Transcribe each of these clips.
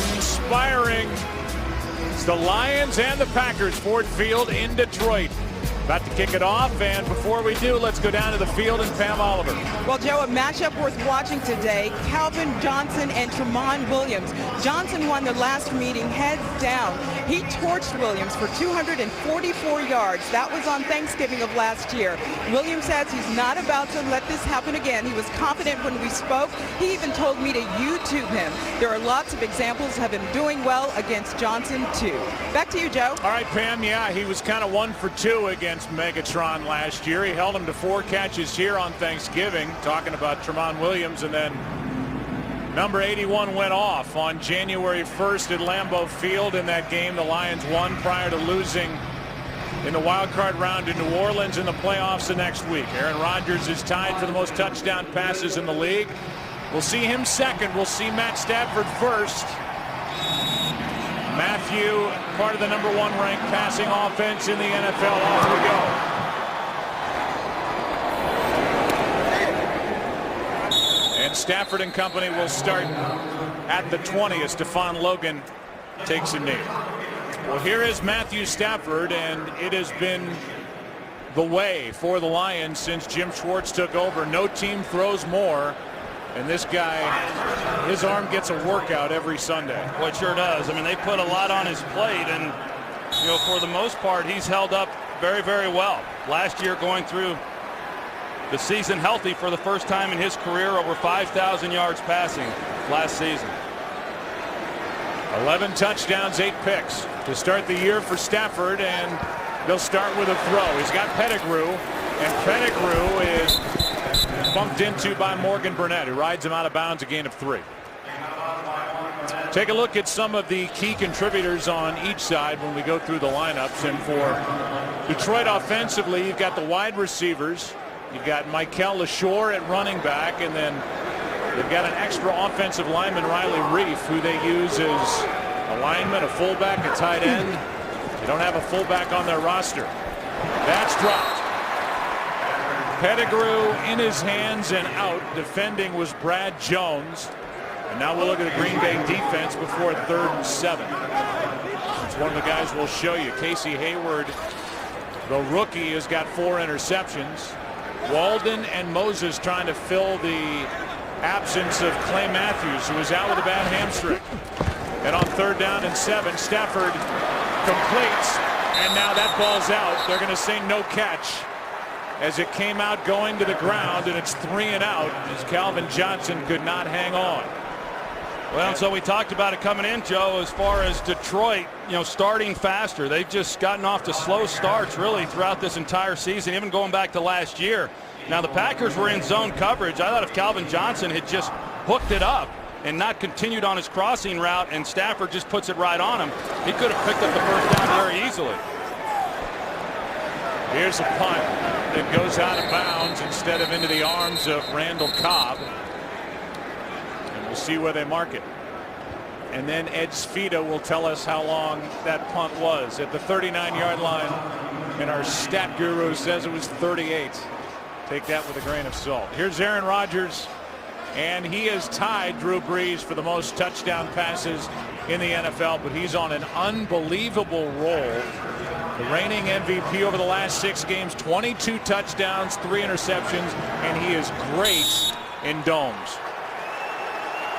Inspiring. It's the Lions and the Packers, Ford Field in Detroit. About to kick it off, and before we do, let's go down to the field and Pam Oliver. Well, Joe, a matchup worth watching today, Calvin Johnson and Tramon Williams. Johnson won the last meeting heads down. He torched Williams for 244 yards. That was on Thanksgiving of last year. Williams says he's not about to let this happen again. He was confident when we spoke. He even told me to YouTube him. There are lots of examples of him doing well against Johnson, too. Back to you, Joe. All right, Pam, yeah, he was kind of 1 for 2 against Megatron last year. He held him to 4 catches here on Thanksgiving, talking about Tramon Williams, and then number 81 went off on January 1st at Lambeau Field. In that game, the Lions won prior to losing in the wild card round in New Orleans in the playoffs the next week. Aaron Rodgers is tied for the most touchdown passes in the league. We'll see him second. We'll see Matt Stafford first. Matthew, part of the number 1 ranked passing offense in the NFL. Off we go. And Stafford and company will start at the 20 as Stephon Logan takes a knee. Well, here is Matthew Stafford, and it has been the way for the Lions since Jim Schwartz took over. No team throws more. And this guy, his arm gets a workout every Sunday. Well, it sure does. I mean, they put a lot on his plate, and, you know, for the most part, he's held up very, very well. Last year, going through the season healthy for the first time in his career, over 5,000 yards passing last season. 11 touchdowns, 8 picks to start the year for Stafford, and they'll start with a throw. He's got Pettigrew, and Pettigrew is bumped into by Morgan Burnett, who rides him out of bounds, a gain of 3. Take a look at some of the key contributors on each side when we go through the lineups. And for Detroit offensively, you've got the wide receivers. You've got Michael LaShore at running back, and then they've got an extra offensive lineman, Riley Reef, who they use as a lineman, a fullback, a tight end. They don't have a fullback on their roster. That's dropped. Pettigrew in his hands and out. Defending was Brad Jones. And now we'll look at the Green Bay defense before 3rd and 7. It's one of the guys we'll show you. Casey Hayward, the rookie, has got 4 interceptions. Walden and Moses trying to fill the absence of Clay Matthews, who was out with a bad hamstring. And on 3rd down and 7, Stafford completes, and now that ball's out. They're going to say no catch as it came out going to the ground, and it's 3 and out as Calvin Johnson could not hang on. Well, so we talked about it coming in, Joe, as far as Detroit, you know, starting faster. They've just gotten off to slow starts really throughout this entire season, even going back to last year. Now, the Packers were in zone coverage. I thought if Calvin Johnson had just hooked it up and not continued on his crossing route and Stafford just puts it right on him, he could have picked up the first down very easily. Here's a punt that goes out of bounds instead of into the arms of Randall Cobb. And we'll see where they mark it. And then Ed Sfida will tell us how long that punt was. At the 39-yard line, and our stat guru says it was 38. Take that with a grain of salt. Here's Aaron Rodgers, and he has tied Drew Brees for the most touchdown passes in the NFL, but he's on an unbelievable roll. The reigning MVP over the last 6 games, 22 touchdowns, 3 interceptions, and he is great in domes.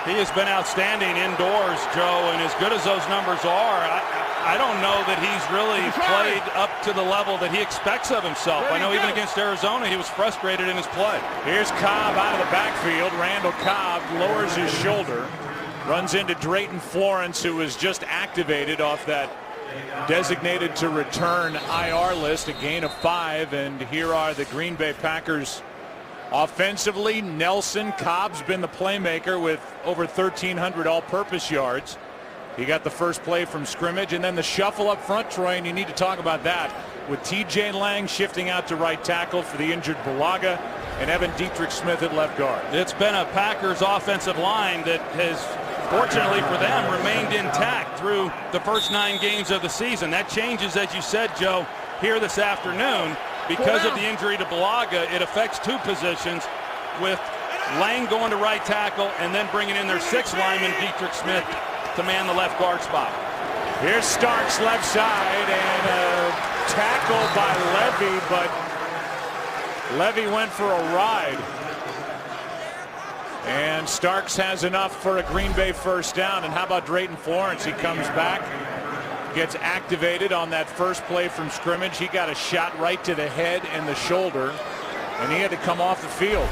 He has been outstanding indoors, Joe, and as good as those numbers are, I don't know that he's really played up to the level that he expects of himself. I know even against Arizona, he was frustrated in his play. Here's Cobb out of the backfield. Randall Cobb lowers his shoulder, runs into Drayton Florence, who was just activated off that designated to return IR list, a gain of 5. And here are the Green Bay Packers offensively. Nelson Cobb's been the playmaker with over 1,300 all-purpose yards. He got the first play from scrimmage, and then the shuffle up front, Troy, and you need to talk about that, with T.J. Lang shifting out to right tackle for the injured Bulaga, and Evan Dietrich Smith at left guard. It's been a Packers offensive line that has, fortunately for them, remained intact through the first 9 games of the season. That changes, as you said, Joe, here this afternoon. Because of the injury to Bulaga, it affects 2 positions with Lang going to right tackle, and then bringing in their sixth lineman, Dietrich Smith, to man the left guard spot. Here's Starks left side, and a tackle by Levy, but Levy went for a ride. And Starks has enough for a Green Bay first down. And how about Drayton Florence? He comes back, gets activated on that first play from scrimmage. He got a shot right to the head and the shoulder, and he had to come off the field.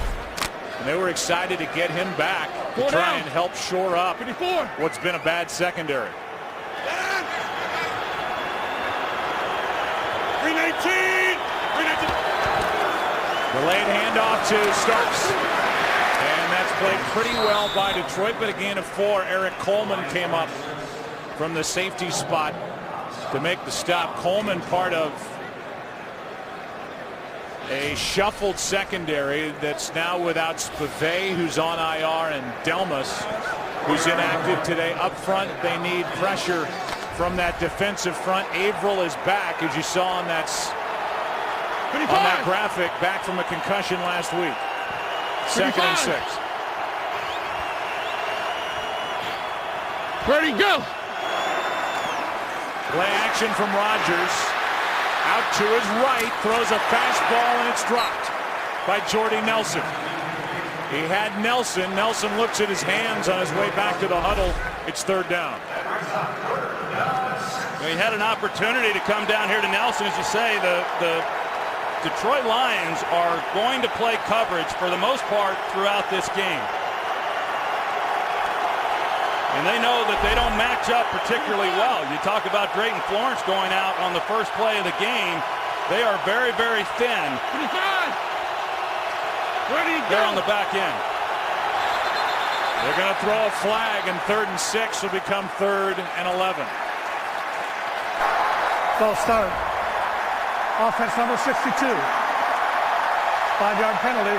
And they were excited to get him back to try and help shore up what's been a bad secondary. 319! Delayed handoff to Starks. And that's played pretty well by Detroit, but a gain of 4. Eric Coleman came up from the safety spot to make the stop. Coleman part of a shuffled secondary that's now without Spivey, who's on IR, and Delmas, who's inactive today. Up front, they need pressure from that defensive front. Averill is back, as you saw on that graphic, back from a concussion last week. 2nd and 6. Where'd he go? Play action from Rodgers. Out to his right, throws a fastball, and it's dropped by Jordy Nelson. He had Nelson. Nelson looks at his hands on his way back to the huddle. It's 3rd down. He had an opportunity to come down here to Nelson. As you say, the Detroit Lions are going to play coverage for the most part throughout this game. And they know that they don't match up particularly well. You talk about Drayton Florence going out on the first play of the game. They are very, very thin. 25! Where do you go? They're on the back end. They're going to throw a flag, and 3rd and 6 will become 3rd and 11. False start. Offense number 62. 5-yard penalty.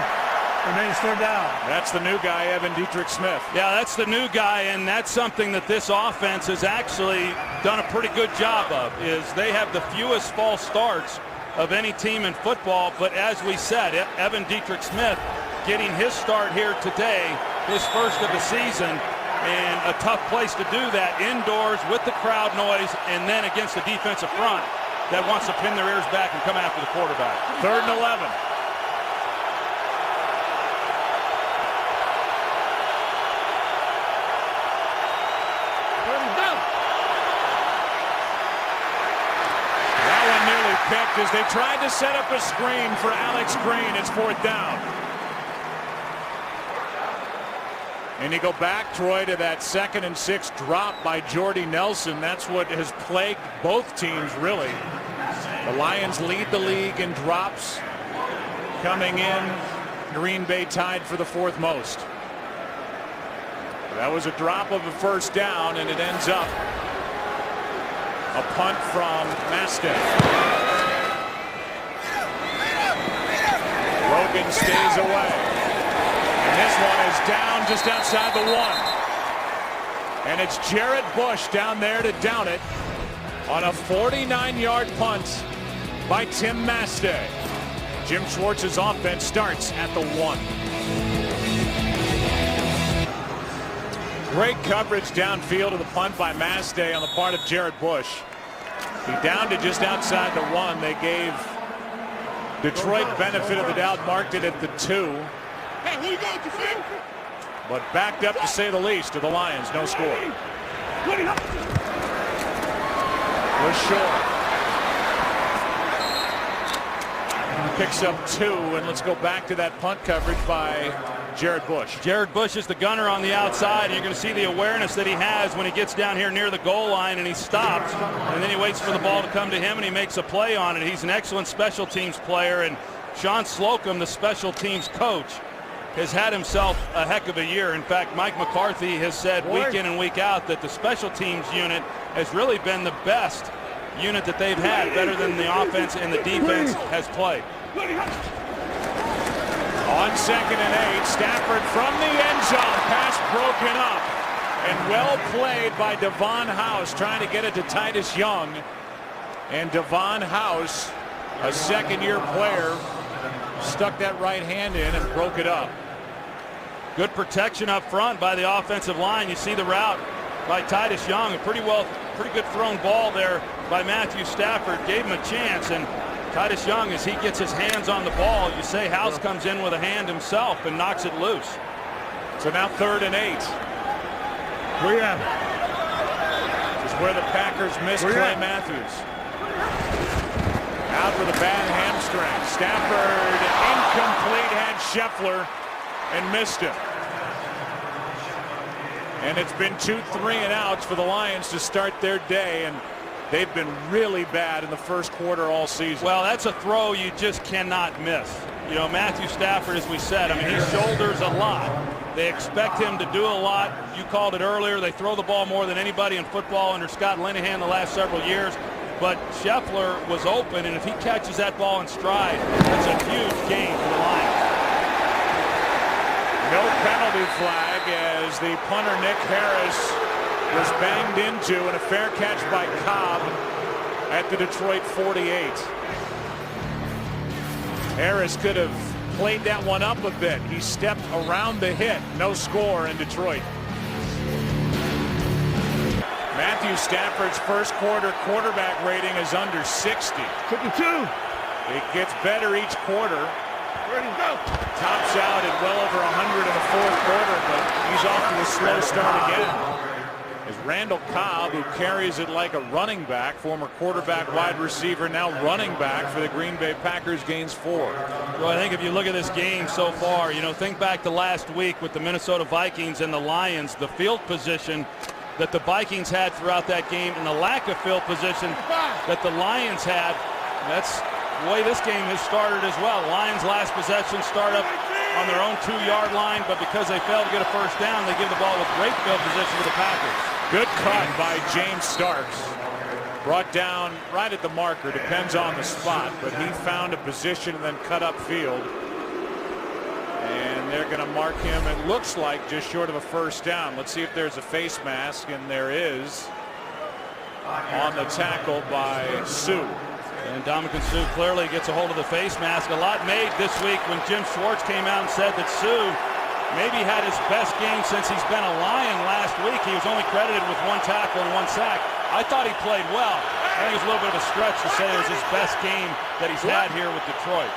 Remains 3rd down. That's the new guy, Evan Dietrich Smith. Yeah, that's the new guy, and that's something that this offense has actually done a pretty good job of, is they have the fewest false starts of any team in football. But as we said, Evan Dietrich Smith getting his start here today, his first of the season, and a tough place to do that, indoors with the crowd noise, and then against the defensive front that wants to pin their ears back and come after the quarterback. 3rd and 11. Picked as they tried to set up a screen for Alex Green. It's 4th down. And you go back, Troy, to that 2nd and 6 drop by Jordy Nelson. That's what has plagued both teams, really. The Lions lead the league in drops. Coming in, Green Bay tied for the 4th most. That was a drop of a 1st down, and it ends up a punt from Mastey. Logan stays away. And this one is down just outside the 1. And it's Jared Bush down there to down it on a 49-yard punt by Tim Mastey. Jim Schwartz's offense starts at the 1. Great coverage downfield of the punt by Mastey on the part of Jared Bush. He downed it just outside the 1. They gave Detroit benefit of the doubt, marked it at the 2. Hey, who you going to, Phil? But backed up, to say the least, to the Lions. No score. Was short. Picks up 2, and let's go back to that punt coverage by Jared Bush. Jared Bush is the gunner on the outside, and you're going to see the awareness that he has when he gets down here near the goal line, and he stops, and then he waits for the ball to come to him, and he makes a play on it. He's an excellent special teams player, and Sean Slocum, the special teams coach, has had himself a heck of a year. In fact, Mike McCarthy has said week in and week out that the special teams unit has really been the best unit that they've had, better than the offense and the defense has played. On 2nd and 8, Stafford from the end zone. Pass broken up. And well played by Devon House, trying to get it to Titus Young. And Devon House, a 2nd-year player, stuck that right hand in and broke it up. Good protection up front by the offensive line. You see the route by Titus Young. A pretty good thrown ball there by Matthew Stafford. Gave him a chance, and Titus Young, as he gets his hands on the ball, you say House comes in with a hand himself and knocks it loose. So now 3rd and 8. This is where the Packers missed Clay Matthews. Out with a bad hamstring. Stafford incomplete, had Scheffler and missed him. And it's been 2 3-and-outs for the Lions to start their day, and they've been really bad in the first quarter all season. Well, that's a throw you just cannot miss. You know, Matthew Stafford, as we said, I mean, he shoulders a lot. They expect him to do a lot. You called it earlier. They throw the ball more than anybody in football under Scott Linehan the last several years. But Scheffler was open, and if he catches that ball in stride, that's a huge gain for the Lions. No penalty flag as the punter Nick Harris was banged into, and a fair catch by Cobb at the Detroit 48. Harris could have played that one up a bit. He stepped around the hit. No score in Detroit. Matthew Stafford's first quarter quarterback rating is under 60. 52. It gets better each quarter. Ready to go. Tops out at well over 100 in the fourth quarter, but he's off to a slow start again. As Randall Cobb, who carries it like a running back, former quarterback, wide receiver, now running back for the Green Bay Packers, gains 4. Well, I think if you look at this game so far, you know, think back to last week with the Minnesota Vikings and the Lions, the field position that the Vikings had throughout that game and the lack of field position that the Lions had. That's the way this game has started as well. Lions last possession start up on their own 2-yard line, but because they failed to get a first down, they give the ball with great field position to the Packers. Good cut by James Starks. Brought down right at the marker, depends on the spot, but he found a position and then cut up field. And they're going to mark him, it looks like, just short of a first down. Let's see if there's a face mask, and there is on the tackle by Sue. And Ndamukong Suh clearly gets a hold of the face mask. A lot made this week when Jim Schwartz came out and said that Suh maybe had his best game since he's been a Lion last week. He was only credited with 1 tackle and 1 sack. I thought he played well. I think it's a little bit of a stretch to say it was his best game that he's had here with Detroit.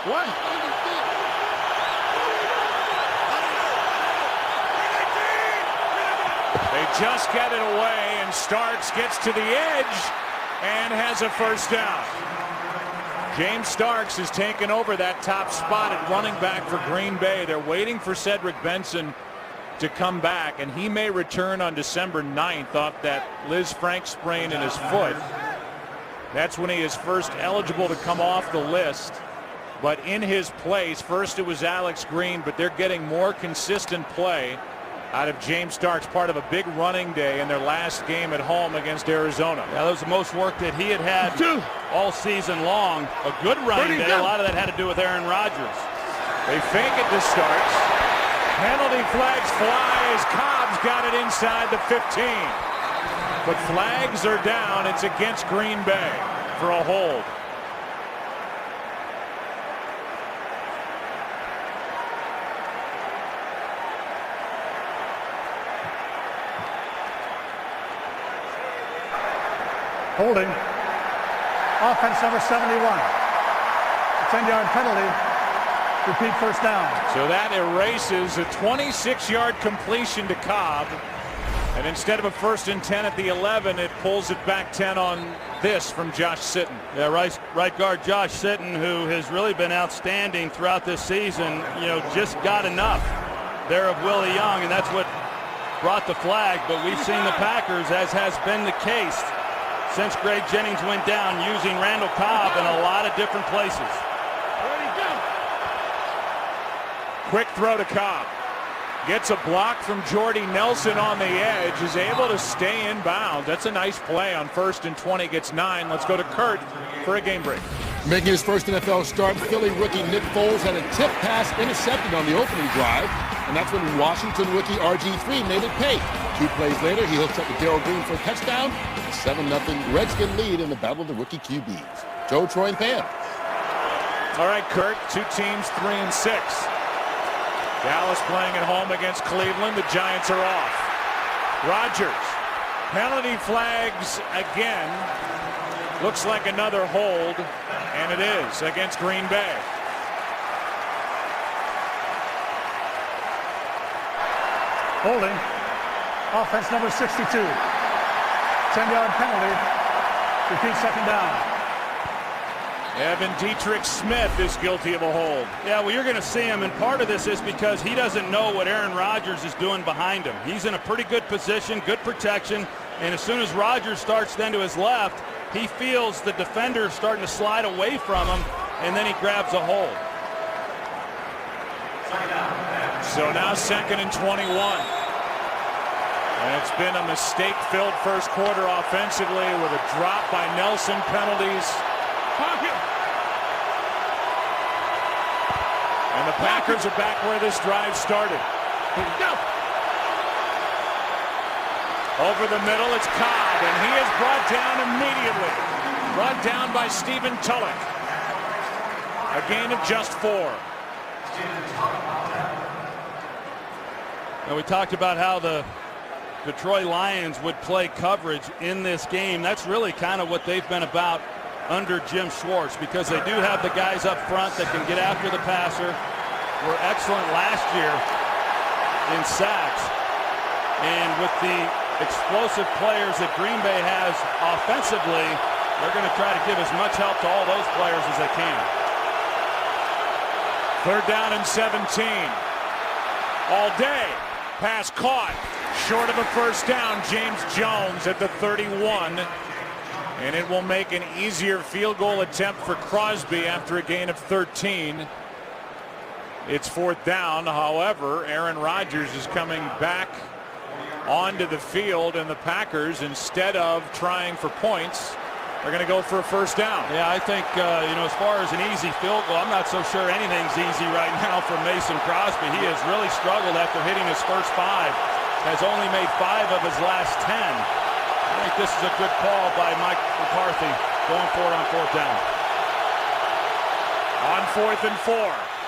They just get it away, and Starks gets to the edge and has a first down. James Starks has taken over that top spot at running back for Green Bay. They're waiting for Cedric Benson to come back, and he may return on December 9th off that Liz Frank sprain in his foot. That's when he is first eligible to come off the list. But in his place, first it was Alex Green, but they're getting more consistent play out of James Starks, part of a big running day in their last game at home against Arizona. Yeah, that was the most work that he had all season long. A good running day. A lot of that had to do with Aaron Rodgers. They fake it to Starks. Penalty flags fly as Cobb's got it inside the 15. But flags are down. It's against Green Bay for a hold. Holding. Offense number 71. A 10-yard penalty. Repeat first down. So that erases a 26-yard completion to Cobb. And instead of a 1st and 10 at the 11, it pulls it back 10 on this from Josh Sitton. Yeah, right guard Josh Sitton, who has really been outstanding throughout this season, you know, just got enough there of Willie Young, and that's what brought the flag. But we've seen the Packers, as has been the case since Greg Jennings went down, using Randall Cobb in a lot of different places. Quick throw to Cobb. Gets a block from Jordy Nelson on the edge. Is able to stay in bounds. That's a nice play on 1st and 20. Gets 9. Let's go to Kurt for a game break. Making his first NFL start, Philly rookie Nick Foles had a tip pass intercepted on the opening drive, and that's when Washington rookie RG3 made it pay. 2 plays later, he hooks up to Darrell Green for a touchdown, a 7-0 Redskin lead in the battle of the rookie QBs. Joe, Troy, and Pam. All right, Kurt, 2 teams, 3 and 6. Dallas playing at home against Cleveland. The Giants are off. Rodgers. Penalty flags again. Looks like another hold, and it is against Green Bay. Holding. Offense number 62. 10-yard penalty. Repeat second down. Evan Dietrich Smith is guilty of a hold. Yeah, well, you're going to see him, and part of this is because he doesn't know what Aaron Rodgers is doing behind him. He's in a pretty good position, good protection, and as soon as Rodgers starts then to his left, he feels the defender starting to slide away from him, and then he grabs a hold. So now 2nd and 21. And it's been a mistake-filled first quarter offensively with a drop by Nelson, penalties. And the Packers are back where this drive started. Over the middle, it's Cobb, and he is brought down immediately. Brought down by Stephen Tulloch. A gain of just 4. And we talked about how the Detroit Lions would play coverage in this game. That's really kind of what they've been about under Jim Schwartz, because they do have the guys up front that can get after the passer. Were excellent last year in sacks. And with the explosive players that Green Bay has offensively, they're going to try to give as much help to all those players as they can. 3rd down and 17. All day. Pass caught. Short of a first down. James Jones at the 31. And it will make an easier field goal attempt for Crosby after a gain of 13. It's 4th down. However, Aaron Rodgers is coming back onto the field, and the Packers, instead of trying for points, are going to go for a first down. Yeah, I think, as far as an easy field goal, I'm not so sure anything's easy right now for Mason Crosby. He has really struggled after hitting his first 5. Has only made 5 of his last 10. I think this is a good call by Mike McCarthy going for it on 4th down. On 4th and 4.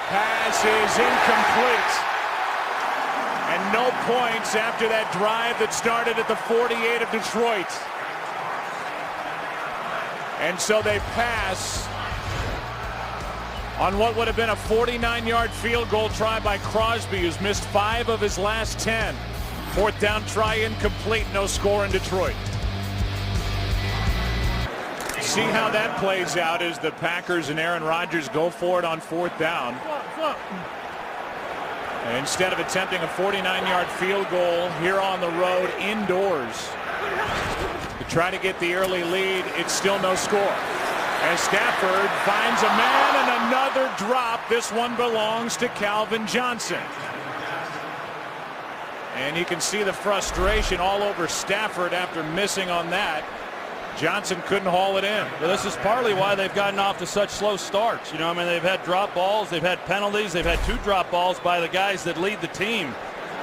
Pass is incomplete. And no points after that drive that started at the 48 of Detroit. And so they pass on what would have been a 49-yard field goal try by Crosby, who's missed 5 of his last 10. 4th down try incomplete, no score in Detroit. See how that plays out as the Packers and Aaron Rodgers go for it on 4th down. And instead of attempting a 49-yard field goal here on the road indoors to try to get the early lead, it's still no score. As Stafford finds a man and another drop. This one belongs to Calvin Johnson. And you can see the frustration all over Stafford after missing on that. Johnson couldn't haul it in. Well, this is partly why they've gotten off to such slow starts. They've had drop balls, they've had penalties, they've had 2 drop balls by the guys that lead the team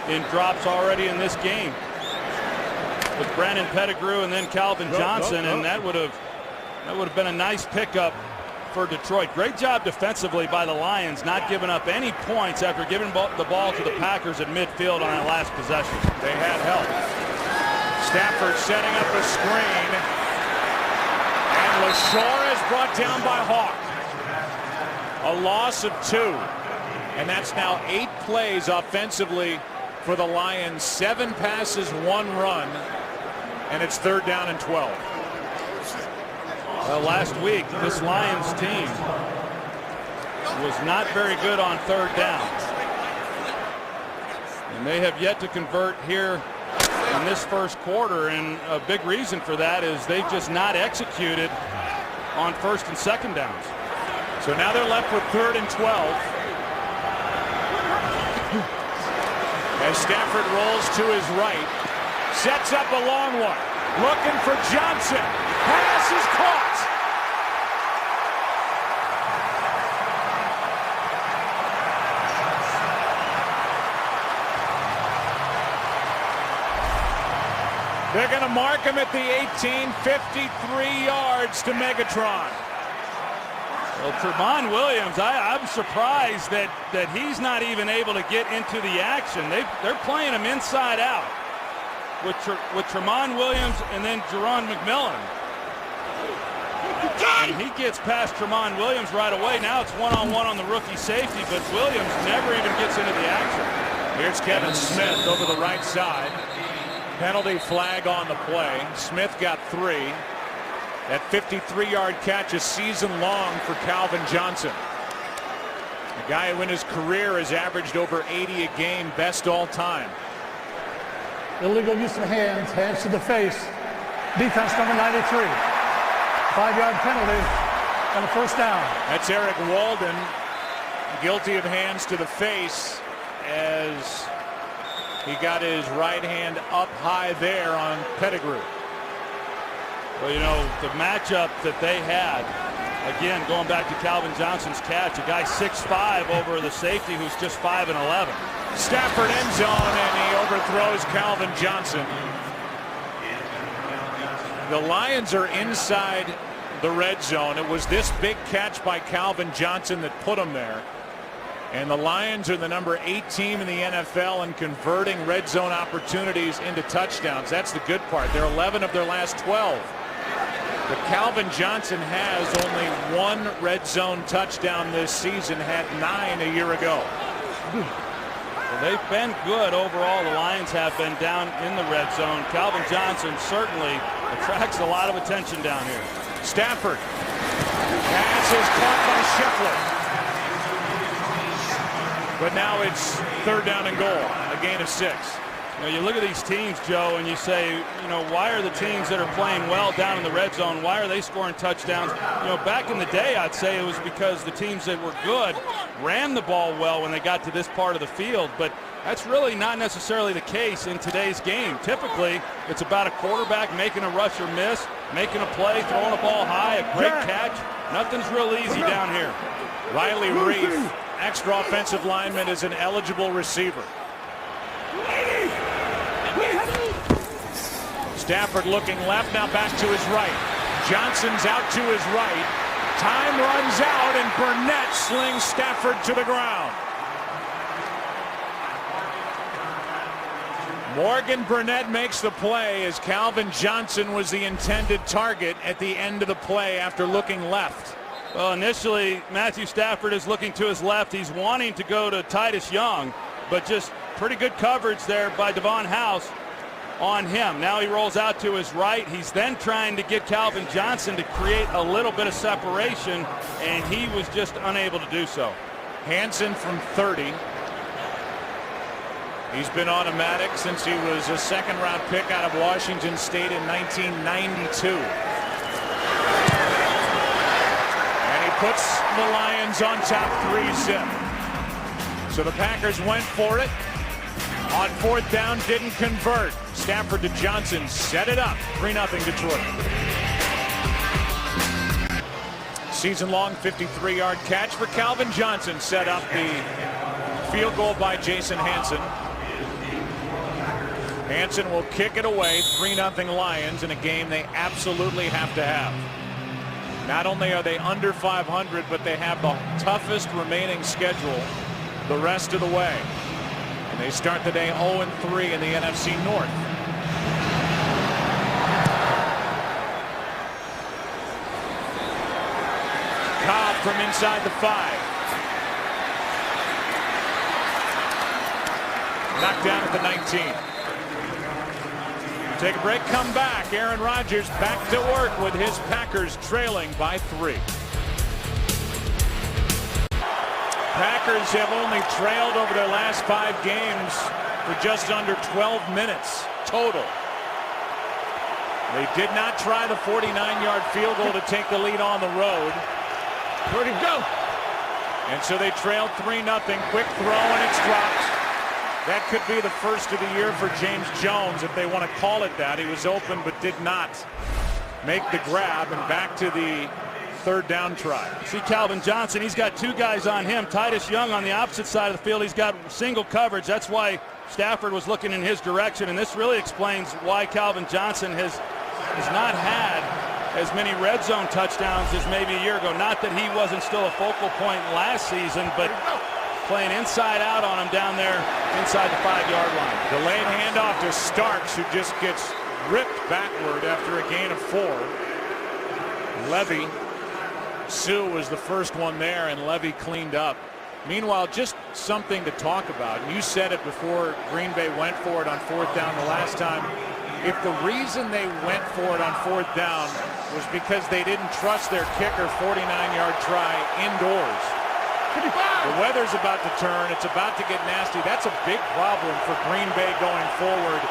in drops already in this game. With Brandon Pettigrew and then Calvin Johnson, and that would have been a nice pickup for Detroit. Great job defensively by the Lions, not giving up any points after giving the ball to the Packers at midfield on that last possession. They had help. Stafford setting up a screen. And LaShaw is brought down by Hawk. A loss of 2. And that's now 8 plays offensively for the Lions. 7 passes, 1 run. And it's 3rd down and 12. Last week, this Lions team was not very good on 3rd down. And they have yet to convert here in this first quarter, and a big reason for that is they've just not executed on 1st and 2nd downs. So now they're left with 3rd and 12. As Stafford rolls to his right, sets up a long one, looking for Johnson. Pass is caught. They're going to mark him at the 18, 53 yards to Megatron. Well, Tramon Williams, I'm surprised that he's not even able to get into the action. They're playing him inside out with Tramon Williams and then Jerron McMillan. And he gets past Tramon Williams right away. Now it's one-on-one on the rookie safety, but Williams never even gets into the action. Here's Kevin Smith over the right side. Penalty flag on the play. Smith got 3. That 53-yard catch is season-long for Calvin Johnson. A guy who in his career has averaged over 80 a game, best all time. Illegal use of hands, hands to the face. Defense number 93. 5-yard penalty and a first down. That's Eric Walden, guilty of hands to the face as he got his right hand up high there on Pettigrew. Well, you know, the matchup that they had, again, going back to Calvin Johnson's catch, a guy 6'5" over the safety who's just 5'11". Stafford end zone, and he overthrows Calvin Johnson. The Lions are inside the red zone. It was this big catch by Calvin Johnson that put him there. And the Lions are the number 8 team in the NFL in converting red zone opportunities into touchdowns. That's the good part. They're 11 of their last 12. But Calvin Johnson has only 1 red zone touchdown this season, had 9 a year ago. Well, they've been good overall. The Lions have been down in the red zone. Calvin Johnson certainly attracts a lot of attention down here. Stafford. Pass is caught by Scheffler. But now it's 3rd down and goal, a gain of 6. You know, you look at these teams, Joe, and you say, you know, why are the teams that are playing well down in the red zone, why are they scoring touchdowns? You know, back in the day, I'd say it was because the teams that were good ran the ball well when they got to this part of the field. But that's really not necessarily the case in today's game. Typically, it's about a quarterback making a rush or miss, making a play, throwing a ball high, a great catch. Nothing's real easy down here. Riley Reif, extra offensive lineman, is an eligible receiver. Stafford looking left, now back to his right. Johnson's out to his right. Time runs out, and Burnett slings Stafford to the ground. Morgan Burnett makes the play as Calvin Johnson was the intended target at the end of the play after looking left. Well, initially, Matthew Stafford is looking to his left. He's wanting to go to Titus Young, but just pretty good coverage there by Devon House on him. Now he rolls out to his right. He's then trying to get Calvin Johnson to create a little bit of separation, and he was just unable to do so. Hansen from 30. He's been automatic since he was a 2nd-round pick out of Washington State in 1992. And he puts the Lions on top 3-zip. So the Packers went for it. On 4th down, didn't convert. Stafford to Johnson, set it up. 3-0 Detroit. Season-long 53-yard catch for Calvin Johnson. Set up the field goal by Jason Hansen. Hansen will kick it away. 3-0 Lions in a game they absolutely have to have. Not only are they under 500, but they have the toughest remaining schedule the rest of the way. And they start the day 0-3 in the NFC North. Cobb from inside the 5. Knocked down at the 19. Take a break, come back. Aaron Rodgers back to work with his Packers trailing by 3. Packers have only trailed over their last 5 games for just under 12 minutes total. They did not try the 49-yard field goal to take the lead on the road. Where'd he go? And so they trailed 3-0. Quick throw, and it's dropped. That could be the first of the year for James Jones, if they want to call it that. He was open but did not make the grab, and back to the 3rd down try. See Calvin Johnson, he's got 2 guys on him. Titus Young on the opposite side of the field. He's got single coverage. That's why Stafford was looking in his direction, and this really explains why Calvin Johnson has not had as many red zone touchdowns as maybe a year ago. Not that he wasn't still a focal point last season, but playing inside out on him down there inside the 5-yard line. Delayed handoff to Starks, who just gets ripped backward after a gain of 4. Levy. Sue was the first one there, and Levy cleaned up. Meanwhile, just something to talk about. And you said it before Green Bay went for it on 4th down the last time. If the reason they went for it on 4th down was because they didn't trust their kicker 49-yard try indoors. The weather's about to turn. It's about to get nasty. That's a big problem for Green Bay going forward,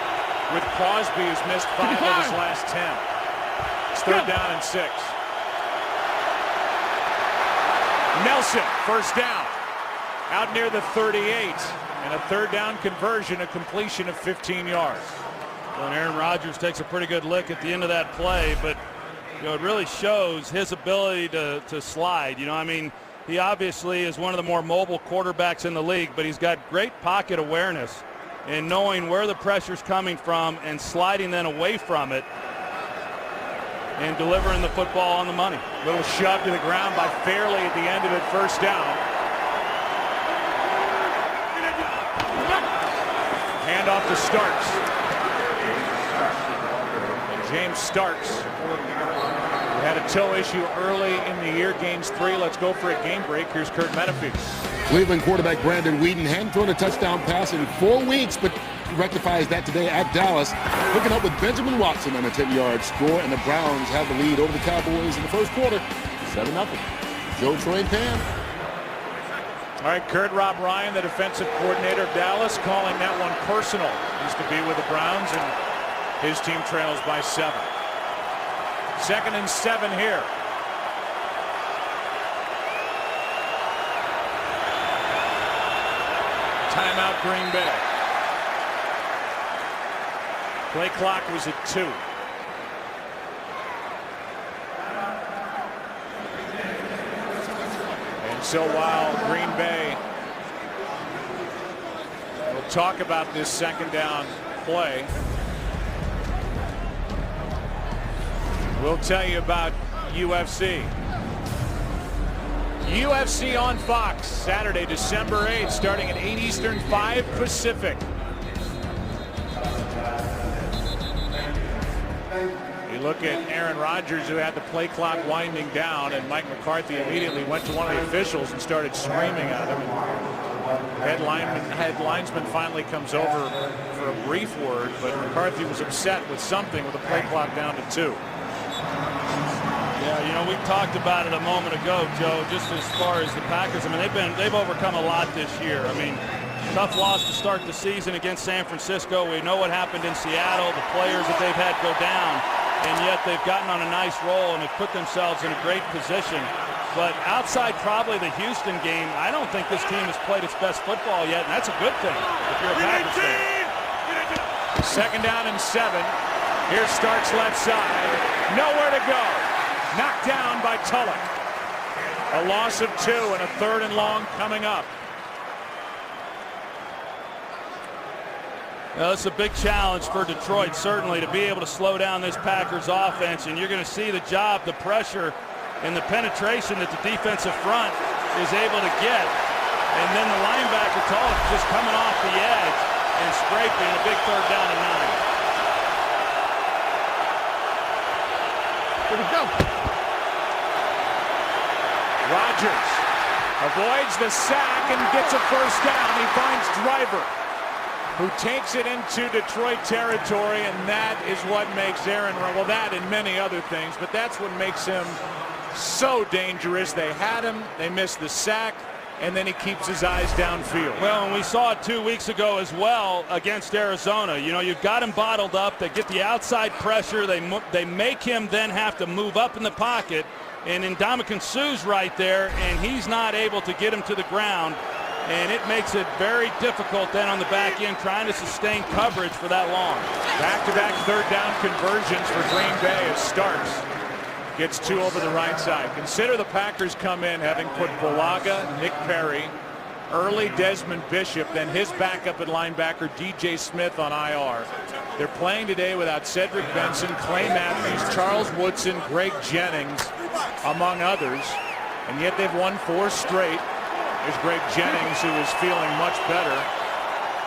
with Crosby, who's missed 5 of his last 10. It's 3rd down and 6. Nelson, first down, out near the 38, and a 3rd down conversion, a completion of 15 yards. Well, and Aaron Rodgers takes a pretty good lick at the end of that play, but it really shows his ability to slide. I mean, he obviously is one of the more mobile quarterbacks in the league, but he's got great pocket awareness and knowing where the pressure's coming from and sliding then away from it and delivering the football on the money. Little shove to the ground by Fairley at the end of it, 1st down. Handoff to Starks. And James Starks, who had a toe issue early in the year, gains 3. Let's go for a game break. Here's Kurt Menefee. Cleveland quarterback Brandon Weeden hadn't thrown a touchdown pass in 4 weeks, but rectifies that today at Dallas. Hooking up with Benjamin Watson on a 10-yard score, and the Browns have the lead over the Cowboys in the first quarter, 7-0. Joe, Troy, and Pam. All right, Kurt, Rob Ryan, the defensive coordinator of Dallas, calling that one personal. Used to be with the Browns, and his team trails by 7. 2nd and 7 here. Timeout, Green Bay. Play clock was at 2. And so while Green Bay will talk about this 2nd down play, we'll tell you about UFC. UFC on Fox, Saturday, December 8th, starting at 8 Eastern, 5 Pacific. You look at Aaron Rodgers, who had the play clock winding down, and Mike McCarthy immediately went to one of the officials and started screaming at him. Head linesman finally comes over for a brief word, but McCarthy was upset with something with the play clock down to 2. Yeah, we talked about it a moment ago, Joe, just as far as the Packers. I mean, they've overcome a lot this year. I mean, tough loss to start the season against San Francisco. We know what happened in Seattle, the players that they've had go down, and yet they've gotten on a nice roll and have put themselves in a great position. But outside probably the Houston game, I don't think this team has played its best football yet, and that's a good thing if you're a Packers fan. 2nd down and 7. Here Starks left side. Nowhere to go. Knocked down by Tulloch. A loss of 2 and a 3rd and long coming up. Well, it's a big challenge for Detroit, certainly, to be able to slow down this Packers offense. And you're going to see the job, the pressure, and the penetration that the defensive front is able to get. And then the linebacker, Tulloch, just coming off the edge and scraping a big 3rd down and 9. Here we go. Rodgers avoids the sack and gets a 1st down. He finds Driver, who takes it into Detroit territory, and that is what makes Aaron, well, that and many other things, but that's what makes him so dangerous. They had him, they missed the sack, and then he keeps his eyes downfield. Well, and we saw it 2 weeks ago as well against Arizona. You've got him bottled up. They get the outside pressure. They make him then have to move up in the pocket, and Ndamukong Suh's right there, and he's not able to get him to the ground. And it makes it very difficult then on the back end trying to sustain coverage for that long. Back-to-back 3rd down conversions for Green Bay as Starks gets 2 over the right side. Consider the Packers come in having put Bulaga, Nick Perry, early Desmond Bishop, then his backup at linebacker DJ Smith on IR. They're playing today without Cedric Benson, Clay Matthews, Charles Woodson, Greg Jennings, among others, and yet they've won 4 straight. There's Greg Jennings, who is feeling much better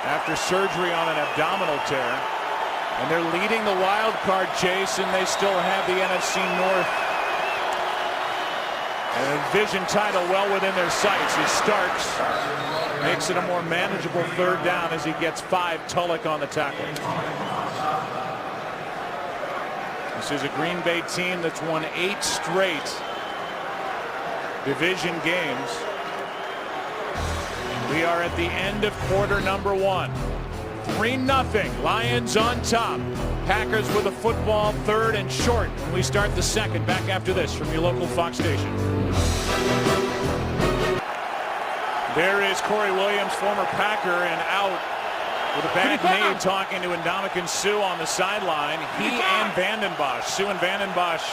after surgery on an abdominal tear. And they're leading the wild card chase, and they still have the NFC North and a division title well within their sights as Starks makes it a more manageable 3rd down as he gets 5. Tulloch on the tackle. This is a Green Bay team that's won 8 straight division games. We are at the end of quarter number 1. 3-0. Lions on top. Packers with a football, 3rd and short. We start the 2nd. Back after this from your local Fox station. There is Corey Williams, former Packer, and out with a bad knee, talking to Ndamukong Suh on the sideline. He and Vanden Bosch. Suh and Vanden Bosch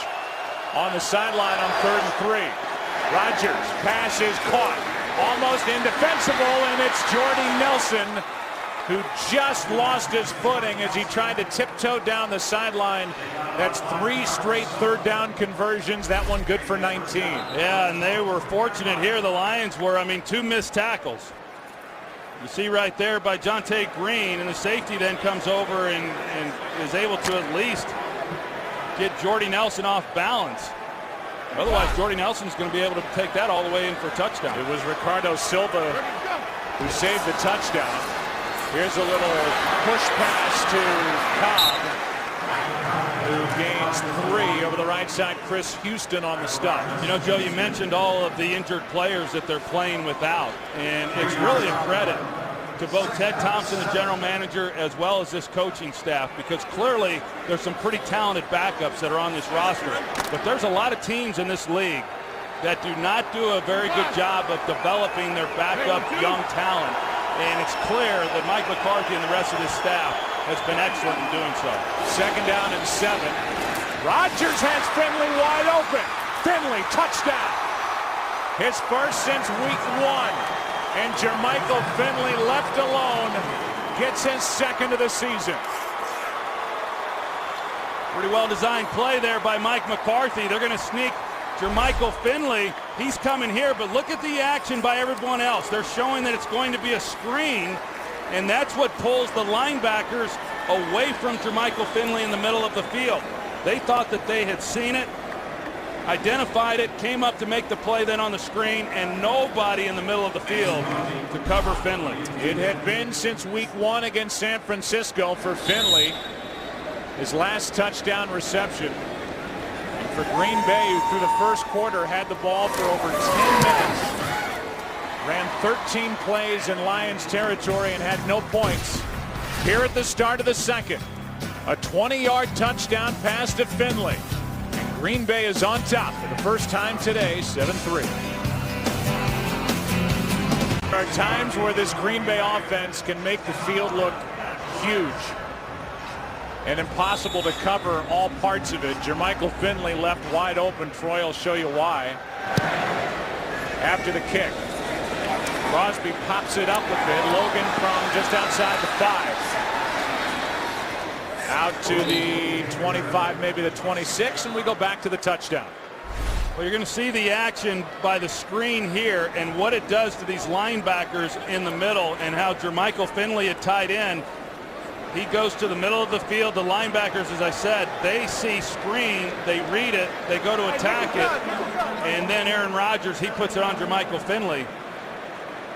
on the sideline on 3rd and 3. Rodgers, pass is caught. Almost indefensible, and it's Jordy Nelson who just lost his footing as he tried to tiptoe down the sideline. That's 3 straight 3rd down conversions. That one good for 19. Yeah, and they were fortunate here. The Lions were, 2 missed tackles. You see right there by Jonte Green, and the safety then comes over and is able to at least get Jordy Nelson off balance. Otherwise, Jordy Nelson's going to be able to take that all the way in for a touchdown. It was Ricardo Silva who saved the touchdown. Here's a little push pass to Cobb, who gains 3 over the right side. Chris Houston on the stop. Joe, you mentioned all of the injured players that they're playing without, and it's really a credit to both Ted Thompson, the general manager, as well as this coaching staff, because clearly there's some pretty talented backups that are on this roster. But there's a lot of teams in this league that do not do a very good job of developing their backup young talent. And it's clear that Mike McCarthy and the rest of his staff has been excellent in doing so. 2nd down and 7. Rodgers has Finley wide open. Finley, touchdown. His first since week 1. And Jermichael Finley, left alone, gets his 2nd of the season. Pretty well designed play there by Mike McCarthy. They're going to sneak Jermichael Finley. He's coming here, but look at the action by everyone else. They're showing that it's going to be a screen, and that's what pulls the linebackers away from Jermichael Finley in the middle of the field. They thought that they had seen it, identified it, came up to make the play then on the screen, and nobody in the middle of the field to cover Finley. It had been since week 1 against San Francisco for Finley. His last touchdown reception. And for Green Bay, who through the first quarter had the ball for over 10 minutes, ran 13 plays in Lions territory and had no points. Here at the start of the 2nd, a 20-yard touchdown pass to Finley. Green Bay is on top for the first time today, 7-3. There are times where this Green Bay offense can make the field look huge and impossible to cover all parts of it. Jermichael Finley left wide open. Troy will show you why. After the kick, Crosby pops it up a bit. Logan from just outside the 5. Out to the 25, maybe the 26, and we go back to the touchdown. Well, you're going to see the action by the screen here and what it does to these linebackers in the middle, and how Jermichael Finley at tight end. He goes to the middle of the field. The linebackers, as I said, they see screen, they read it, they go to attack it, and then Aaron Rodgers, he puts it on Jermichael Finley.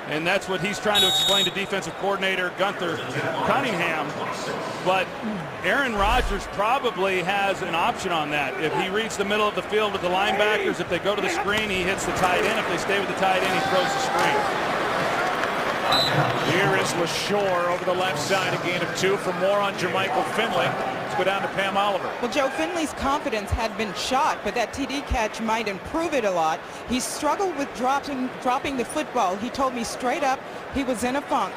And that's what he's trying to explain to defensive coordinator Gunther Cunningham. But Aaron Rodgers probably has an option on that. If he reads the middle of the field with the linebackers, if they go to the screen, he hits the tight end. If they stay with the tight end, he throws the screen. Here is LaShore over the left side, a gain of 2. For more on Jermichael Finley, let's go down to Pam Oliver. Well, Joe, Finley's confidence had been shot, but that TD catch might improve it a lot. He struggled with dropping the football. He told me straight up he was in a funk.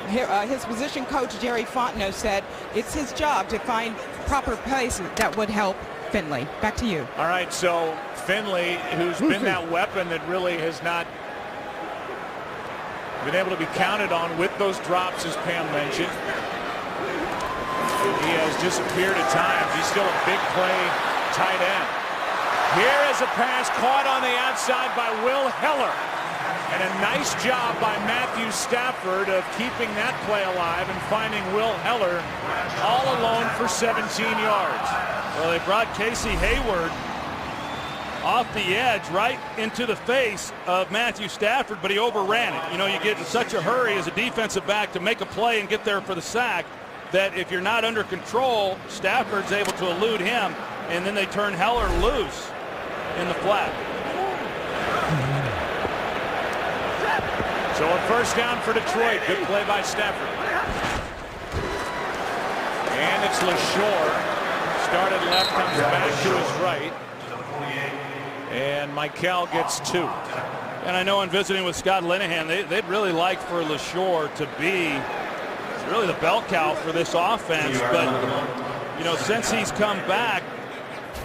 His position coach, Jerry Fontenot, said it's his job to find proper places that would help Finley. Back to you. All right, so Finley, who's been that weapon that really has not been able to be counted on with those drops, as Pam mentioned. He has disappeared at times. He's still a big play tight end. Here is a pass caught on the outside by Will Heller. And a nice job by Matthew Stafford of keeping that play alive and finding Will Heller all alone for 17 yards. Well, they brought Casey Hayward off the edge right into the face of Matthew Stafford, but he overran it. You know, you get in such a hurry as a defensive back to make a play and get there for the sack that if you're not under control, Stafford's able to elude him, and then they turn Heller loose in the flat. So a first down for Detroit. Good play by Stafford. And it's LaShore. Started left, comes back to his right. And Michael gets 2. And I know in visiting with Scott Linehan, they'd really like for LaShore to be really the bell cow for this offense. But, you know, since he's come back,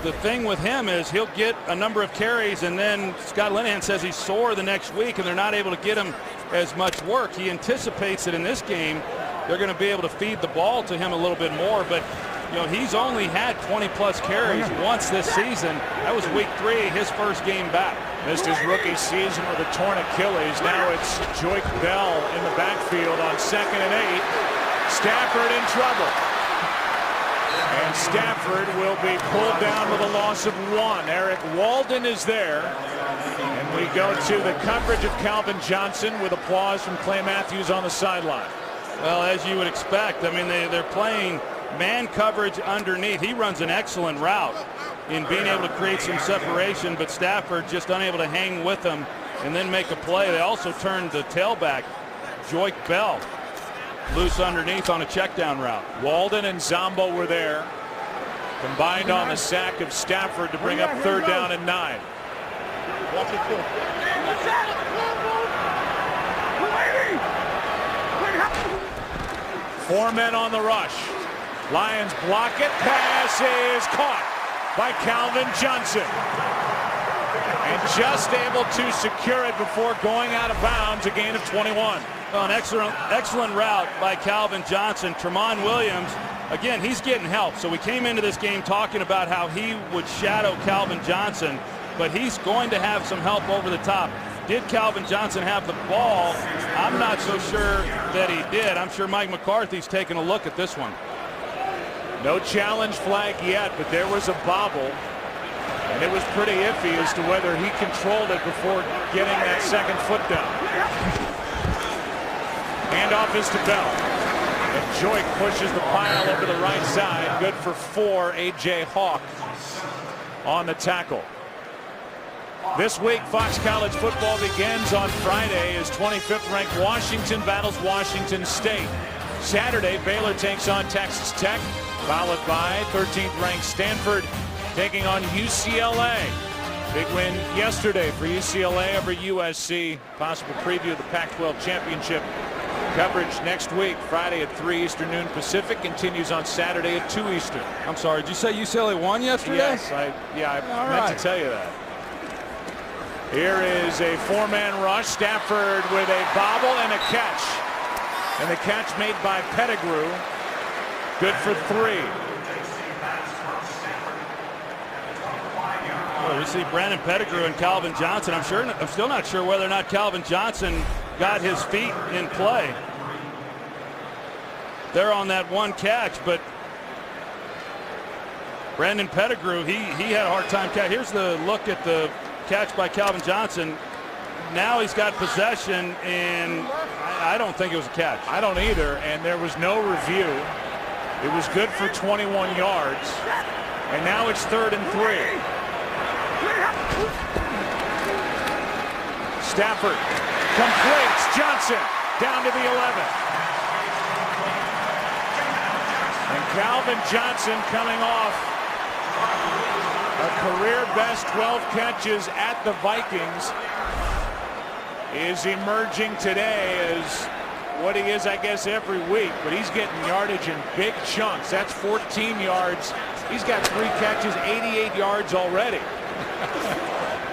the thing with him is he'll get a number of carries, and then Scott Linehan says he's sore the next week, and they're not able to get him as much work. He anticipates that in this game they're going to be able to feed the ball to him a little bit more, but you know, he's only had 20-plus carries once this season. That was week 3, his first game back. Missed his rookie season with a torn Achilles. Now it's Joique Bell in the backfield on 2nd and 8. Stafford in trouble. And Stafford will be pulled down with a loss of 1. Eric Walden is there. And we go to the coverage of Calvin Johnson with applause from Clay Matthews on the sideline. Well, as you would expect, I mean, they're playing man coverage underneath. He runs an excellent route in being able to create some separation, but Stafford just unable to hang with him and then make a play. They also turned the tailback, Joique Bell, loose underneath on a check down route. Walden and Zombo were there, combined on the sack of Stafford to bring up 3rd down and 9. 4 men on the rush. Lions block it. Pass is caught by Calvin Johnson. And just able to secure it before going out of bounds, a gain of 21. Well, an excellent route by Calvin Johnson. Tramon Williams, again, he's getting help. So we came into this game talking about how he would shadow Calvin Johnson, but he's going to have some help over the top. Did Calvin Johnson have the ball? I'm not so sure that he did. I'm sure Mike McCarthy's taking a look at this one. No challenge flag yet, but there was a bobble, and it was pretty iffy as to whether he controlled it before getting that second foot down. Handoff is to Bell, and Joique pushes the pile over the right side. Good for 4. A.J. Hawk on the tackle. This week, Fox College football begins on Friday as 25th ranked Washington battles Washington State. Saturday, Baylor takes on Texas Tech, followed by 13th ranked Stanford taking on UCLA. Big win yesterday for UCLA over USC. Possible preview of the Pac-12 championship coverage next week. Friday at 3 Eastern, noon Pacific. Continues on Saturday at 2 Eastern. I'm sorry, did you say UCLA won yesterday? Yes, I meant to tell you that. Here is a 4-man rush. Stafford with a bobble and a catch. And the catch made by Pettigrew. Good for 3. Well, we see Brandon Pettigrew and Calvin Johnson. I'm still not sure whether or not Calvin Johnson got his feet in play. They're on that one catch, but Brandon Pettigrew, he had a hard time catch. Here's the look at the catch by Calvin Johnson. Now he's got possession, and I don't think it was a catch. I don't either, and there was no review. It was good for 21 yards, and now it's 3rd and 3. Stafford completes. Johnson down to the 11. And Calvin Johnson coming off a career best 12 catches at the Vikings is emerging today as what he is, I guess, every week, but he's getting yardage in big chunks. That's 14 yards. He's got 3 catches, 88 yards already.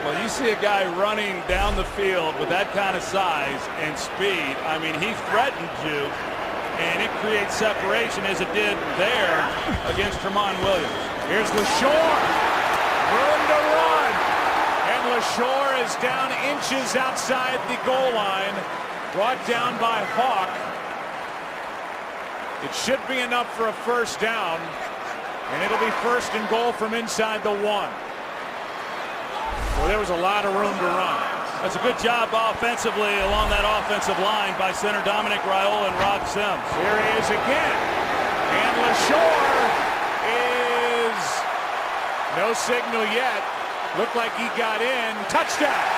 Well, you see a guy running down the field with that kind of size and speed. I mean, he threatened you, and it creates separation as it did there against Tramon Williams. Here's LaShore. Room to run. And LaShore is down inches outside the goal line. Brought down by Hawk. It should be enough for a first down. And it'll be first and goal from inside the 1. Well, there was a lot of room to run. That's a good job offensively along that offensive line by center Dominic Raiola and Rob Sims. Here he is again. And LaShore is no signal yet. Looked like he got in. Touchdown.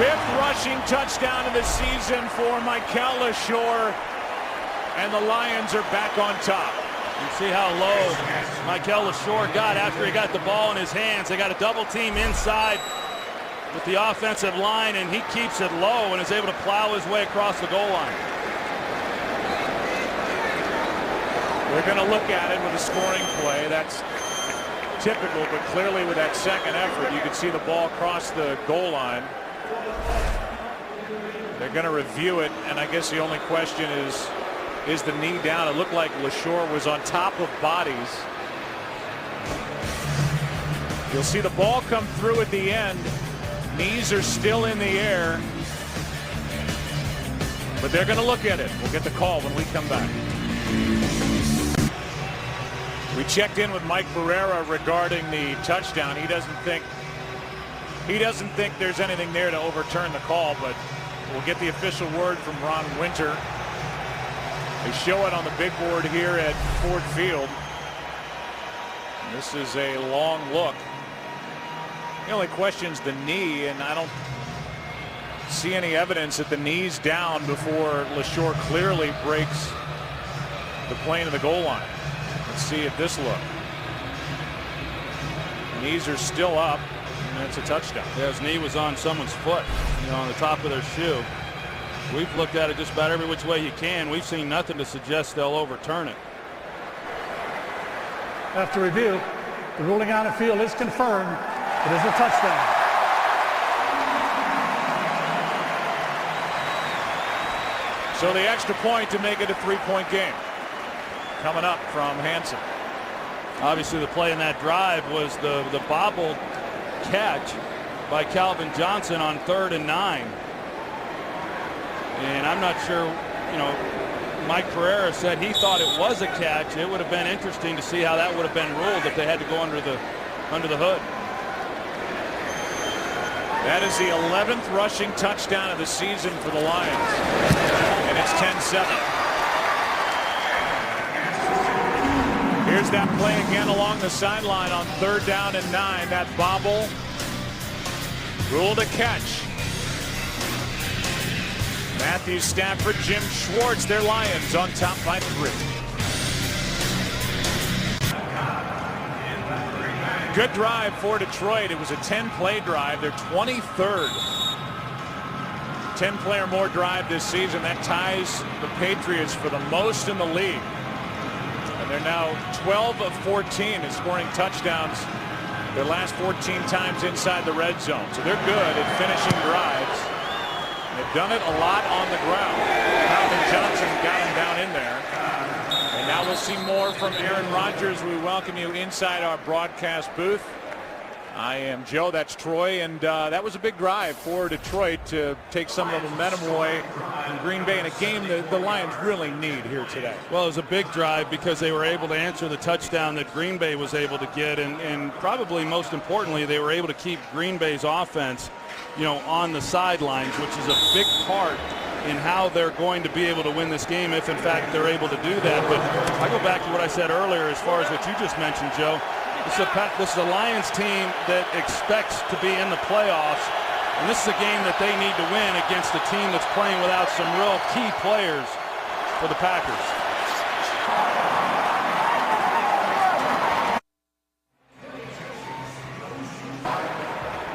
Fifth rushing touchdown of the season for Mikel LaShore, and the Lions are back on top. You see how low Mikel LaShore got after he got the ball in his hands. They got a double team inside with the offensive line, and he keeps it low and is able to plow his way across the goal line. They're going to look at it with a scoring play. That's typical, but clearly with that second effort, you can see the ball cross the goal line. They're going to review it, and I guess the only question is the knee down? It looked like LaShore was on top of bodies. You'll see the ball come through at the end. Knees are still in the air, but they're going to look at it. We'll get the call when we come back. We checked in with Mike Barrera regarding the touchdown. He doesn't think there's anything there to overturn the call, but we'll get the official word from Ron Winter. They show it on the big board here at Ford Field. And this is a long look. The only question's the knee, and I don't see any evidence that the knee's down before LaShore clearly breaks the plane of the goal line. Let's see at this look. Knees are still up. And it's a touchdown. Yeah, his knee was on someone's foot, on the top of their shoe. We've looked at it just about every which way you can. We've seen nothing to suggest they'll overturn it. After review, the ruling on the field is confirmed. It is a touchdown. So the extra point to make it a 3-point game coming up from Hansen. Obviously, the play in that drive was the bobbled catch by Calvin Johnson on 3rd and 9. And I'm not sure, Mike Pereira said he thought it was a catch. It would have been interesting to see how that would have been ruled if they had to go under the hood. That is the 11th rushing touchdown of the season for the Lions. And it's 10-7. Here's that play again along the sideline on 3rd down and 9. That bobble ruled a catch. Matthew Stafford, Jim Schwartz, their Lions on top by 3. Good drive for Detroit. It was a 10-play drive. Their 23rd 10-play or more drive this season. That ties the Patriots for the most in the league. And they're now 12 of 14 in scoring touchdowns their last 14 times inside the red zone. So they're good at finishing drives. They've done it a lot on the ground. Calvin Johnson got him down in there. And now we'll see more from Aaron Rodgers. We welcome you inside our broadcast booth. I am Joe, that's Troy, and that was a big drive for Detroit to take some of the momentum away from Green Bay in a game that the Lions really need here today. Well, it was a big drive because they were able to answer the touchdown that Green Bay was able to get, and probably most importantly, they were able to keep Green Bay's offense, on the sidelines, which is a big part in how they're going to be able to win this game if, in fact, they're able to do that. But I go back to what I said earlier as far as what you just mentioned, Joe. This is a Lions team that expects to be in the playoffs, and this is a game that they need to win against a team that's playing without some real key players for the Packers.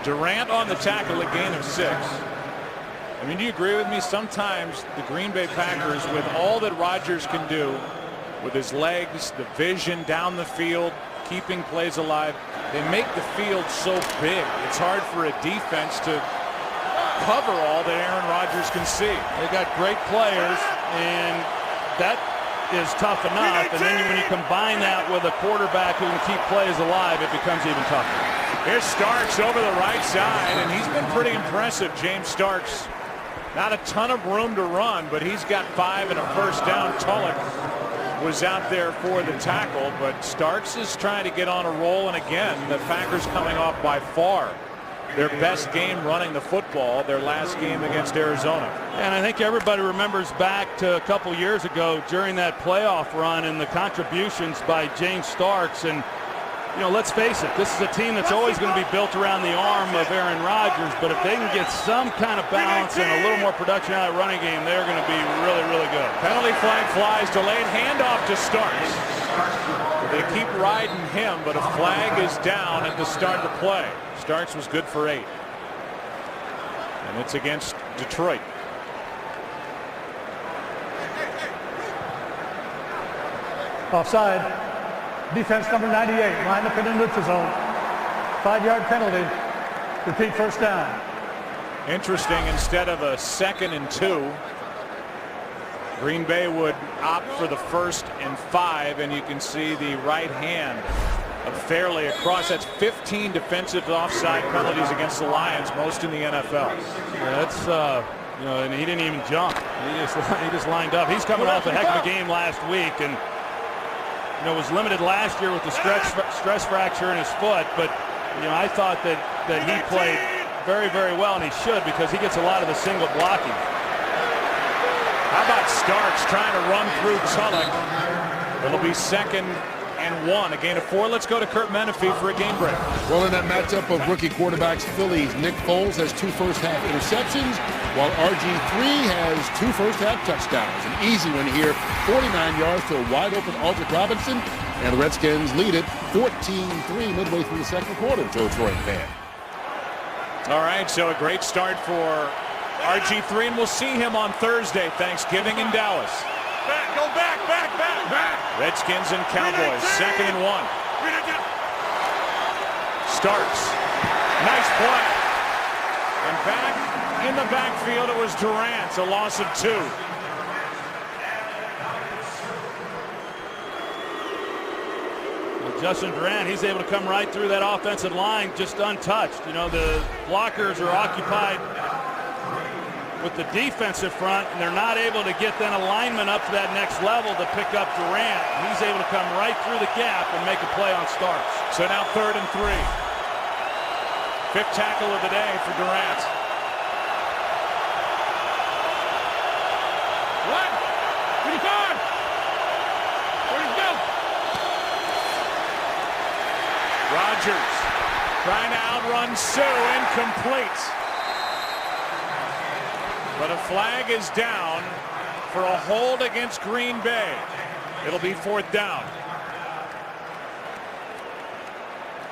Durant on the tackle, a gain of 6. I mean, do you agree with me? Sometimes the Green Bay Packers, with all that Rodgers can do, with his legs, the vision down the field, keeping plays alive, they make the field so big. It's hard for a defense to cover all that Aaron Rodgers can see. They got great players, and that is tough enough. And then when you combine that with a quarterback who can keep plays alive, it becomes even tougher. Here's Starks over the right side, and he's been pretty impressive. James Starks, not a ton of room to run, but he's got 5 and a first down. Tulloch was out there for the tackle, but Starks is trying to get on a roll. And again, the Packers coming off by far their best game running the football, their last game against Arizona. And I think everybody remembers back to a couple years ago during that playoff run and the contributions by James Starks. And, you know, let's face it, this is a team that's always going to be built around the arm of Aaron Rodgers. But if they can get some kind of balance and a little more production out of that running game, they're going to be really, really good. Penalty flag flies, delayed handoff to Starks. They keep riding him, but a flag is down at the start of the play. Starks was good for 8. And it's against Detroit. Offside. Defense number 98. Line up in the neutral zone. 5-yard penalty. Repeat first down. Interesting, instead of a 2nd and 2, Green Bay would opt for the 1st and 5, and you can see the right hand of Fairley across. That's 15 defensive offside penalties against the Lions, most in the NFL. Yeah, that's you know, and he didn't even jump. He just lined up. He's coming off a heck of a game last week, and you know, was limited last year with the stress fracture in his foot. But you know, I thought that he played very, very well, and he should, because he gets a lot of the single blocking. How about Starks trying to run through Tulloch? It'll be 2nd and 1, a gain of 4. Let's go to Kurt Menefee for a game break. Well, in that matchup of rookie quarterbacks, Phillies, Nick Foles has 2 first-half interceptions, while RG3 has 2 first-half touchdowns. An easy one here, 49 yards to a wide-open Aldrick Robinson, and the Redskins lead it 14-3 midway through the second quarter, Joe Troy fan. All right, so a great start for RG3, and we'll see him on Thursday, Thanksgiving in Dallas. Back, go back, back, back, back. Redskins and Cowboys, 2nd and 1. Starks, nice play. And back in the backfield, it was Durant, a loss of 2. Well, Justin Durant, he's able to come right through that offensive line just untouched. You know, the blockers are occupied with the defensive front, and they're not able to get that alignment up to that next level to pick up Durant. He's able to come right through the gap and make a play on Starks. So now 3rd and 3. 5th tackle of the day for Durant. What? Where you going? Where'd he go? Rodgers trying to outrun Sue, incomplete. But a flag is down for a hold against Green Bay. It'll be 4th down.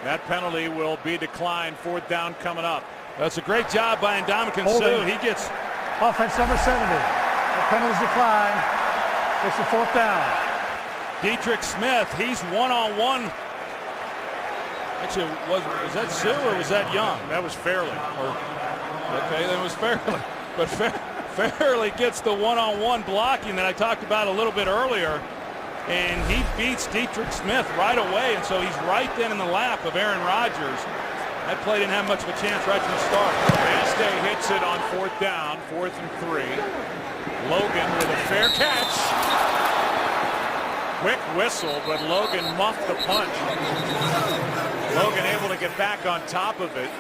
That penalty will be declined. 4th down coming up. That's a great job by Ndamukong Suh. He gets Offense number 70. The penalty's declined. It's the 4th down. Dietrich Smith. He's one-on-one. Actually, was that Sue or was that Young? That was Fairley. Okay, that was Fairley. But Fairley gets the one-on-one blocking that I talked about a little bit earlier, and he beats Dietrich Smith right away, and so he's right then in the lap of Aaron Rodgers. That play didn't have much of a chance right from the start. Maste hits it on 4th down, 4th and 3. Logan with a fair catch. Quick whistle, but Logan muffed the punch. Logan able to get back on top of it.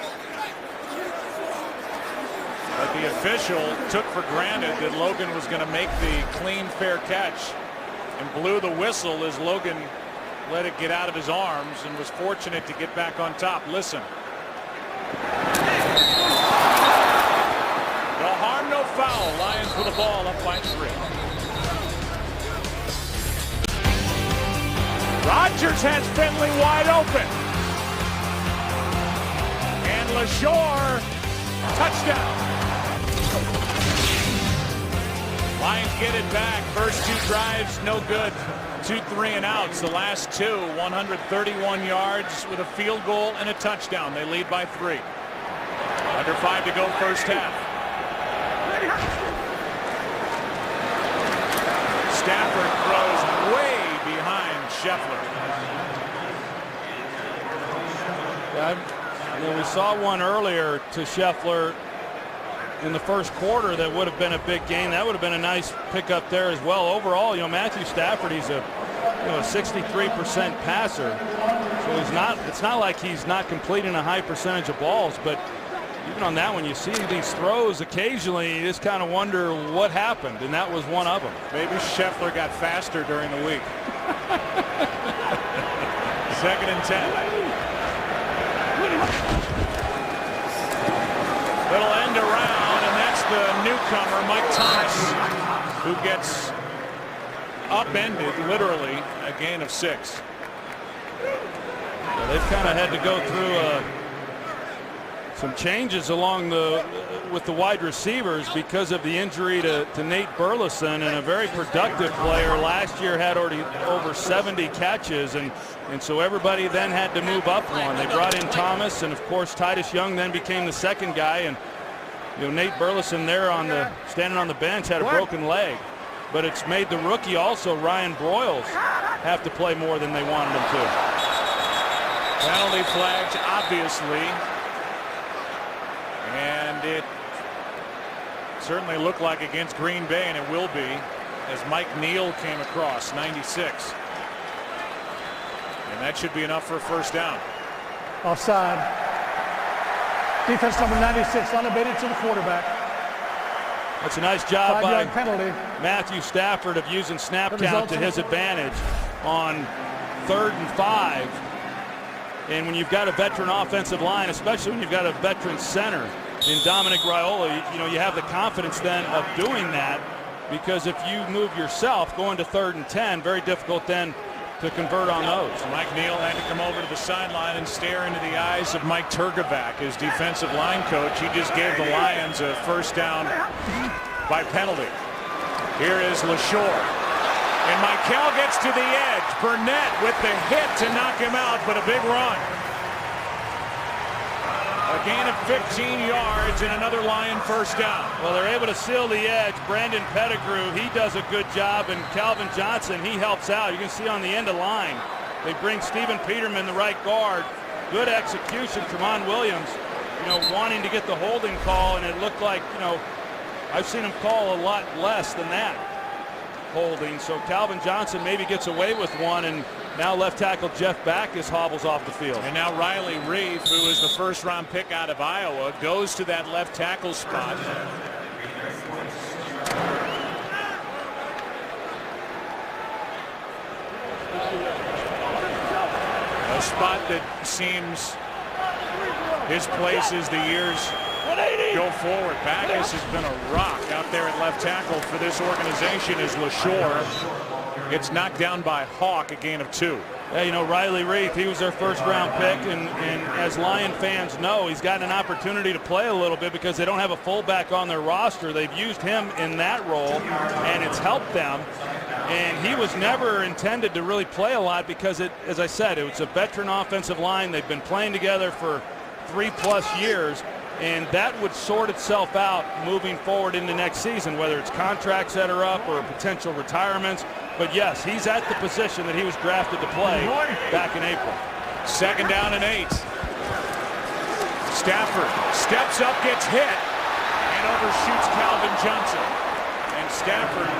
But the official took for granted that Logan was going to make the clean, fair catch and blew the whistle as Logan let it get out of his arms and was fortunate to get back on top. Listen. No harm, no foul. Lions with the ball up by 3. Rodgers has Finley wide open. And LaShore. Touchdown. Lions get it back. First 2 drives, no good. 2 3-and-outs. The last 2, 131 yards with a field goal and a touchdown. They lead by 3. Under 5 to go first half. Stafford throws way behind Scheffler. We saw one earlier to Scheffler in the first quarter that would have been a big gain. That would have been a nice pickup there as well. Overall, Matthew Stafford, he's a 63% passer. So it's not like he's not completing a high percentage of balls, but even on that one, you see these throws occasionally, you just kind of wonder what happened, and that was one of them. Maybe Scheffler got faster during the week. 2nd and 10. Little end around, and that's the newcomer, Mike Thomas, who gets upended, literally, a gain of 6. Well, they've kind of had to go through some changes with the wide receivers because of the injury to Nate Burleson, and a very productive player. Last year had already over 70 catches, and so everybody then had to move up one. They brought in Thomas, and of course Titus Young then became the second guy, and Nate Burleson there standing on the bench had a broken leg, but it's made the rookie also, Ryan Broyles, have to play more than they wanted him to. Penalty flags, obviously. And it certainly looked like against Green Bay, and it will be, as Mike Neal came across, 96. And that should be enough for a first down. Offside. Defense number 96, unabated to the quarterback. That's a nice job by penalty. Matthew Stafford of using snap count to his advantage on 3rd and 5. And when you've got a veteran offensive line, especially when you've got a veteran center in Dominic Raiola, you have the confidence then of doing that, because if you move yourself going to 3rd and 10, very difficult then to convert on those. Mike Neal had to come over to the sideline and stare into the eyes of Mike Turgevac, his defensive line coach. He just gave the Lions a first down by penalty. Here is LaShore. And Michael gets to the edge. Burnett with the hit to knock him out, but a big run. A gain of 15 yards and another Lion first down. Well, they're able to seal the edge. Brandon Pettigrew, he does a good job, and Calvin Johnson, he helps out. You can see on the end of line, they bring Stephen Peterman, the right guard. Good execution. Tramon Williams, wanting to get the holding call, and it looked like, I've seen him call a lot less than that holding. So Calvin Johnson maybe gets away with one, and now left tackle Jeff Backus hobbles off the field. And now Riley Reef, who is the first-round pick out of Iowa, goes to that left tackle spot. A spot that seems his place as the years go forward. Backus has been a rock out there at left tackle for this organization as LaShore gets knocked down by Hawk, a gain of 2. Yeah, Riley Reef, he was their first-round pick, and as Lion fans know, he's gotten an opportunity to play a little bit because they don't have a fullback on their roster. They've used him in that role, and it's helped them. And he was never intended to really play a lot because, as I said, it was a veteran offensive line. They've been playing together for 3+ years. And that would sort itself out moving forward into next season, whether it's contracts that are up or potential retirements. But yes, he's at the position that he was drafted to play back in April. 2nd down and 8. Stafford steps up, gets hit, and overshoots Calvin Johnson. And Stafford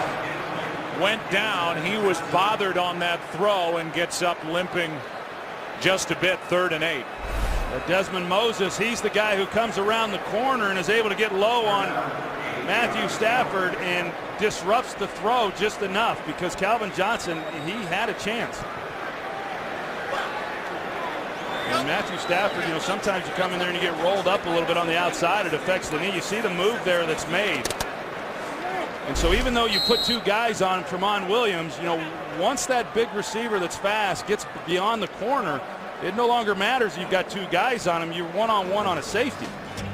went down. He was bothered on that throw and gets up limping just a bit. 3rd and 8. Desmond Moses, he's the guy who comes around the corner and is able to get low on Matthew Stafford and disrupts the throw just enough because Calvin Johnson, he had a chance. And Matthew Stafford, sometimes you come in there and you get rolled up a little bit on the outside. It affects the knee. You see the move there that's made. And so even though you put 2 guys on him, Tramon Williams, once that big receiver that's fast gets beyond the corner, it no longer matters. You've got two guys on him. You're one-on-one on a safety.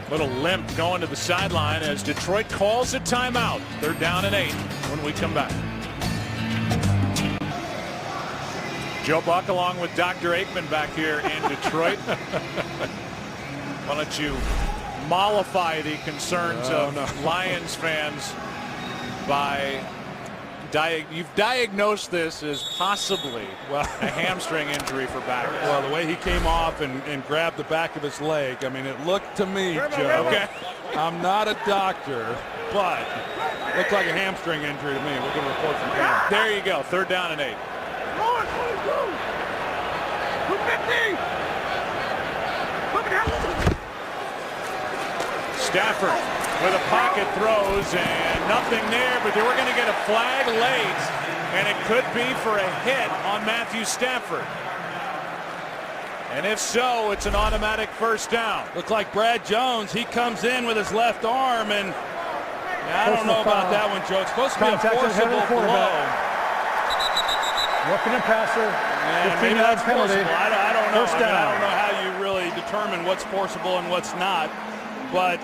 Little limp going to the sideline as Detroit calls a timeout. They're down and 8 when we come back. Joe Buck along with Dr. Aikman back here in Detroit. Why don't you mollify the concerns of Lions fans by you've diagnosed this as possibly a hamstring injury for Backers. Well, the way he came off and grabbed the back of his leg, I mean, it looked to me, Joe. Okay. I'm not a doctor, but it looked like a hamstring injury to me. We're going to report from camp. There you go. 3rd down and 8. 250. Stafford with a pocket throws and nothing there, but they were going to get a flag late, and it could be for a hit on Matthew Stafford. And if so, it's an automatic 1st down. Looked like Brad Jones. He comes in with his left arm, and I don't know about that one, Joe. It's supposed to be a forcible blow. Roughing the passer. Yeah, maybe that's penalty. forcible. I don't know. First down. I don't know how you really determine what's forcible and what's not, but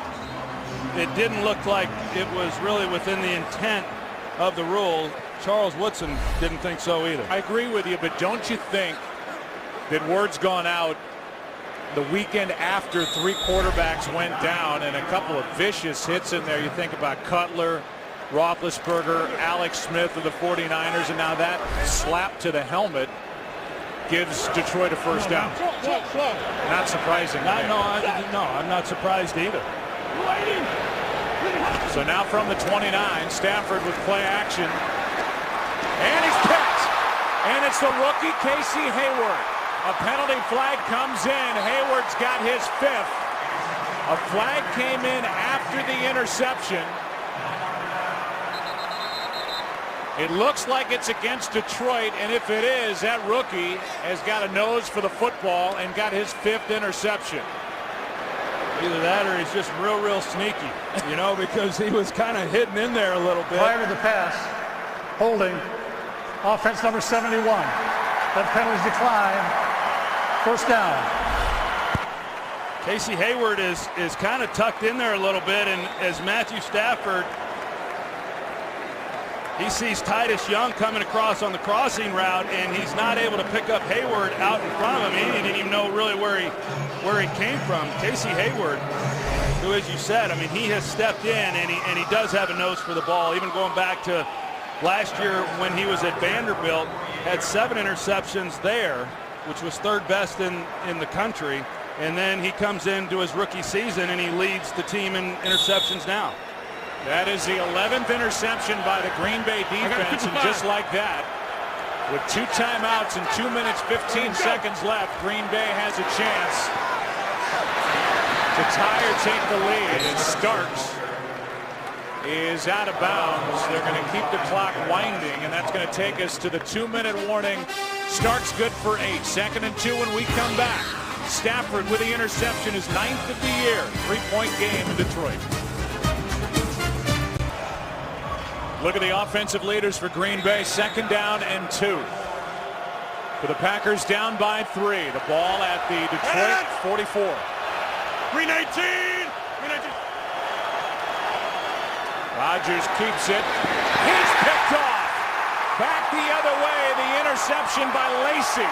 it didn't look like it was really within the intent of the rule. Charles Woodson didn't think so either. I agree with you, but don't you think that word's gone out the weekend after 3 quarterbacks went down and a couple of vicious hits in there? You think about Cutler, Roethlisberger, Alex Smith of the 49ers, and now that slap to the helmet gives Detroit a 1st down. Not surprising. No, I'm not surprised either. So now from the 29, Stafford with play action. And he's picked. And it's the rookie Casey Hayward. A penalty flag comes in. Hayward's got his 5th. A flag came in after the interception. It looks like it's against Detroit, and if it is, that rookie has got a nose for the football and got his 5th interception. Either that or he's just real sneaky, you know, because he was kind of hidden in there a little bit. Prior to the pass, holding, offense number 71. That penalty's declined. 1st down. Casey Hayward is kind of tucked in there a little bit, and as Matthew Stafford, he sees Titus Young coming across on the crossing route, and he's not able to pick up Hayward out in front of him. He didn't even know really where he came from. Casey Hayward, who, as you said, I mean, he has stepped in, and he does have a nose for the ball. Even going back to last year when he was at Vanderbilt, had 7 interceptions there, which was 3rd best in the country. And then he comes into his rookie season, and he leads the team in interceptions now. That is the 11th interception by the Green Bay defense, and just like that, with 2 timeouts and 2 minutes 15 seconds left, Green Bay has a chance to tie or take the lead. And Starks is out of bounds. They're going to keep the clock winding, and that's going to take us to the 2-minute warning. Starks good for 8. 2nd and 2 when we come back. Stafford with the interception, his 9th of the year. 3-point game in Detroit. Look at the offensive leaders for Green Bay. 2nd down and 2. For the Packers down by 3. The ball at the Detroit 44. 319. Rodgers keeps it. He's picked off. Back the other way. The interception by Lacy.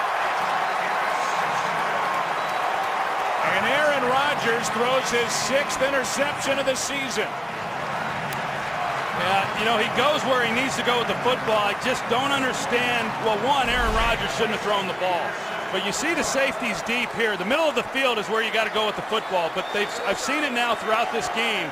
And Aaron Rodgers throws his 6th interception of the season. Yeah, you know, he goes where he needs to go with the football. I just don't understand. Well, one, Aaron Rodgers shouldn't have thrown the ball. But you see the safeties deep here. The middle of the field is where you got to go with the football. But I've seen it now throughout this game.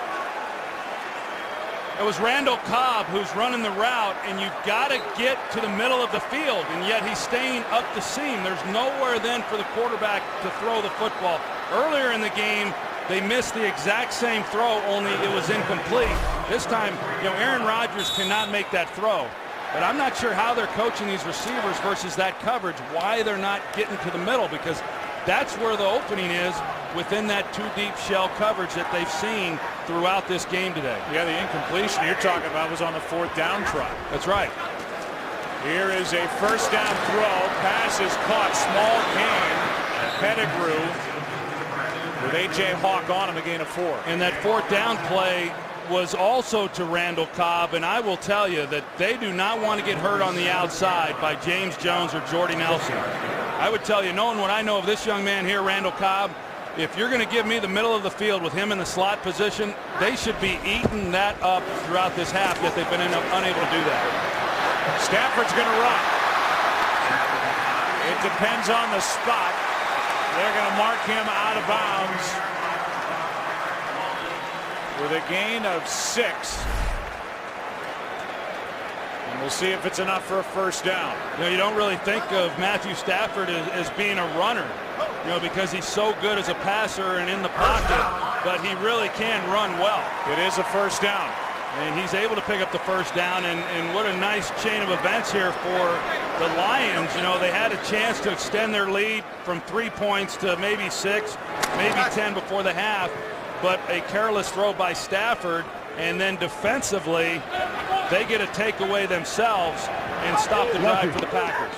It was Randall Cobb who's running the route, and you've got to get to the middle of the field, and yet he's staying up the seam. There's nowhere then for the quarterback to throw the football. Earlier in the game, they missed the exact same throw, only it was incomplete. This time, you know, Aaron Rodgers cannot make that throw. But I'm not sure how they're coaching these receivers versus that coverage, why they're not getting to the middle, because that's where the opening is within that 2-deep shell coverage that they've seen throughout this game today. Yeah, the incompletion you're talking about was on the 4th down try. That's right. Here is a 1st down throw. Pass is caught. Small gain. Pettigrew with A.J. Hawk on him, a gain of 4. And that fourth down play was also to Randall Cobb, and I will tell you that they do not want to get hurt on the outside by James Jones or Jordy Nelson. I would tell you, knowing what I know of this young man here, Randall Cobb, if you're going to give me the middle of the field with him in the slot position, they should be eating that up throughout this half, yet they've been unable to do that. Stafford's going to run. It depends on the spot. They're going to mark him out of bounds with a gain of 6. And we'll see if it's enough for a first down. You know, you don't really think of Matthew Stafford as being a runner, you know, because he's so good as a passer and in the pocket, but he really can run well. It is a first down. And he's able to pick up the first down, and what a nice chain of events here for the Lions. You know, they had a chance to extend their lead from 3 points to maybe 6, maybe 10 before the half, but a careless throw by Stafford, and then defensively, they get a takeaway themselves and stop the drive for the Packers.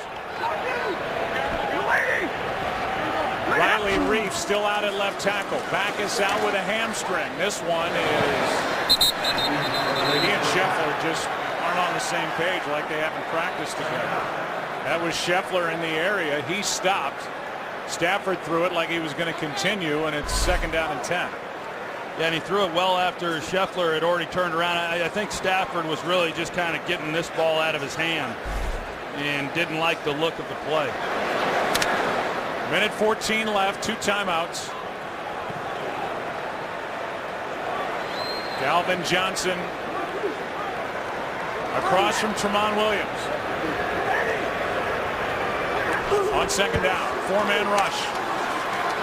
Riley Reef still out at left tackle. Backus out with a hamstring. This one is... he and Scheffler just aren't on the same page, like they haven't practiced together. That was Scheffler in the area. He stopped. Stafford threw it like he was going to continue, and it's 2nd down and 10. Yeah, and he threw it well after Scheffler had already turned around. I think Stafford was really just kind of getting this ball out of his hand and didn't like the look of the play. Minute 14 left, 2 timeouts. Calvin Johnson across from Tramon Williams. On 2nd down, 4-man rush.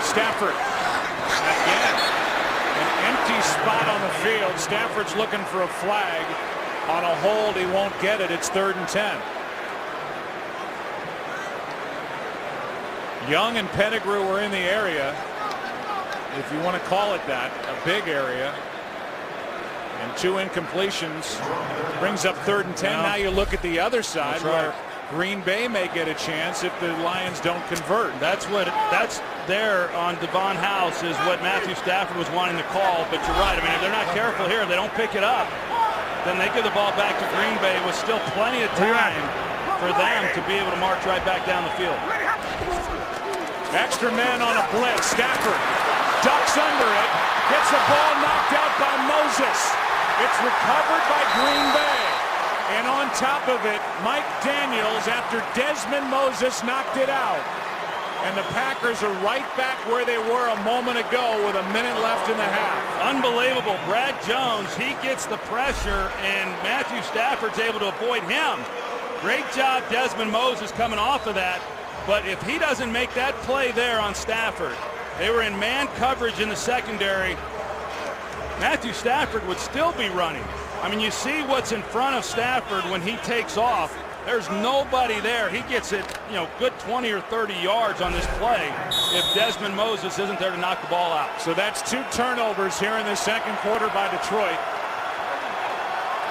Stafford again. An empty spot on the field. Stafford's looking for a flag. On a hold, he won't get it. It's 3rd and 10. Young and Pettigrew were in the area, if you want to call it that, a big area. And 2 incompletions brings up 3rd and 10. Now you look at the other side where Green Bay may get a chance if the Lions don't convert. That's there on Devon House is what Matthew Stafford was wanting to call. But you're right. I mean, if they're not careful here, if they don't pick it up, then they give the ball back to Green Bay with still plenty of time for them to be able to march right back down the field. Extra men on a blitz. Stafford ducks under it. Gets the ball knocked out by Moses. It's recovered by Green Bay. And on top of it, Mike Daniels after Desmond Moses knocked it out. And the Packers are right back where they were a moment ago with a minute left in the half. Unbelievable. Brad Jones, he gets the pressure, and Matthew Stafford's able to avoid him. Great job, Desmond Moses, coming off of that. But if he doesn't make that play there on Stafford, they were in man coverage in the secondary, Matthew Stafford would still be running. I mean, you see what's in front of Stafford when he takes off. There's nobody there. He gets it, you know, good 20 or 30 yards on this play if Desmond Moses isn't there to knock the ball out. So that's 2 turnovers here in the 2nd quarter by Detroit.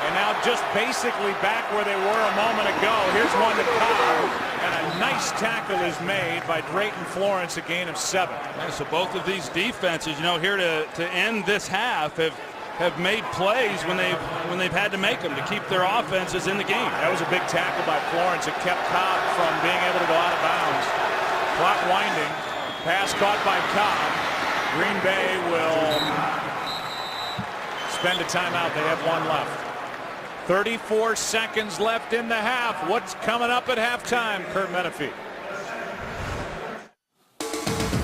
And now just basically back where they were a moment ago. Here's one to Cobb. And a nice tackle is made by Drayton Florence, a gain of 7. Yeah, so both of these defenses, you know, here to end this half have made plays when they've had to make them to keep their offenses in the game. That was a big tackle by Florence. It kept Cobb from being able to go out of bounds. Clock winding. Pass caught by Cobb. Green Bay will spend a timeout. They have 1 left. 34 seconds left in the half. What's coming up at halftime, Kurt Menefee?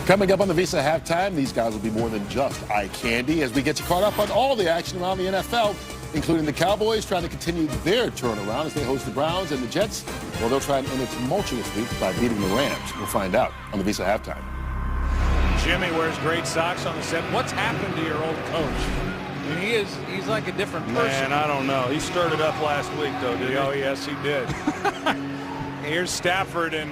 Coming up on the Visa Halftime, these guys will be more than just eye candy as we get you caught up on all the action around the NFL, including the Cowboys trying to continue their turnaround as they host the Browns, and the Jets, well, they'll try and end a tumultuous week by beating the Rams. We'll find out on the Visa Halftime. Jimmy wears great socks on the set. What's happened to your old coach? I mean, he's like a different person. Man, I don't know. He stirred it up last week, though, didn't he? Oh, yes, he did. Here's Stafford, and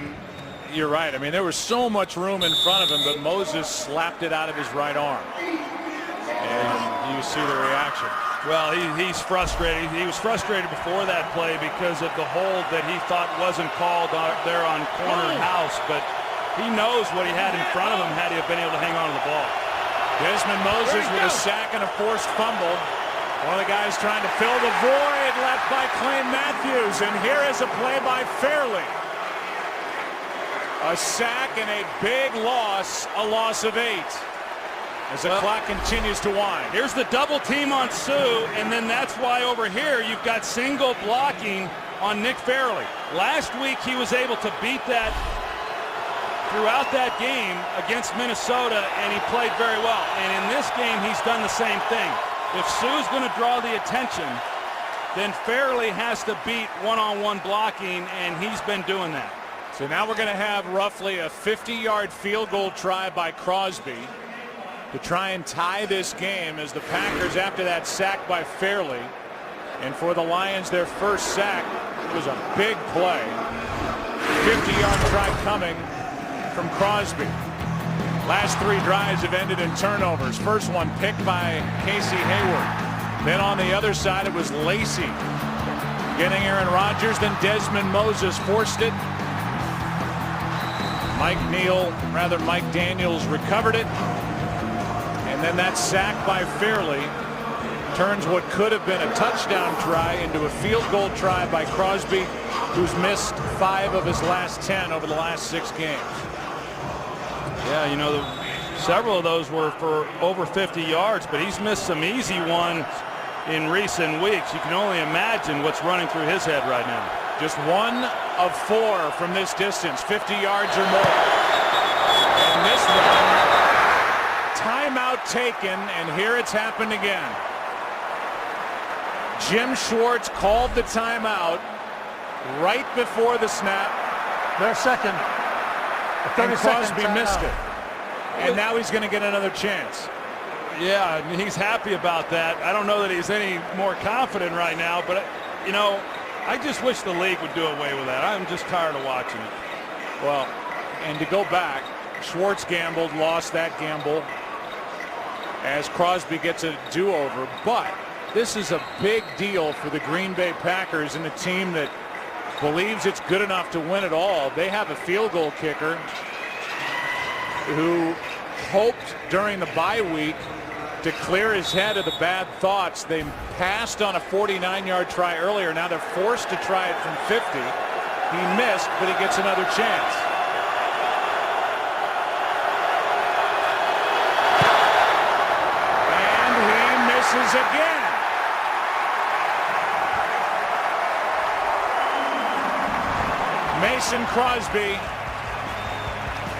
you're right. I mean, there was so much room in front of him, but Moses slapped it out of his right arm. And you see the reaction. Well, he's frustrated. He was frustrated before that play because of the hold that he thought wasn't called there on corner house. But He knows what he had in front of him had he been able to hang on to the ball. Desmond Moses with a sack and a forced fumble. One of the guys trying to fill the void left by Clay Matthews. And here is a play by Fairley. A sack and a big loss, a loss of 8. As the clock continues to wind. Here's the double team on Sue, and then that's why over here you've got single blocking on Nick Fairley. Last week he was able to beat that throughout that game against Minnesota, and he played very well. And in this game he's done the same thing. If Sue's going to draw the attention, then Fairley has to beat one-on-one blocking, and he's been doing that. So now we're going to have roughly a 50-yard field goal try by Crosby to try and tie this game as the Packers, after that sack by Fairley, and for the Lions their first sack, it was a big play. 50-yard try coming from Crosby. Last 3 drives have ended in turnovers. First one picked by Casey Hayward. Then on the other side it was Lacy getting Aaron Rodgers. Then Desmond Moses forced it. Mike Daniels recovered it. And then that sack by Fairley turns what could have been a touchdown try into a field goal try by Crosby, who's missed 5 of his last 10 over the last 6 games. Yeah, you know, several of those were for over 50 yards, but he's missed some easy ones in recent weeks. You can only imagine what's running through his head right now. Just 1 of 4 from this distance, 50 yards or more. And this one, timeout taken, and here it's happened again. Jim Schwartz called the timeout right before the snap. Their second. And Crosby missed it. And now he's going to get another chance. Yeah, I mean, he's happy about that. I don't know that he's any more confident right now, but, you know, I just wish the league would do away with that. I'm just tired of watching it. Well, and to go back, Schwartz gambled, lost that gamble as Crosby gets a do-over. But this is a big deal for the Green Bay Packers and a team that believes it's good enough to win it all. They have a field goal kicker who hoped during the bye week to clear his head of the bad thoughts. They passed on a 49-yard try earlier. Now they're forced to try it from 50. He missed, but he gets another chance. And he misses again. Mason Crosby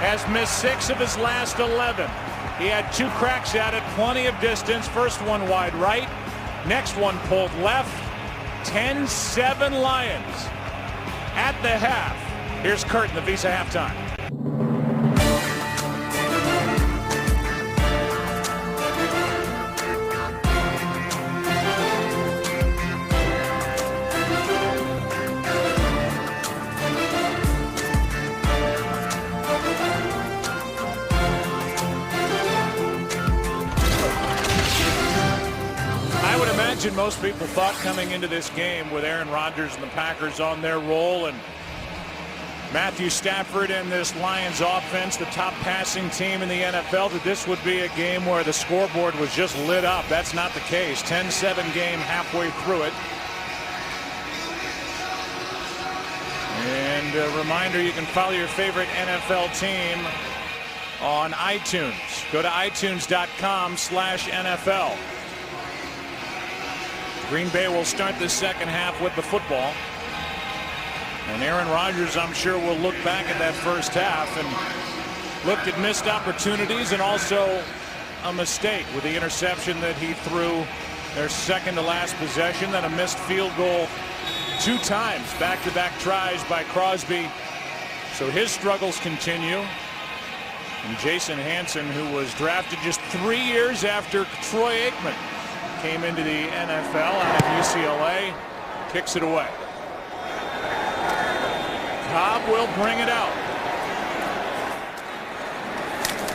has missed 6 of his last 11. He had 2 cracks at it, plenty of distance. First one wide right, next one pulled left. 10-7 Lions at the half. Here's Kurt in the Visa halftime. Most people thought coming into this game with Aaron Rodgers and the Packers on their roll and Matthew Stafford and this Lions offense, the top passing team in the NFL, that this would be a game where the scoreboard was just lit up. That's not the case. 10-7 game halfway through it. And a reminder, you can follow your favorite NFL team on iTunes. Go to itunes.com/NFL. Green Bay will start the second half with the football. And Aaron Rodgers, I'm sure, will look back at that first half and looked at missed opportunities and also a mistake with the interception that he threw their second to last possession, then a missed field goal 2 times, back-to-back tries by Crosby. So his struggles continue. And Jason Hanson, who was drafted just 3 years after Troy Aikman came into the NFL out of UCLA, kicks it away. Cobb will bring it out.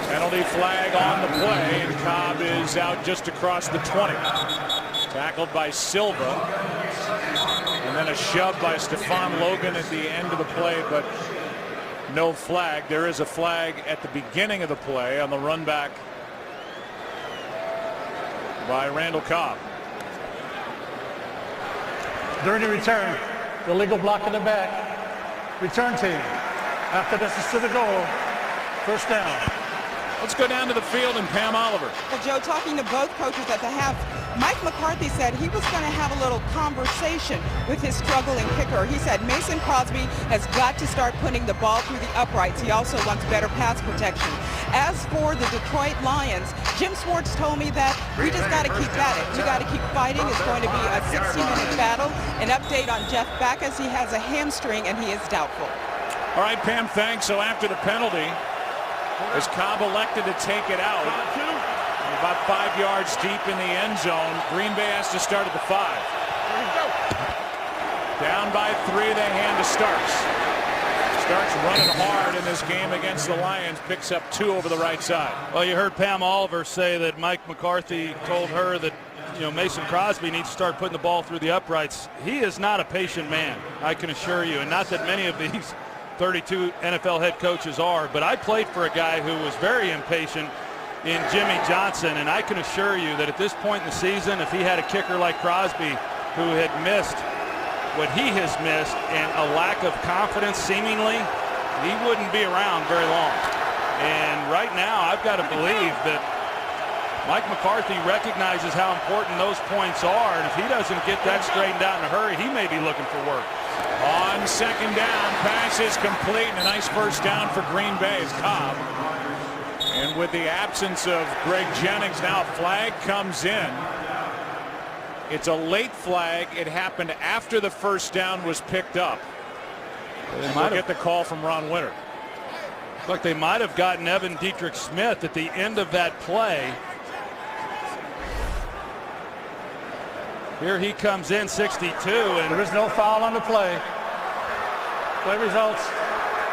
Penalty flag on the play, and Cobb is out just across the 20. Tackled by Silva, and then a shove by Stephon Logan at the end of the play, but no flag. There is a flag at the beginning of the play on the run back by Randall Cobb. During the return, illegal block in the back. Return team. After this is to the goal. First down. Let's go down to the field and Pam Oliver. Well, Joe, talking to both coaches at the half, Mike McCarthy said he was going to have a little conversation with his struggling kicker. He said Mason Crosby has got to start putting the ball through the uprights. He also wants better pass protection. As for the Detroit Lions, Jim Schwartz told me that we just got to keep at it. We got to keep fighting. It's going to be a 60-minute battle. An update on Jeff Backus. He has a hamstring and he is doubtful. All right, Pam, thanks. So after the penalty, as Cobb elected to take it out, about 5 yards deep in the end zone, Green Bay has to start at the 5. Down by 3, they hand to Starks. Starks running hard in this game against the Lions, picks up 2 over the right side. Well, you heard Pam Oliver say that Mike McCarthy told her that, you know, Mason Crosby needs to start putting the ball through the uprights. He is not a patient man, I can assure you, and not that many of these 32 NFL head coaches are, but I played for a guy who was very impatient in Jimmy Johnson, and I can assure you that at this point in the season, if he had a kicker like Crosby who had missed what he has missed and a lack of confidence seemingly, he wouldn't be around very long. And right now I've got to believe that Mike McCarthy recognizes how important those points are, and if he doesn't get that straightened out in a hurry, he may be looking for work. On second down, pass is complete, and a nice first down for Green Bay as Cobb. And with the absence of Greg Jennings, now a flag comes in. It's a late flag. It happened after the first down was picked up. And we'll get the call from Ron Winter. Look, they might have gotten Evan Dietrich Smith at the end of that play. Here he comes in, 62, and There is no foul on the play. Play results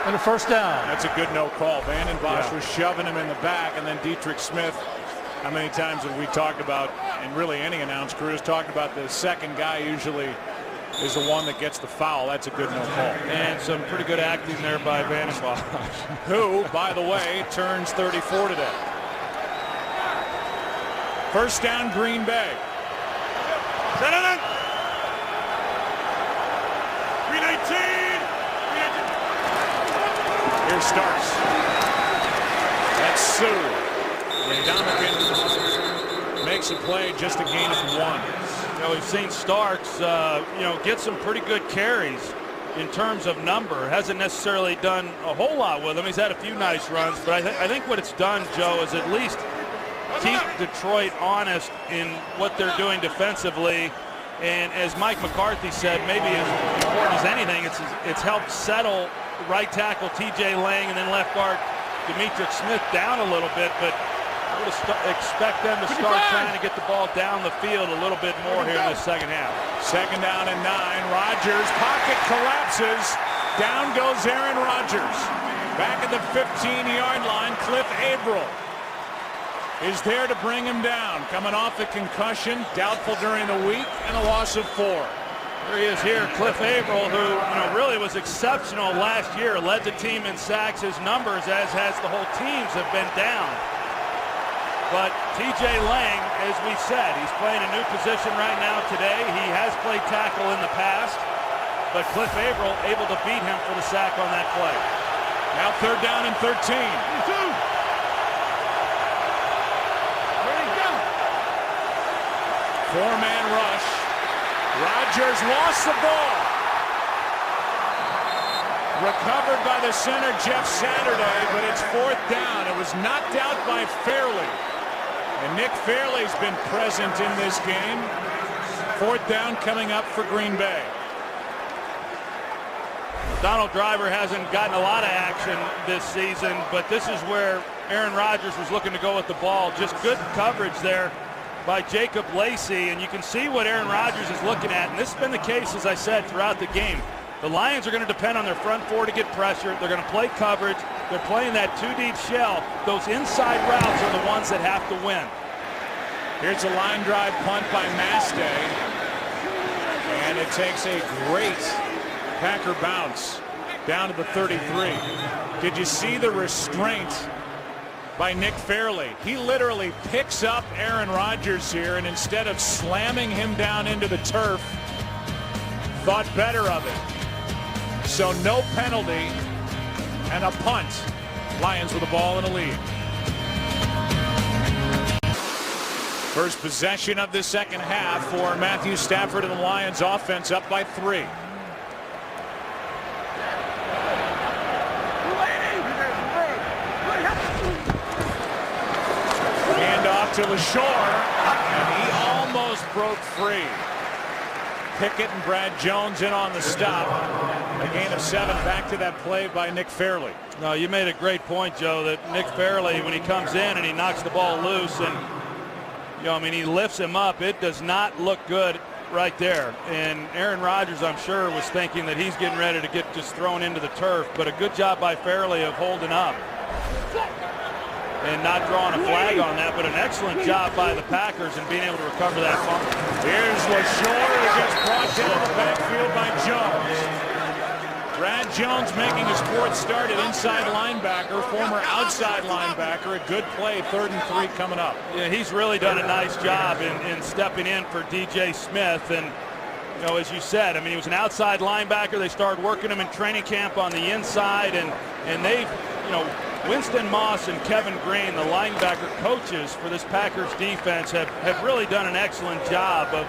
in the first down. That's a good no call. Vanden Bosch Yeah. was shoving him in the back, and then Dietrich Smith. How many times have we talked about, and really any announced crew has talked about, the second guy usually is the one that gets the foul. That's a good no call. and some pretty good acting there by Vanden Bosch. Who, by the way, turns 34 today. First down, Green Bay. Here Starks. That's Sue. Dominican makes a play, just a gain of 1. You know, we've seen Starks, get some pretty good carries in terms of number. Hasn't necessarily done a whole lot with them. He's had a few nice runs, but I think what it's done, Joe, is at least keep Detroit honest in what they're doing defensively. And as Mike McCarthy said, maybe as important as anything, it's helped settle right tackle T.J. Lang and then left guard Demetric Smith down a little bit, but I would expect them to start trying to get the ball down the field a little bit more here in the second half. Second down and 9. Rodgers, pocket collapses. Down goes Aaron Rodgers. Back at the 15-yard line, Cliff Avril is there to bring him down. Coming off a concussion, doubtful during the week, and a loss of 4. There he is here, Cliff Avril, who really was exceptional last year, led the team in sacks. His numbers, as has the whole teams, have been down. But T.J. Lang, as we said, he's playing a new position right now today. He has played tackle in the past, but Cliff Avril able to beat him for the sack on that play. Now third down and 13. Four-man rush. Rodgers lost the ball. Recovered by the center, Jeff Saturday, but it's fourth down. It was knocked out by Fairley. And Nick Fairley's been present in this game. Fourth down coming up for Green Bay. Donald Driver hasn't gotten a lot of action this season, but this is where Aaron Rodgers was looking to go with the ball. Just good coverage there by Jacob Lacey, and you can see what Aaron Rodgers is looking at, and this has been the case, as I said, throughout the game. The Lions are going to depend on their front four to get pressure. They're going to play coverage. They're playing that two-deep shell. Those inside routes are the ones that have to win. Here's a line drive punt by Mastay, and it takes a great Packer bounce down to the 33. Did you see the restraint by Nick Fairley? He literally picks up Aaron Rodgers here, and instead of slamming him down into the turf, thought better of it. So no penalty and a punt. Lions with the ball in the lead. First possession of the second half for Matthew Stafford and the Lions offense, up by 3. Hand off to LaShore, and he almost broke free. Pickett and Brad Jones in on the stop. A gain of 7. Back to that play by Nick Fairley. No, you made a great point, Joe, that Nick Fairley, when he comes in and he knocks the ball loose and, I mean, he lifts him up, it does not look good right there. And Aaron Rodgers, I'm sure, was thinking that he's getting ready to get just thrown into the turf. But a good job by Fairley of holding up and not drawing a flag on that, but an excellent job by the Packers in being able to recover that fumble. Here's LaShore, who gets brought down the backfield by Jones. Brad Jones making his 4th start at inside linebacker, former outside linebacker. A good play, 3rd and 3 coming up. Yeah, he's really done a nice job in stepping in for DJ Smith. And, as you said, I mean, he was an outside linebacker. They started working him in training camp on the inside, and they've, Winston Moss and Kevin Green, the linebacker coaches for this Packers defense, have really done an excellent job of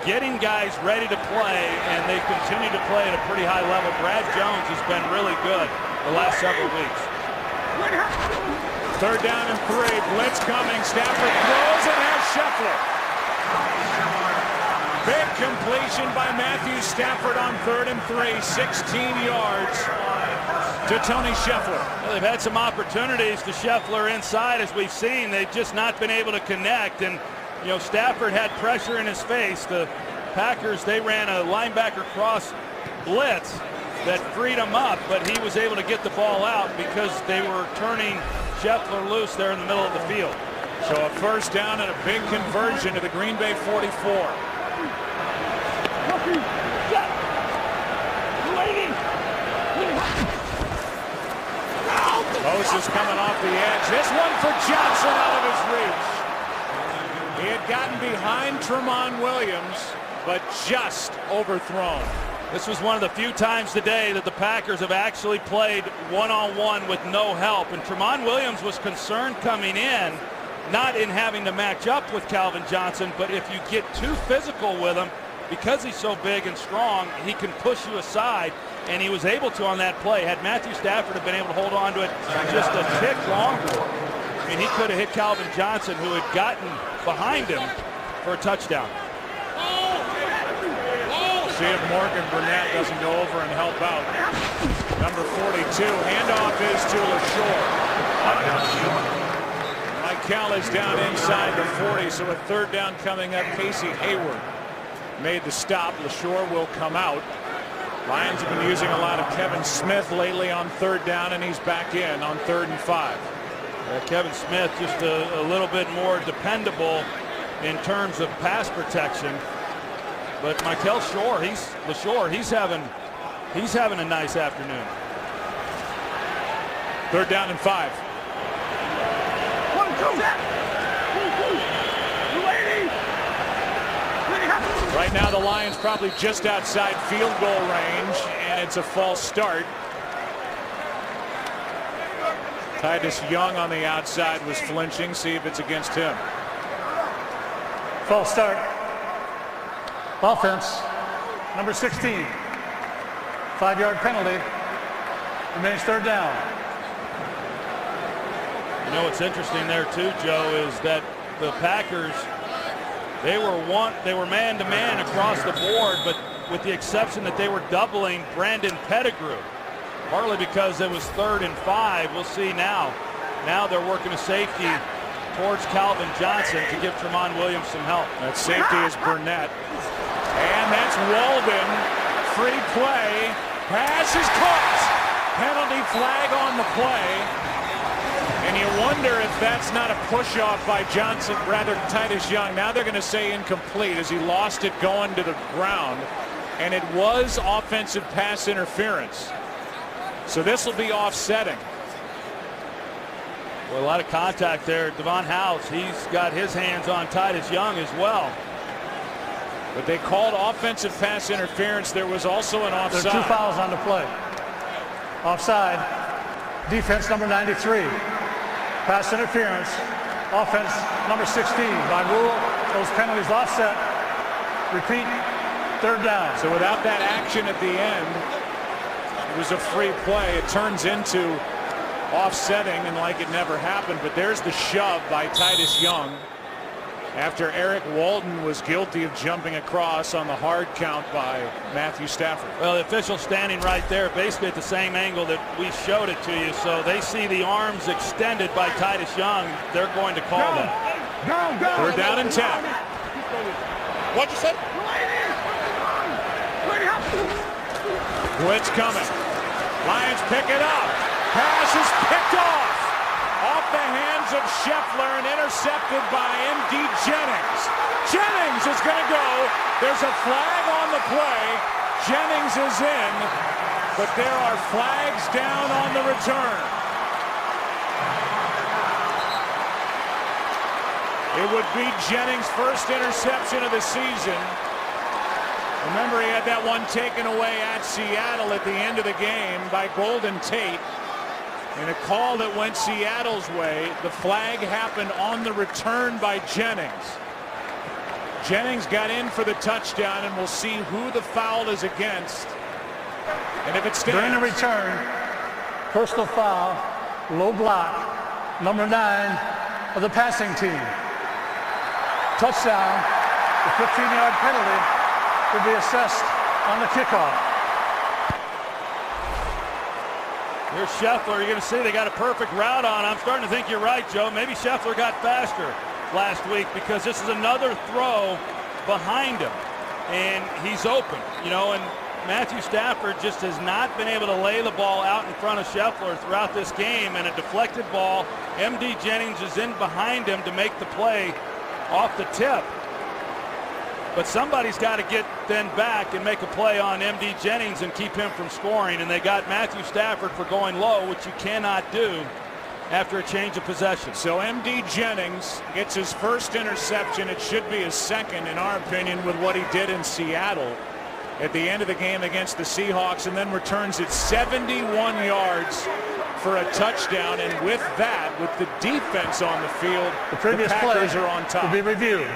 getting guys ready to play, and they continue to play at a pretty high level. Brad Jones has been really good the last several weeks. 3rd down and 3. Blitz coming. Stafford throws and has Scheffler. Big completion by Matthew Stafford on 3rd and 3. 16 yards to Tony Scheffler. Well, they've had some opportunities to Scheffler inside, as we've seen. They've just not been able to connect. And Stafford had pressure in his face. The Packers, they ran a linebacker cross blitz that freed him up, but he was able to get the ball out because they were turning Scheffler loose there in the middle of the field. So a 1st down and a big conversion to the Green Bay 44. Moses coming off the edge. This one for Johnson out of his reach. He had gotten behind Tramon Williams, but just overthrown. This was one of the few times today that the Packers have actually played one-on-one with no help. And Tramon Williams was concerned coming in, not in having to match up with Calvin Johnson, but if you get too physical with him, because he's so big and strong, he can push you aside. And he was able to on that play. Had Matthew Stafford have been able to hold on to it just a tick longer, I mean, he could have hit Calvin Johnson, who had gotten behind him, for a touchdown. See if Morgan Burnett doesn't go over and help out. Number 42, handoff is to LaShore. Michael is down inside the 40, so a 3rd down coming up. Casey Hayward made the stop. LaShore will come out. Lions have been using a lot of Kevin Smith lately on 3rd down, and he's back in on 3rd and 5. Kevin Smith just a little bit more dependable in terms of pass protection. But Michael LaShore, he's having a nice afternoon. 3rd down and 5. 1, 2. Right now the Lions probably just outside field goal range, and it's a false start. Titus Young on the outside was flinching. See if it's against him. False start. Offense, number 16. 5-yard penalty. Remains 3rd down. What's interesting there too, Joe, is that the Packers, they were man-to-man across the board, but with the exception that they were doubling Brandon Pettigrew, partly because it was 3rd and 5. We'll see now. Now they're working a safety towards Calvin Johnson to give Tramon Williams some help. That safety is Burnett. And that's Walden. Free play. Pass is caught. Penalty flag on the play. And you wonder if that's not a push-off by Johnson, rather Titus Young. Now they're going to say incomplete as he lost it going to the ground. And it was offensive pass interference. So this will be offsetting. Well, a lot of contact there. Devon House, he's got his hands on Titus Young as well. But they called offensive pass interference. There was also an offside. There are 2 fouls on the play. Offside. Defense number 93. Pass interference. Offense number 16. By rule, those penalties offset. Repeat. 3rd down. So without that action at the end, it was a free play. It turns into offsetting and like it never happened. But there's the shove by Titus Young after Eric Walden was guilty of jumping across on the hard count by Matthew Stafford. Well, the official standing right there, basically at the same angle that we showed it to you. So they see the arms extended by Titus Young. They're going to call that. Go. 3rd down and 10. What'd you say? Blitz coming. Lions pick it up. Pass is picked off. Off the hands of Scheffler and intercepted by M.D. Jennings. Jennings is going to go. There's a flag on the play. Jennings is in, but there are flags down on the return. It would be Jennings' first interception of the season. Remember, he had that one taken away at Seattle at the end of the game by Golden Tate. In a call that went Seattle's way, the flag happened on the return by Jennings. Jennings got in for the touchdown, and we'll see who the foul is against. And if it stands. During the return, personal foul, low block, number 9 of the passing team. Touchdown, the 15-yard penalty will be assessed on the kickoff. Here's Scheffler. You're going to see they got a perfect route on. I'm starting to think you're right, Joe. Maybe Scheffler got faster last week because this is another throw behind him, and he's open. You know, and Matthew Stafford just has not been able to lay the ball out in front of Scheffler throughout this game, and a deflected ball. M.D. Jennings is in behind him to make the play off the tip. But somebody's got to get then back and make a play on M.D. Jennings and keep him from scoring. And they got Matthew Stafford for going low, which you cannot do after a change of possession. So M.D. Jennings gets his first interception. It should be his second, in our opinion, with what he did in Seattle at the end of the game against the Seahawks, and then returns it 71 yards for a touchdown. And with that, with the defense on the field, the previous Packers play are on top. will be reviewed.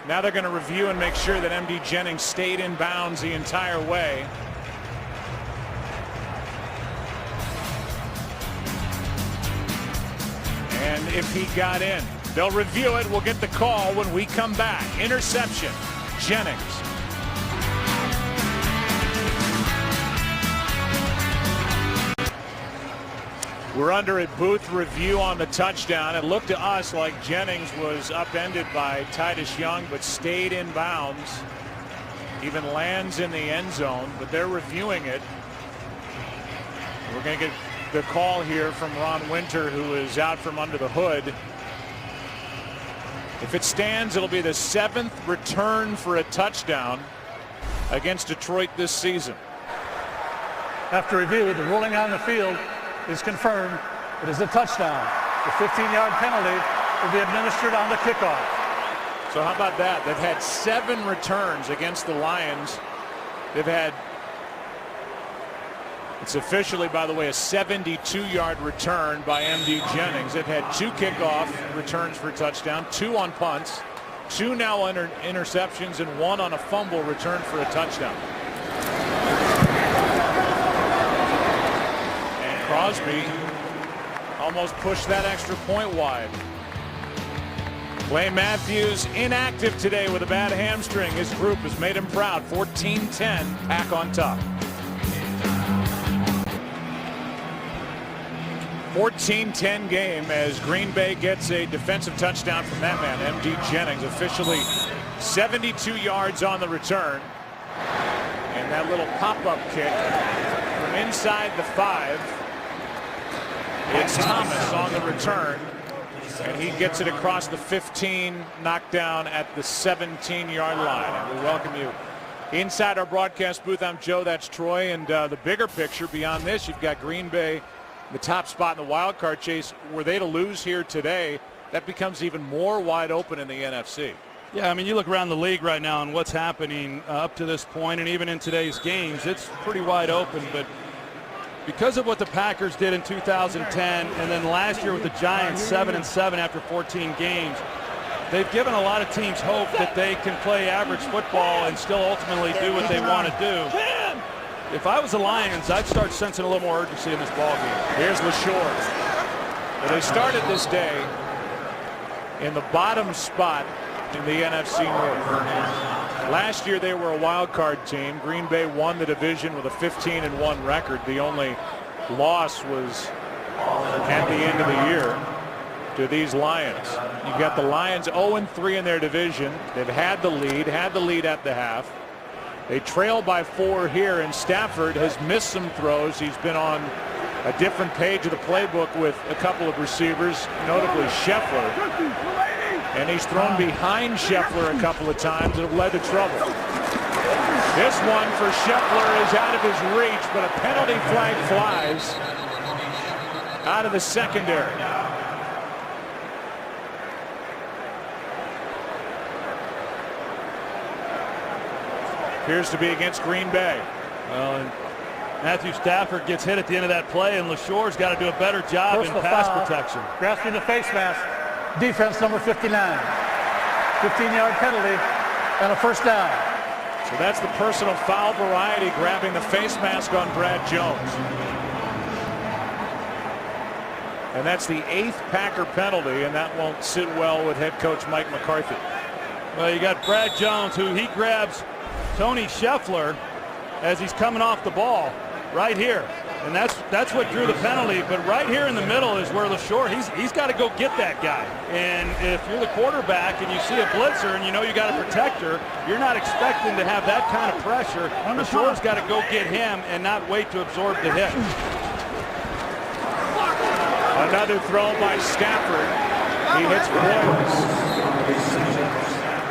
Now they're going to review and make sure that M.D. Jennings stayed in bounds the entire way. And if he got in, they'll review it. We'll get the call when we come back. Interception, Jennings. We're under a booth review on the touchdown. It looked to us like Jennings was upended by Titus Young, but stayed in bounds. Even lands in the end zone, but they're reviewing it. We're going to get the call here from Ron Winter, who is out from under the hood. If it stands, it'll be the 7th return for a touchdown against Detroit this season. After review, the ruling on the field is confirmed. It is a touchdown. The 15-yard penalty will be administered on the kickoff. So how about that? They've had 7 returns against the Lions. They've had, it's officially, by the way, a 72-yard return by M.D. Jennings. They've had 2 kickoff returns for a touchdown, 2 on punts, 2 now interceptions, and 1 on a fumble return for a touchdown. Crosby almost pushed that extra point wide. Clay Matthews inactive today with a bad hamstring. His group has made him proud. 14-10, Pack on top. 14-10 game as Green Bay gets a defensive touchdown from that man, M.D. Jennings. Officially 72 yards on the return. And that little pop-up kick from inside the 5. It's Thomas on the return, and he gets it across the 15, knocked down at the 17-yard line. And we welcome you Inside our broadcast booth, I'm Joe, that's Troy, and the bigger picture beyond this, you've got Green Bay, the top spot in the wild card chase. Were they to lose here today, that becomes even more wide open in the NFC. Yeah, I mean, you look around the league right now and what's happening up to this point, and even in today's games, it's pretty wide open. But because of what the Packers did in 2010, and then last year with the Giants, 7-7 after 14 games, they've given a lot of teams hope that they can play average football and still ultimately do what they want to do. If I was the Lions, I'd start sensing a little more urgency in this ball game. Here's LaShore. Well, they started this day in the bottom spot in the NFC North. Last year they were a wild card team. Green Bay won the division with a 15-1 record. The only loss was at the end of the year to these Lions. You've got the Lions 0-3 in their division. They've had the lead at the half. They trail by 4 here, and Stafford has missed some throws. He's been on a different page of the playbook with a couple of receivers, notably Scheffler. And he's thrown behind Scheffler a couple of times that have led to trouble. This one for Scheffler is out of his reach, but a penalty flag flies out of the secondary. Appears to be against Green Bay. Well, and Matthew Stafford gets hit at the end of that play, and LaShore's got to do a better job Personal in pass foul. protection. Grasping the face mask. Defense number 59. 15-yard penalty and a first down. So that's the personal foul variety, grabbing the face mask on Brad Jones. And that's the 8th Packer penalty, and that won't sit well with head coach Mike McCarthy. Well, you got Brad Jones, who he grabs Tony Scheffler as he's coming off the ball right here. And that's what drew the penalty. But right here in the middle is where LaShore, he's got to go get that guy. And if you're the quarterback and you see a blitzer and you know you got a protector, you're not expecting to have that kind of pressure. LaShore's got to go get him and not wait to absorb the hit. Another throw by Stafford. He hits Broyles.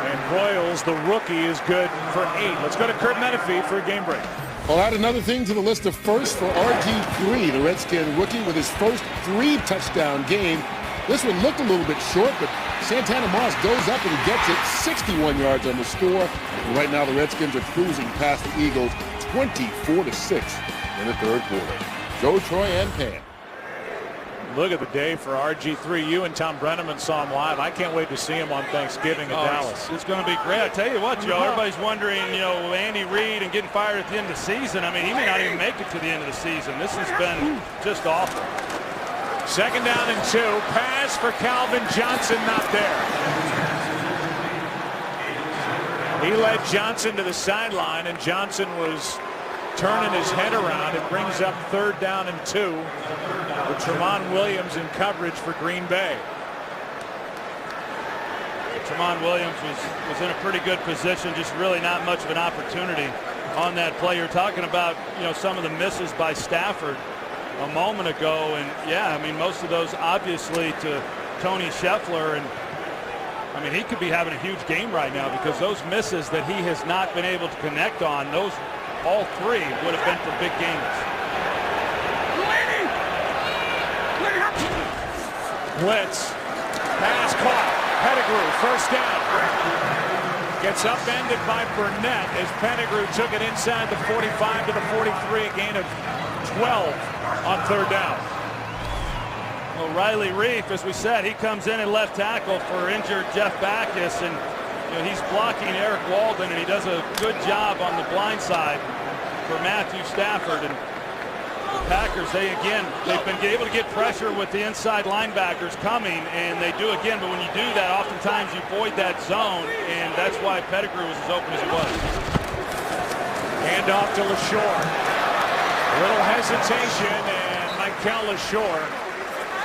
And Broyles, the rookie, is good for 8. Let's go to Kurt Menefee for a game break. I'll add another thing to the list of firsts for RG3, the Redskin rookie with his first 3-touchdown game. This one looked a little bit short, but Santana Moss goes up and gets it, 61 yards on the score. And right now the Redskins are cruising past the Eagles 24-6 in the third quarter. Joe, Troy, and Pam. Look at the day for RG3. You and Tom Brenneman saw him live. I can't wait to see him on Thanksgiving in Dallas. It's going to be great. I tell you what, Joe, everybody's wondering, Andy Reid and getting fired at the end of the season. I mean, he may not even make it to the end of the season. This has been just awful. 2nd down and 2. Pass for Calvin Johnson, not there. He led Johnson to the sideline, and Johnson was turning his head around. It brings up 3rd down and 2 with Tramon Williams in coverage for Green Bay. Tramon Williams was in a pretty good position, just really not much of an opportunity on that play. You're talking about, some of the misses by Stafford a moment ago, and yeah, I mean, most of those obviously to Tony Scheffler, and I mean, he could be having a huge game right now because those misses that he has not been able to connect on, those all 3 would have been for big games. Blitz. Pass caught. Pettigrew, first down. Gets upended by Burnett as Pettigrew took it inside the 45 to the 43, a gain of 12 on 3rd down. Well, Riley Reif, as we said, he comes in at left tackle for injured Jeff Backus, and he's blocking Eric Walden, and he does a good job on the blind side for Matthew Stafford. And the Packers, they've been able to get pressure with the inside linebackers coming, and they do again, but when you do that, oftentimes you void that zone, and that's why Pettigrew was as open as he was. Hand off to LaShore. A little hesitation, and Michael LaShore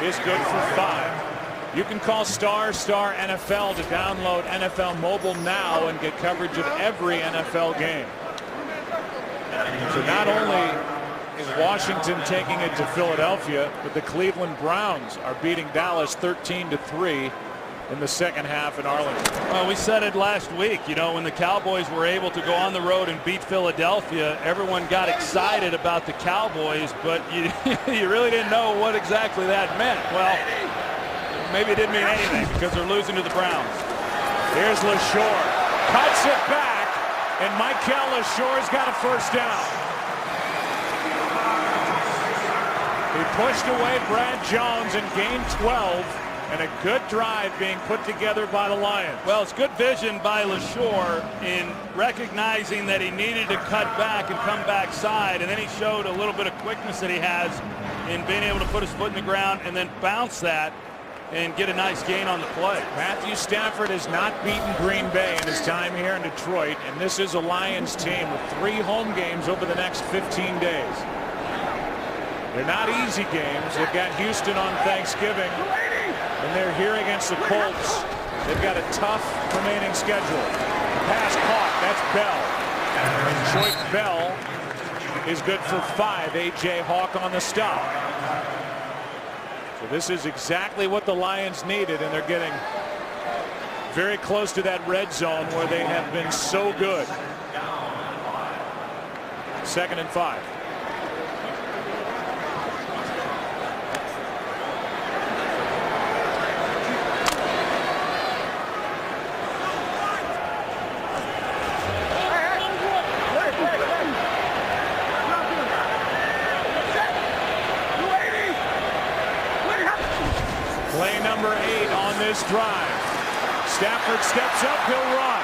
is good for 5. You can call ** NFL to download NFL Mobile now and get coverage of every NFL game. So not only is Washington taking it to Philadelphia, but the Cleveland Browns are beating Dallas 13-3 in the second half in Arlington. Well, we said it last week, you know, when the Cowboys were able to go on the road and beat Philadelphia, everyone got excited about the Cowboys, but you really didn't know what exactly that meant. Well, maybe it didn't mean anything because they're losing to the Browns. Here's LaShore. Cuts it back, and Michael LaShore's got a first down. He pushed away Brad Jones and gained 12. And a good drive being put together by the Lions. Well, it's good vision by LaShore in recognizing that he needed to cut back and come backside, and then he showed a little bit of quickness that he has in being able to put his foot in the ground and then bounce that and get a nice gain on the play. Matthew Stafford has not beaten Green Bay in his time here in Detroit, and this is a Lions team with 3 home games over the next 15 days. They're not easy games. They've got Houston on Thanksgiving, and they're here against the Colts. They've got a tough remaining schedule. Pass caught. That's Bell. And Joyce Bell is good for 5. A.J. Hawk on the stop. So this is exactly what the Lions needed, and they're getting very close to that red zone where they have been so good. 2nd and 5. Play number 8 on this drive. Stafford steps up, he'll run.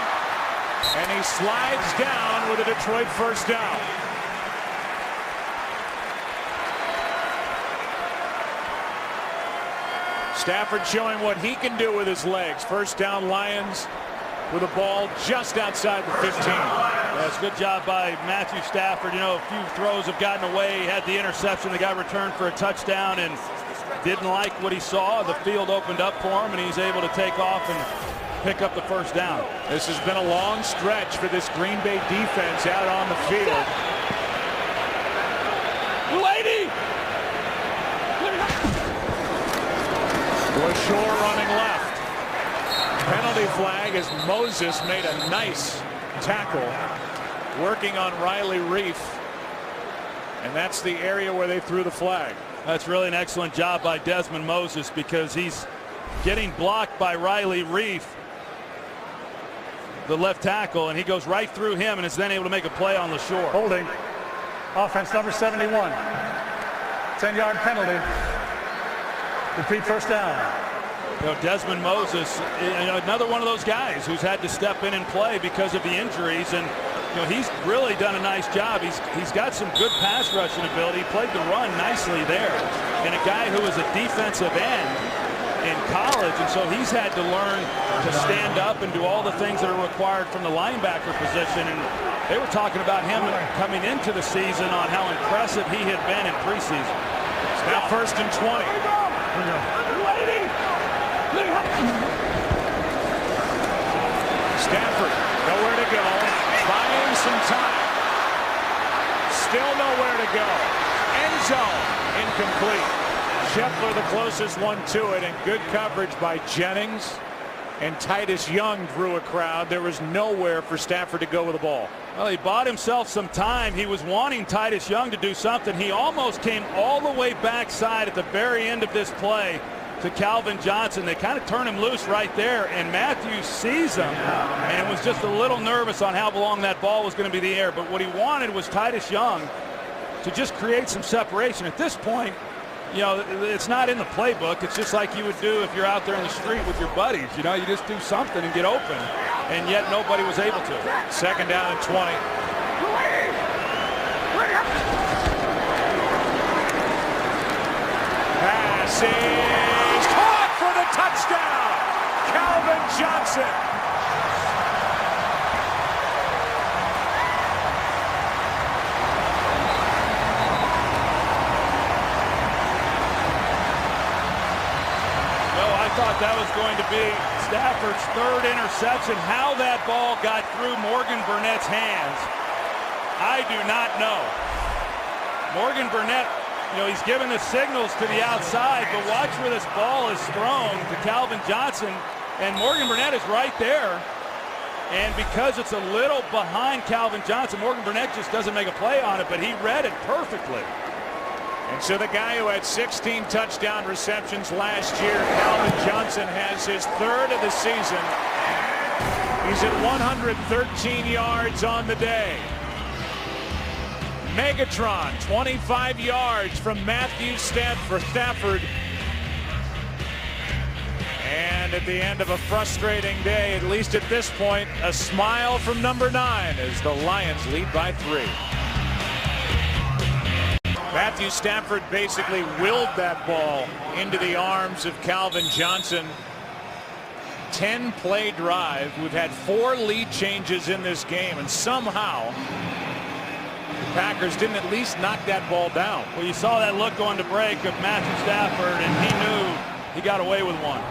And he slides down with a Detroit first down. Stafford showing what he can do with his legs. First down, Lions with a ball just outside the 15. That's a good job by Matthew Stafford. You know, a few throws have gotten away. He had the interception that got returned for a touchdown and didn't like what he saw. The field opened up for him, and he's able to take off and pick up the first down. This has been a long stretch for this Green Bay defense out on the field. Lady! LaShore running left. Penalty flag as Moses made a nice tackle working on Riley Reef. And that's the area where they threw the flag. That's really an excellent job by Desmond Moses because he's getting blocked by Riley Reef, the left tackle, and he goes right through him and is then able to make a play on LaShore. Holding. Offense number 71. 10-yard penalty. Repeat first down. You know, Desmond Moses, another one of those guys who's had to step in and play because of the injuries, and you know, he's really done a nice job. He's got some good pass rushing ability. He played the run nicely there. And a guy who was a defensive end in college, and so he's had to learn to stand up and do all the things that are required from the linebacker position. And they were talking about him coming into the season on how impressive he had been in preseason. It's now 1st and 20. Stafford nowhere to go, buying some time. Still nowhere to go. End zone incomplete. Scheffler the closest one to it, and good coverage by Jennings, and Titus Young drew a crowd. There was nowhere for Stafford to go with the ball. Well, he bought himself some time. He was wanting Titus Young to do something. He almost came all the way backside at the very end of this play to Calvin Johnson. They kind of turned him loose right there, and Matthews sees him and was just a little nervous on how long that ball was going to be in the air. But what he wanted was Titus Young to just create some separation. At this point, you know, it's not in the playbook. It's just like you would do if you're out there in the street with your buddies. You know, you just do something and get open, and yet nobody was able to. 2nd down and 20. Pass is caught for the touchdown. Calvin Johnson. Thought that was going to be Stafford's 3rd interception. How that ball got through Morgan Burnett's hands, I do not know. Morgan Burnett, you know, he's given the signals to the outside, but watch where this ball is thrown to Calvin Johnson. And Morgan Burnett is right there. And because it's a little behind Calvin Johnson, Morgan Burnett just doesn't make a play on it, but he read it perfectly. And so the guy who had 16 touchdown receptions last year, Calvin Johnson, has his third of the season. He's at 113 yards on the day. Megatron, 25 yards from Matthew Stafford. And at the end of a frustrating day, at least at this point, a smile from number 9 as the Lions lead by 3. Matthew Stafford basically willed that ball into the arms of Calvin Johnson. 10-play drive. We've had 4 lead changes in this game, and somehow the Packers didn't at least knock that ball down. Well, you saw that look going to break of Matthew Stafford, and he knew he got away with one.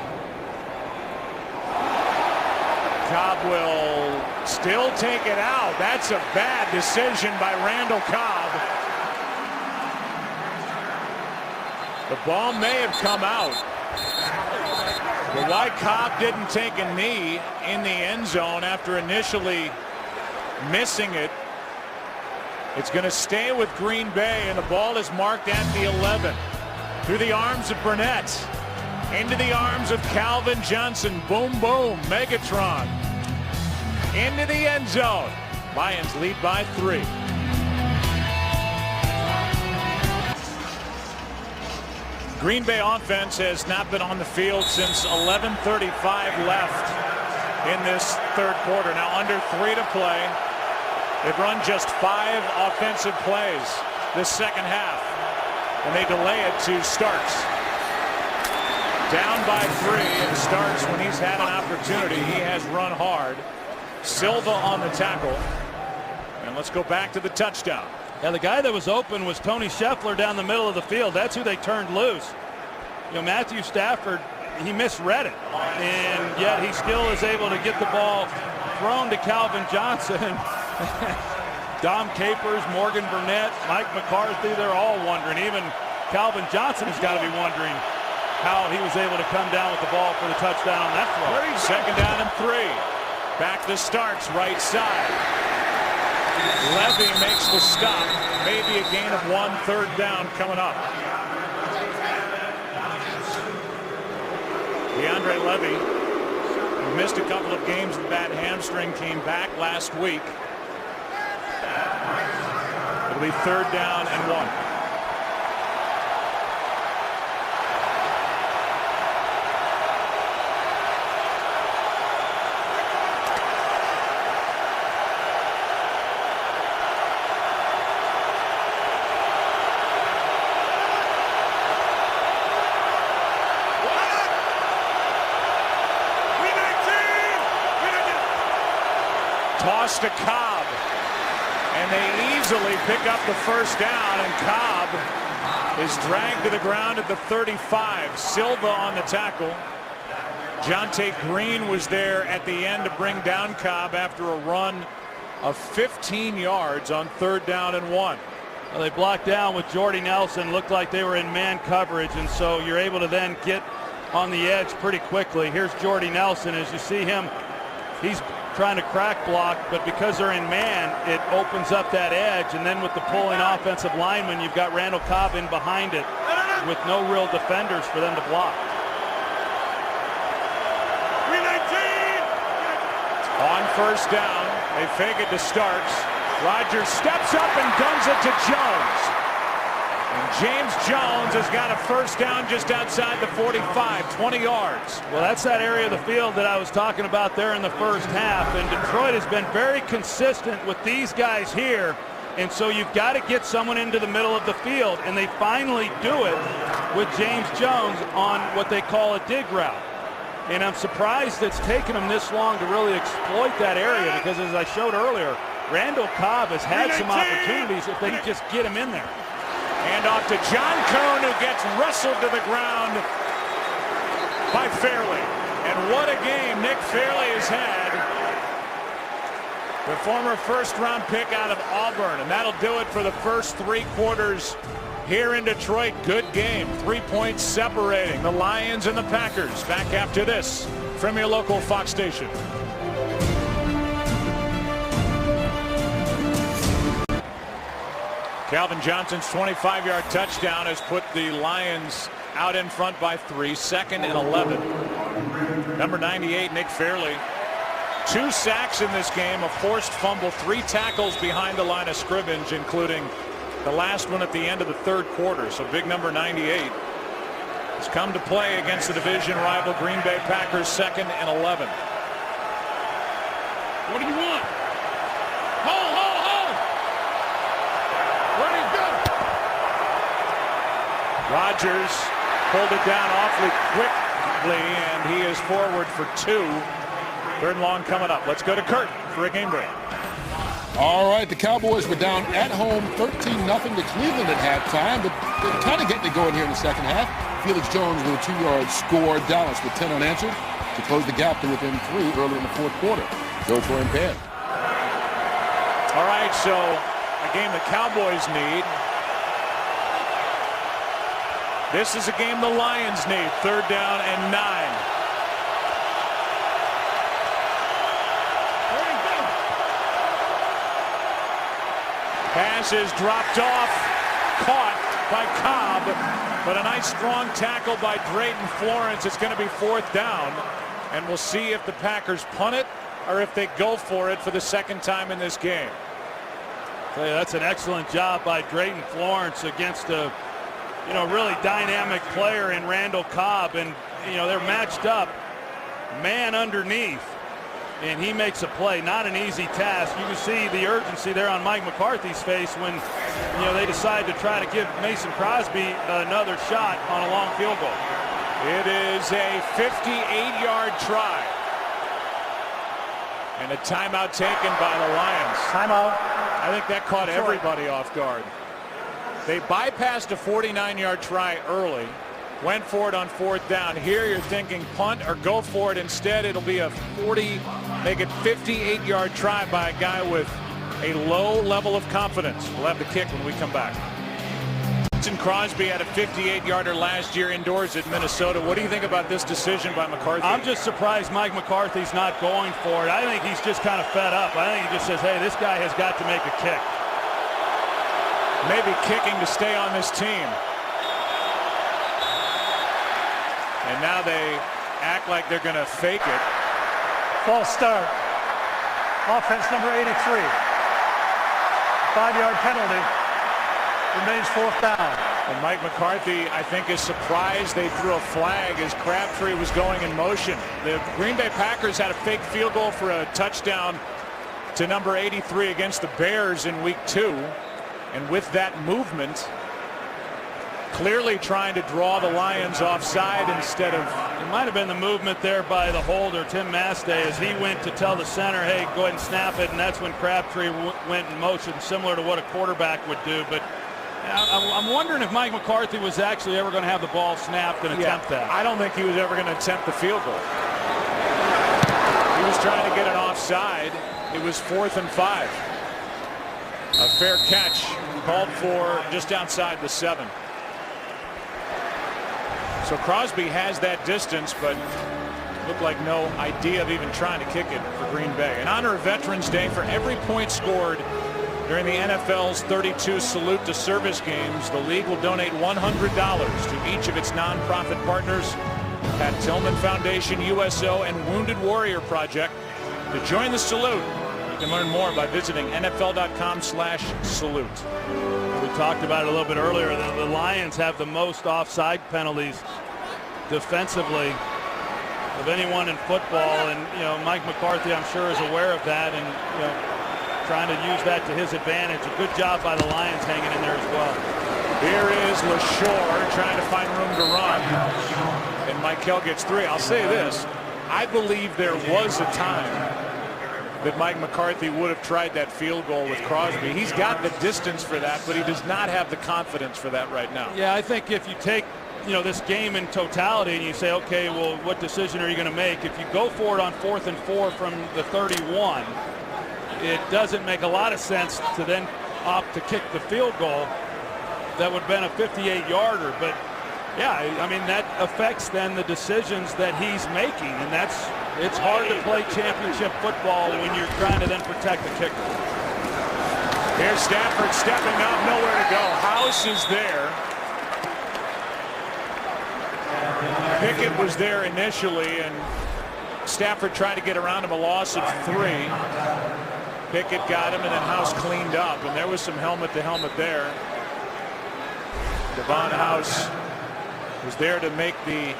Cobb will still take it out. That's a bad decision by Randall Cobb. The ball may have come out. But why Cobb didn't take a knee in the end zone after initially missing it? It's going to stay with Green Bay, and the ball is marked at the 11. Through the arms of Burnett. Into the arms of Calvin Johnson. Boom, boom. Megatron. Into the end zone. Lions lead by 3. Green Bay offense has not been on the field since 11:35 left in this third quarter. Now under 3 to play. They've run just 5 offensive plays this second half, and they delay it to Starks. Down by 3, and Starks, when he's had an opportunity, he has run hard. Silva on the tackle, and let's go back to the touchdown. Yeah, the guy that was open was Tony Scheffler down the middle of the field. That's who they turned loose. You know, Matthew Stafford, he misread it, and yet he still is able to get the ball thrown to Calvin Johnson. Dom Capers, Morgan Burnett, Mike McCarthy, they're all wondering. Even Calvin Johnson has got to be wondering how he was able to come down with the ball for the touchdown on that throw. Second down and 3. Back to Starks, right side. Levy makes the stop. Maybe a gain of 1, third down coming up. DeAndre Levy, who missed a couple of games with that hamstring, came back last week. It'll be third down and 1. Toss to Cobb, and they easily pick up the first down, and Cobb is dragged to the ground at the 35. Silva on the tackle. Jonte Green was there at the end to bring down Cobb after a run of 15 yards on third down and 1. Well, they blocked down with Jordy Nelson. Looked like they were in man coverage, and so you're able to then get on the edge pretty quickly. Here's Jordy Nelson. As you see him, he's trying to crack block, but because they're in man, it opens up that edge, and then with the pulling offensive lineman, you've got Randall Cobb in behind it with no real defenders for them to block. On first down, they fake it to Starks. Rodgers steps up and guns it to Jones. And James Jones has got a first down just outside the 45, 20 yards. Well, that's that area of the field that I was talking about there in the first half, and Detroit has been very consistent with these guys here, and so you've got to get someone into the middle of the field, and they finally do it with James Jones on what they call a dig route. And I'm surprised it's taken them this long to really exploit that area, because as I showed earlier, Randall Cobb has had some opportunities if they can just get him in there. And off to John Cone, who gets wrestled to the ground by Fairley. And what a game Nick Fairley has had. The former first-round pick out of Auburn. And that'll do it for the first 3 quarters here in Detroit. Good game. 3 points separating the Lions and the Packers. Back after this from your local Fox station. Calvin Johnson's 25-yard touchdown has put the Lions out in front by 3, 2nd and 11. Number 98, Nick Fairley. 2 sacks in this game, a forced fumble, 3 tackles behind the line of scrimmage, including the last one at the end of the 3rd quarter. So big number 98 has come to play against the division rival Green Bay Packers, 2nd and 11. What do you want? Hold, hold, hold! Ready, go! Rodgers pulled it down awfully quickly, and he is forward for 2. 3rd and long coming up. Let's go to Kurt for a game break. All right, the Cowboys were down at home 13-0 to Cleveland at halftime, but they're kind of getting it going here in the second half. Felix Jones with a 2-yard score. Dallas with 10 unanswered to close the gap to within 3 early in the 4th quarter. Joe Flynn Pan. All right, so a game the Cowboys need. This is a game the Lions need. 3rd down and 9. Pass is dropped off, caught by Cobb, but a nice strong tackle by Drayton Florence. It's going to be 4th down, and we'll see if the Packers punt it or if they go for it for the 2nd time in this game. That's an excellent job by Drayton Florence against a really dynamic player in Randall Cobb, and they're matched up man underneath. And he makes a play. Not an easy task. You can see the urgency there on Mike McCarthy's face when they decide to try to give Mason Crosby another shot on a long field goal. It is a 58-yard try. And a timeout taken by the Lions. Timeout. I think that caught everybody off guard. They bypassed a 49-yard try early. Went for it on 4th down. Here you're thinking punt or go for it. Instead, it'll be a 58-yard try by a guy with a low level of confidence. We'll have the kick when we come back. Mason Crosby had a 58-yarder last year indoors at Minnesota. What do you think about this decision by McCarthy? I'm just surprised Mike McCarthy's not going for it. I think he's just kind of fed up. I think he just says, hey, this guy has got to make a kick. Maybe kicking to stay on this team. And now they act like they're going to fake it. False start. Offense number 83. 5-yard penalty. Remains 4th down. And Mike McCarthy, I think, is surprised they threw a flag as Crabtree was going in motion. The Green Bay Packers had a fake field goal for a touchdown to number 83 against the Bears in week 2. And with that movement, clearly trying to draw the Lions offside instead of... It might have been the movement there by the holder, Tim Mastay, as he went to tell the center, hey, go ahead and snap it, and that's when Crabtree went in motion, similar to what a quarterback would do. But I'm wondering if Mike McCarthy was actually ever going to have the ball snapped and attempt that. I don't think he was ever going to attempt the field goal. He was trying to get it offside. It was 4th and 5. A fair catch called for just outside the 7. So Crosby has that distance, but looked like no idea of even trying to kick it for Green Bay. In honor of Veterans Day, for every point scored during the NFL's 32 Salute to Service games, the league will donate $100 to each of its nonprofit partners, Pat Tillman Foundation, USO, and Wounded Warrior Project. To join the salute, you can learn more by visiting NFL.com/salute. We talked about it a little bit earlier. The Lions have the most offside penalties defensively of anyone in football, and Mike McCarthy, I'm sure, is aware of that, and trying to use that to his advantage. A good job by the Lions hanging in there as well. Here is LaShore trying to find room to run, and Michael gets 3. I'll say this: I believe there was a time that Mike McCarthy would have tried that field goal with Crosby. He's got the distance for that, but he does not have the confidence for that right now. Yeah, I think if you take this game in totality and you say, okay, well, what decision are you going to make? If you go for it on 4th and 4 from the 31, it doesn't make a lot of sense to then opt to kick the field goal. That would have been a 58-yarder, but Yeah, I mean, that affects then the decisions that he's making, and it's hard to play championship football when you're trying to then protect the kicker. Here's Stafford stepping up, nowhere to go. House is there. Pickett was there initially, and Stafford tried to get around him, a loss of 3. Pickett got him, and then House cleaned up, and there was some helmet-to-helmet there. Devon House was there to make the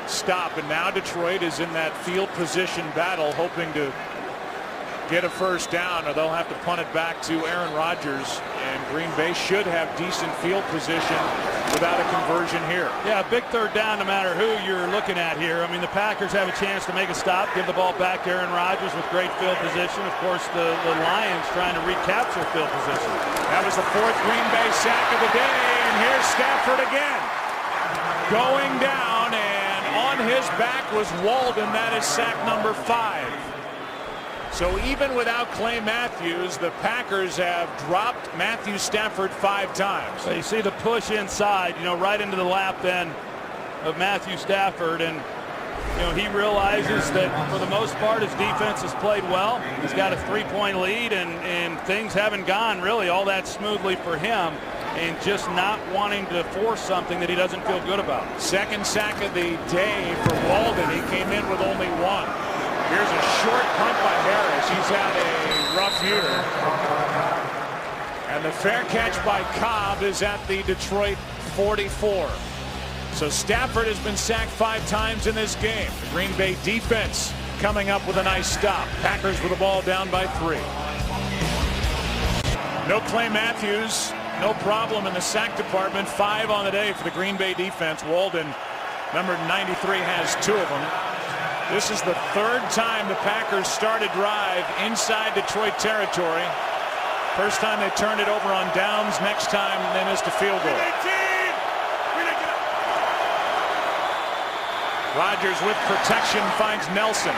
stop, and now Detroit is in that field position battle, hoping to get a first down, or they'll have to punt it back to Aaron Rodgers, and Green Bay should have decent field position without a conversion here. Yeah, big third down no matter who you're looking at here. I mean, the Packers have a chance to make a stop, give the ball back to Aaron Rodgers with great field position. Of course, the Lions trying to recapture field position. That was the 4th Green Bay sack of the day, and here's Stafford again. Going down, and on his back was Walden. That is sack number 5. So even without Clay Matthews, the Packers have dropped Matthew Stafford 5 times. So you see the push inside, right into the lap then of Matthew Stafford, and he realizes that for the most part his defense has played well. He's got a 3-point lead, and things haven't gone really all that smoothly for him, and just not wanting to force something that he doesn't feel good about. 2nd sack of the day for Walden. He came in with only 1. Here's a short punt by Harris. He's had a rough year. And the fair catch by Cobb is at the Detroit 44. So Stafford has been sacked 5 times in this game. The Green Bay defense coming up with a nice stop. Packers with the ball down by 3. No Clay Matthews. No problem in the sack department. 5 on the day for the Green Bay defense. Walden, number 93, has 2 of them. This is the 3rd time the Packers start a drive inside Detroit territory. First time they turned it over on downs. Next time they missed a field goal. Rodgers with protection finds Nelson.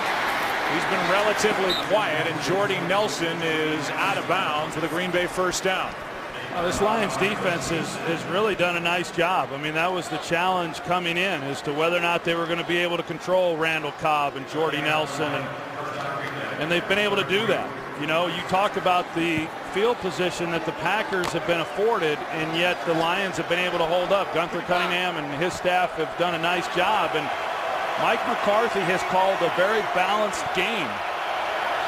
He's been relatively quiet, and Jordy Nelson is out of bounds with a Green Bay first down. This Lions defense has really done a nice job. I mean, that was the challenge coming in, as to whether or not they were going to be able to control Randall Cobb and Jordy Nelson, and they've been able to do that. You talk about the field position that the Packers have been afforded, and yet the Lions have been able to hold up. Gunther Cunningham and his staff have done a nice job, and Mike McCarthy has called a very balanced game,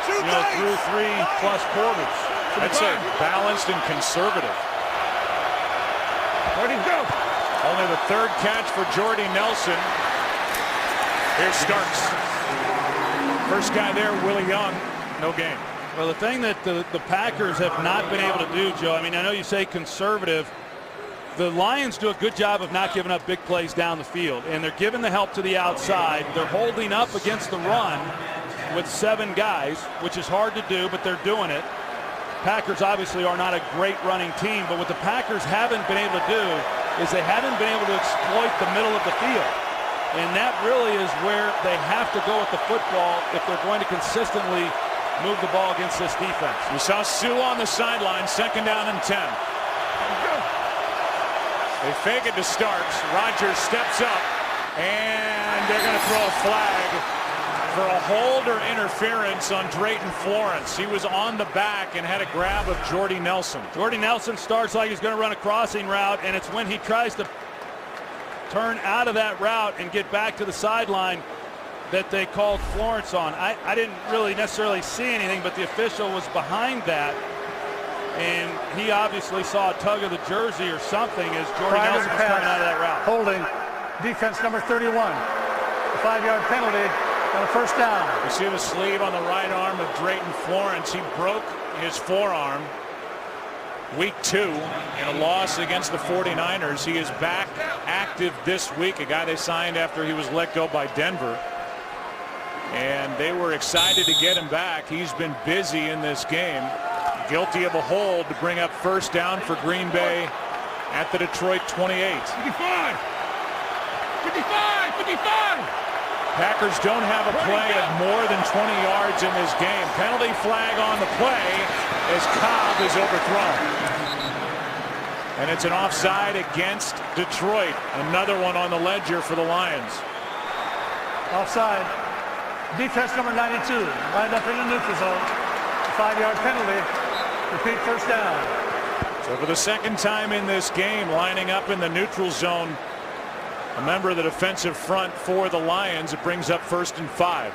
through 3+ quarters. I'd say balanced and conservative. Where'd he go? Only the 3rd catch for Jordy Nelson. Here's Starks. First guy there, Willie Young. No gain. Well, the thing that the Packers have not been able to do, Joe, I mean, I know you say conservative. The Lions do a good job of not giving up big plays down the field, and they're giving the help to the outside. They're holding up against the run with 7 guys, which is hard to do, but they're doing it. Packers obviously are not a great running team, but what the Packers haven't been able to do is they haven't been able to exploit the middle of the field. And that really is where they have to go with the football if they're going to consistently move the ball against this defense. We saw Sue on the sideline, 2nd down and 10. They fake it to Starks. Rodgers steps up, and they're going to throw a flag for a hold or interference on Drayton Florence. He was on the back and had a grab of Jordy Nelson. Jordy Nelson starts like he's going to run a crossing route, and it's when he tries to turn out of that route and get back to the sideline that they called Florence on. I didn't really necessarily see anything, but the official was behind that, and he obviously saw a tug of the jersey or something as Jordy Nelson was coming out of that route. Holding defense number 31. A 5-yard penalty. And a first down. You see the sleeve on the right arm of Drayton Florence. He broke his forearm week 2 in a loss against the 49ers. He is back active this week, a guy they signed after he was let go by Denver. And they were excited to get him back. He's been busy in this game. Guilty of a hold to bring up first down for Green Bay at the Detroit 28. 55! 55! 55! Packers don't have a play of more than 20 yards in this game. Penalty flag on the play as Cobb is overthrown. And it's an offside against Detroit. Another one on the ledger for the Lions. Offside. Defense number 92, lined up in the neutral zone. 5-yard penalty. Repeat, first down. So for the second time in this game, lining up in the neutral zone, a member of the defensive front for the Lions. It brings up 1st and 5.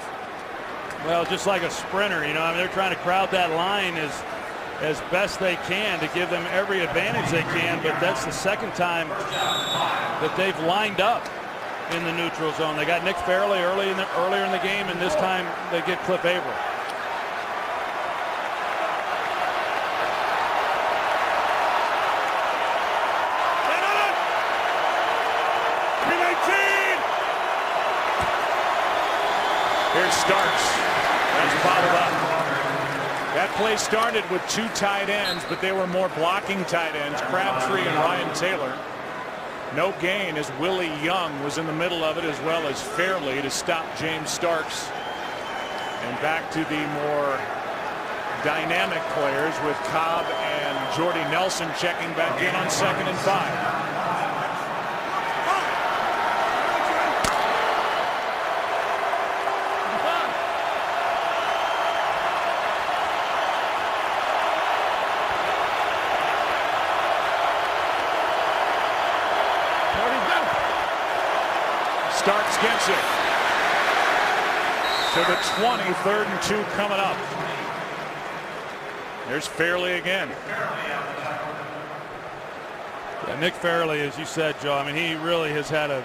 Well, just like a sprinter, you know, I mean, they're trying to crowd that line as best they can to give them every advantage they can, but that's the second time that they've lined up in the neutral zone. They got Nick Fairley earlier in the game, and this time they get Cliff Avril. Here's Starks. That's bottled up. That play started with 2 tight ends, but they were more blocking tight ends, Crabtree and Ryan Taylor. No gain as Willie Young was in the middle of it, as well as Fairley to stop James Starks. And back to the more dynamic players with Cobb and Jordy Nelson checking back in on 2nd and 5. Starks gets it to the 20, 3rd and 2 coming up. There's Fairley again. Yeah, Nick Fairley, as you said, Joe, I mean, he really has had a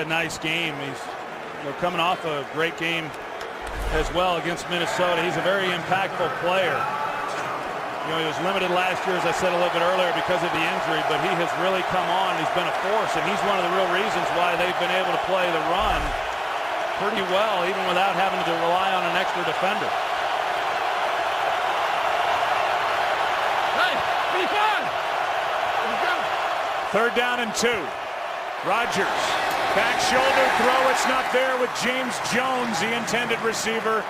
nice game. He's coming off a great game as well against Minnesota. He's a very impactful player. You know, he was limited last year, as I said a little bit earlier, because of the injury, but he has really come on. He's been a force, and he's one of the real reasons why they've been able to play the run pretty well, even without having to rely on an extra defender. Hey, 3rd down and 2. Rodgers, back shoulder throw. It's not there with James Jones, the intended receiver.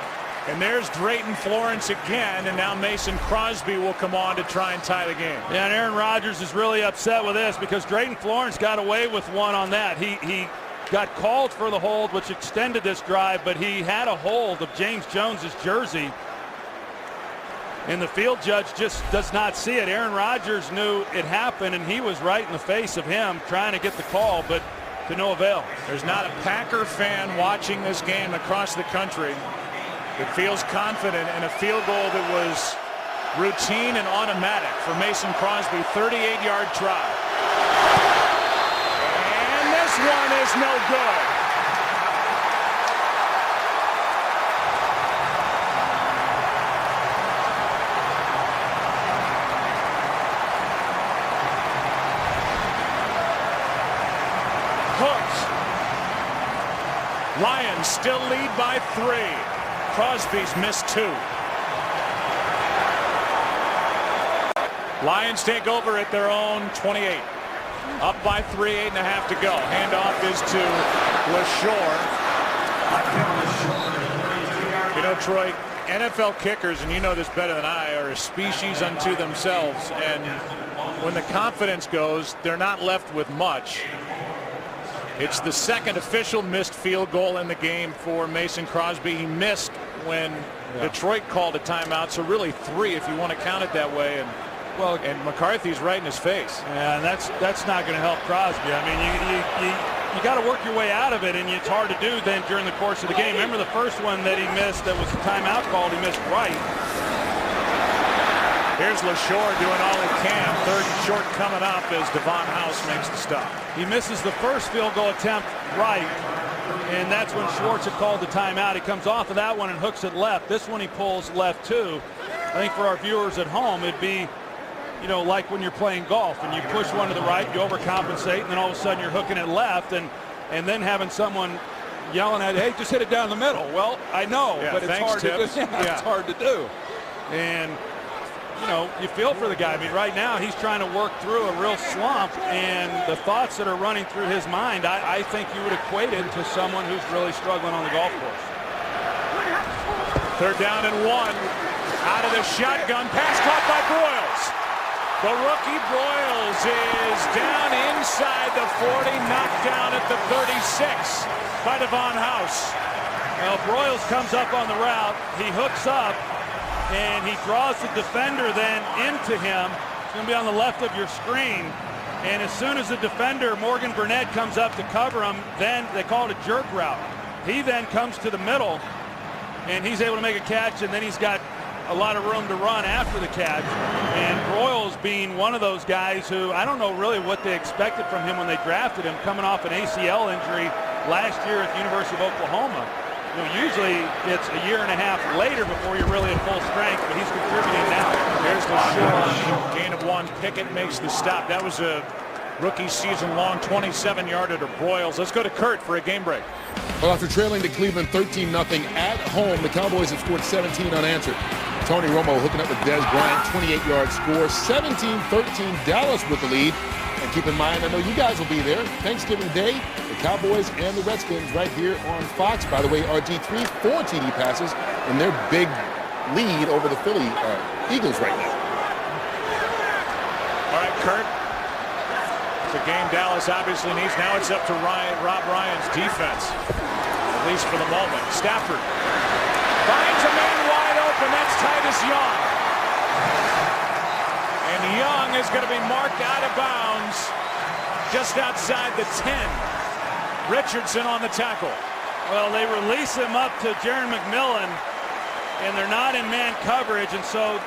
And there's Drayton Florence again, and now Mason Crosby will come on to try and tie the game. Yeah, and Aaron Rodgers is really upset with this because Drayton Florence got away with one on that. He got called for the hold, which extended this drive, but he had a hold of James Jones's jersey, and the field judge just does not see it. Aaron Rodgers knew it happened, and he was right in the face of him trying to get the call, but to no avail. There's not a Packer fan watching this game across the country that feels confident in a field goal that was routine and automatic for Mason Crosby. 38-yard try. And this one is no good. Hooked. Lions still lead by 3. Crosby's missed 2. Lions take over at their own 28. Up by 3, 8.5 to go. Handoff is to LaShore. You know, Troy, NFL kickers, and you know this better than I, are a species unto themselves. And when the confidence goes, they're not left with much. It's the 2nd official missed field goal in the game for Mason Crosby. He missed when Detroit called a timeout, so really 3 if you want to count it that way. And and McCarthy's right in his face. Yeah, and that's not going to help Crosby. I mean, you got to work your way out of it, and it's hard to do then during the course of the game. Remember the first one that he missed, that was a timeout called, he missed right. Here's LaShore doing all he can. 3rd and short coming up as Devon House makes the stop. He misses the first field goal attempt right, and that's when Schwartz had called the timeout. He comes off of that one and hooks it left. This one he pulls left too. I think for our viewers at home, it'd be, you know, like when you're playing golf and you push one to the right, you overcompensate, and then all of a sudden you're hooking it left, and then having someone yelling at, hey, just hit it down the middle. Well, I know, but it's hard to do. It's hard to do. And you know, you feel for the guy. I mean, right now he's trying to work through a real slump, and the thoughts that are running through his mind, I think you would equate it to someone who's really struggling on the golf course. 3rd down and 1. Out of the shotgun, pass caught by Broyles. The rookie Broyles is down inside the 40, knocked down at the 36 by Devon House. Well, Broyles comes up on the route. He hooks up, and he draws the defender then into him. It's going to be on the left of your screen. And as soon as the defender, Morgan Burnett, comes up to cover him, then they call it a jerk route. He then comes to the middle, and he's able to make a catch, and then he's got a lot of room to run after the catch. And Broyles being one of those guys who I don't know really what they expected from him when they drafted him, coming off an ACL injury last year at the University of Oklahoma. You know, usually it's a year and a half later before you're really at full strength, but he's contributing now. There's the short gain of 1. Pickett makes the stop. That was a rookie season-long 27-yarder to Broyles. Let's go to Kurt for a game break. Well, after trailing to Cleveland 13-0 at home, the Cowboys have scored 17 unanswered. Tony Romo hooking up with Dez Bryant, 28-yard score, 17-13, Dallas with the lead. And keep in mind, I know you guys will be there, Thanksgiving Day, the Cowboys and the Redskins right here on Fox. By the way, RG3, 4 TD passes in their big lead over the Philly Eagles right now. All right, Kurt. It's a game Dallas obviously needs. Now it's up to Rob Ryan's defense, at least for the moment. Stafford finds a man wide open. That's Titus Young. And Young is going to be marked out of bounds just outside the 10. Richardson on the tackle. Well, they release him up to Jaron McMillan, and they're not in man coverage, and so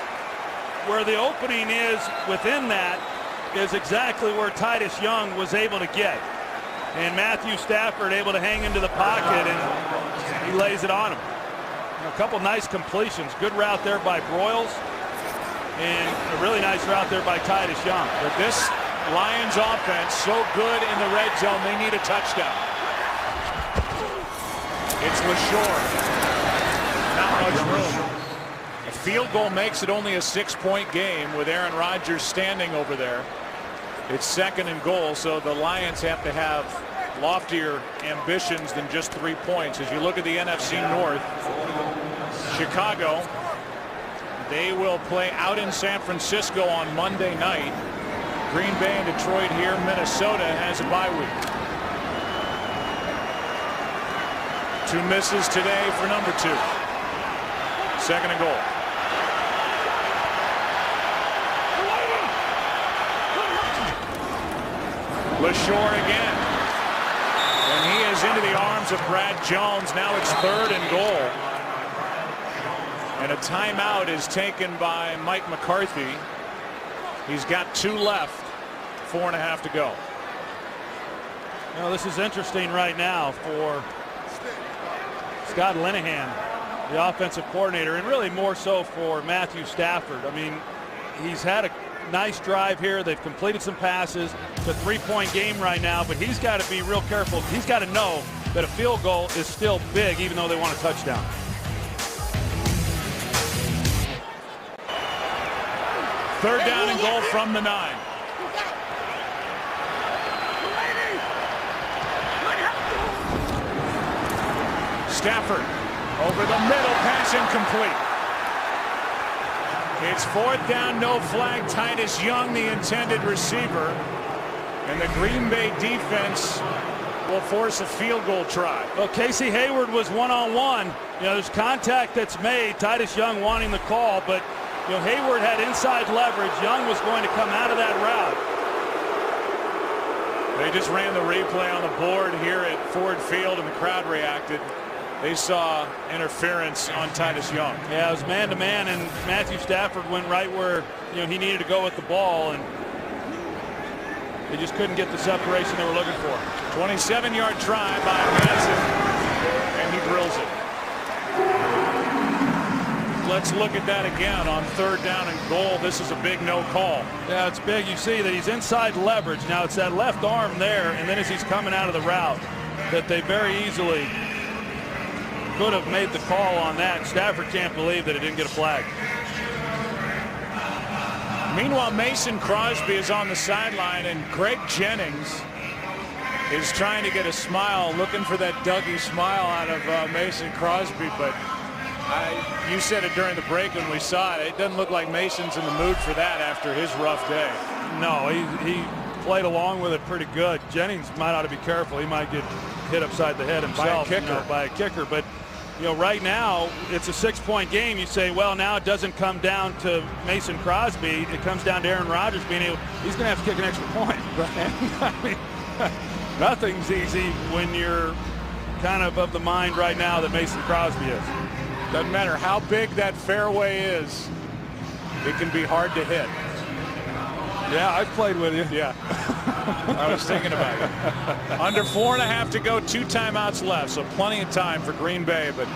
where the opening is within that is exactly where Titus Young was able to get. And Matthew Stafford able to hang into the pocket, and he lays it on him. A couple nice completions. Good route there by Broyles, and a really nice route there by Titus Young. But this Lions offense so good in the red zone, they need a touchdown. It's LaShore. Not much room. A field goal makes it only a 6-point game with Aaron Rodgers standing over there. It's 2nd and goal, so the Lions have to have loftier ambitions than just 3 points. As you look at the NFC North, Chicago, they will play out in San Francisco on Monday night. Green Bay and Detroit here. Minnesota has a bye week. 2 misses today for number 2. 2nd and goal. LaShore again. And he is into the arms of Brad Jones. Now it's 3rd and goal. And a timeout is taken by Mike McCarthy. He's got 2 left. 4.5 to go. Well, this is interesting right now for Scott Linehan, the offensive coordinator, and really more so for Matthew Stafford. I mean, he's had a nice drive here. They've completed some passes. It's a 3-point game right now, but he's got to be real careful. He's got to know that a field goal is still big, even though they want a touchdown. Third down and goal from the 9. Stafford over the middle, pass incomplete. It's 4th down, no flag. Titus Young, the intended receiver, and the Green Bay defense will force a field goal try. Well, Casey Hayward was one-on-one. You know, there's contact that's made. Titus Young wanting the call, but you know, Hayward had inside leverage. Young was going to come out of that route. They just ran the replay on the board here at Ford Field, and the crowd reacted. They saw interference on Titus Young. Yeah, it was man-to-man, and Matthew Stafford went right where he needed to go with the ball, and they just couldn't get the separation they were looking for. 27-yard try by Madison, and he drills it. Let's look at that again on 3rd down and goal. This is a big no call. Yeah, it's big. You see that he's inside leverage. Now it's that left arm there, and then as he's coming out of the route, that they very easily could have made the call on that. Stafford can't believe that it didn't get a flag. Meanwhile, Mason Crosby is on the sideline, and Greg Jennings is trying to get a smile, looking for that Dougie smile out of Mason Crosby, but You said it during the break when we saw it. It doesn't look like Mason's in the mood for that after his rough day. No, he played along with it pretty good. Jennings might ought to be careful. He might get hit upside the head himself by a kicker. But right now it's a 6-point game. You say, well, now it doesn't come down to Mason Crosby. It comes down to Aaron Rodgers being able. He's going to have to kick an extra point. I mean, nothing's easy when you're kind of the mind right now that Mason Crosby is. Doesn't matter how big that fairway is, it can be hard to hit. Yeah, I've played with you. Yeah. I was thinking about it. Under 4.5 to go, 2 timeouts left, so plenty of time for Green Bay, but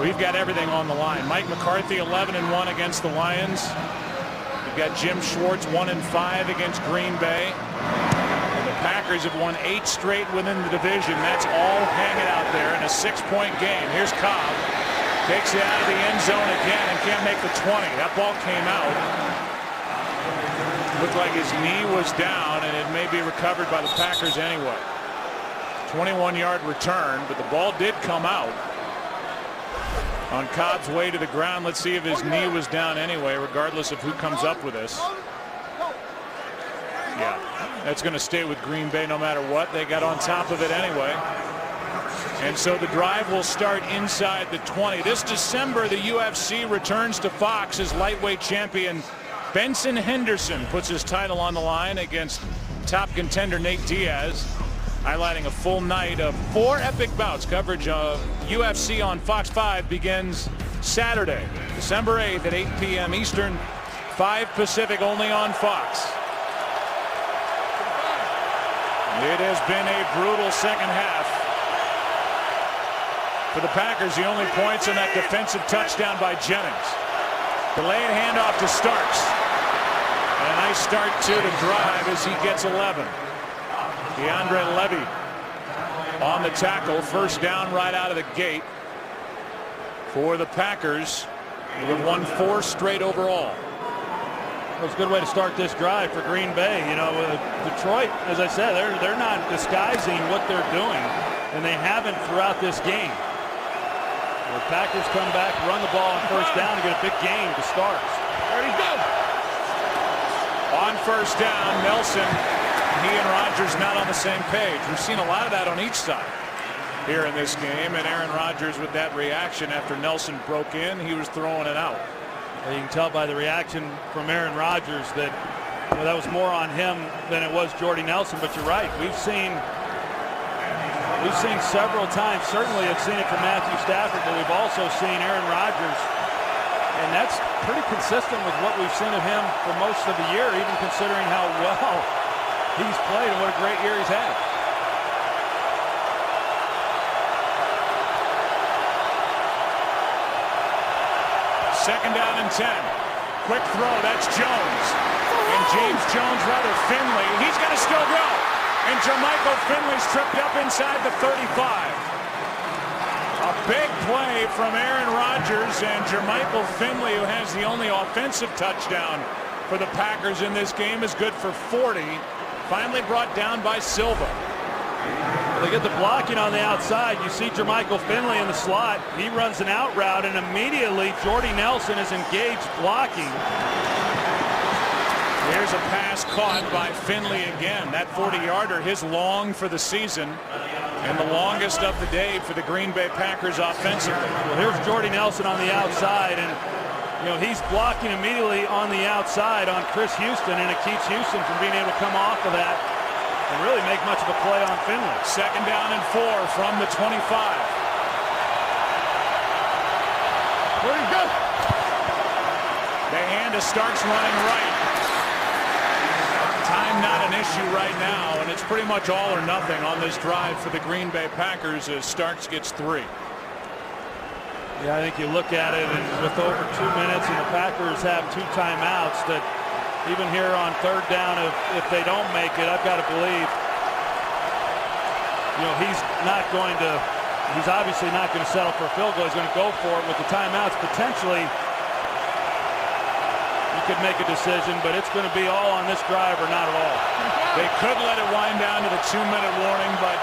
we've got everything on the line. Mike McCarthy 11-1 against the Lions. We've got Jim Schwartz 1-5 against Green Bay. And the Packers have won 8 straight within the division. That's all hanging out there in a 6-point game. Here's Cobb. Takes it out of the end zone again and can't make the 20. That ball came out. Looked like his knee was down, and it may be recovered by the Packers anyway. 21-yard return, but the ball did come out on Cobb's way to the ground. Let's see if his knee was down anyway, regardless of who comes up with this. Yeah, that's going to stay with Green Bay no matter what. They got on top of it anyway. And so the drive will start inside the 20. This December, the UFC returns to Fox as lightweight champion Benson Henderson puts his title on the line against top contender Nate Diaz, highlighting a full night of 4 epic bouts. Coverage of UFC on Fox 5 begins Saturday, December 8th at 8 p.m. Eastern, 5 Pacific, only on Fox. It has been a brutal second half for the Packers. The only points in that defensive touchdown by Jennings. Delayed handoff to Starks. And a nice start to the drive as he gets 11. DeAndre Levy on the tackle. First down right out of the gate for the Packers, who have won 4 straight overall. It was a good way to start this drive for Green Bay. Detroit, as I said, they're not disguising what they're doing, and they haven't throughout this game. The Packers come back, run the ball on first down, and get a big gain to Starks. There he goes. On first down, Nelson, he and Rodgers not on the same page. We've seen a lot of that on each side here in this game, and Aaron Rodgers with that reaction after Nelson broke in, he was throwing it out. You can tell by the reaction from Aaron Rodgers that that was more on him than it was Jordy Nelson. But you're right, we've seen several times. Certainly, I've seen it from Matthew Stafford, but we've also seen Aaron Rodgers, and that's pretty consistent with what we've seen of him for most of the year, even considering how well he's played and what a great year he's had. Second down and 10. Quick throw, that's Jones. And James Jones, rather Finley. He's going to still go. And Jermichael Finley's tripped up inside the 35. A big play from Aaron Rodgers and Jermichael Finley, who has the only offensive touchdown for the Packers in this game, is good for 40. Finally brought down by Silva. They get the blocking on the outside. You see Jermichael Finley in the slot. He runs an out route, and immediately Jordy Nelson is engaged blocking. Here's a pass caught by Finley again. That 40-yarder, his long for the season, and the longest of the day for the Green Bay Packers offensively. Well, here's Jordy Nelson on the outside, and he's blocking immediately on the outside on Chris Houston, and it keeps Houston from being able to come off of that and really make much of a play on Finley. Second down and 4 from the 25. Where'd he go? They hand to Starks running right. Time not an issue right now, and it's pretty much all or nothing on this drive for the Green Bay Packers as Starks gets 3. Yeah, I think you look at it, and with over 2 minutes, and the Packers have 2 timeouts, that even here on third down, if they don't make it, I've got to believe, he's obviously not going to settle for a field goal. He's going to go for it with the timeouts. Potentially, you could make a decision, but it's going to be all on this drive or not at all. They could let it wind down to the 2-minute warning, but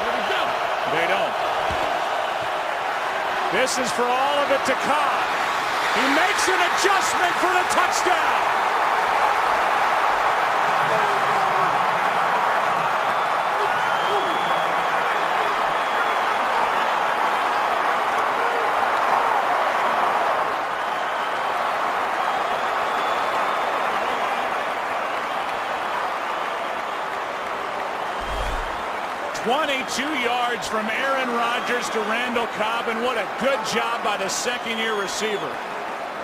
Where'd he go? they don't. This is for all of it to Cobb. He makes an adjustment for the touchdown. .22 yards from Aaron Rodgers to Randall Cobb, and what a good job by the second-year receiver.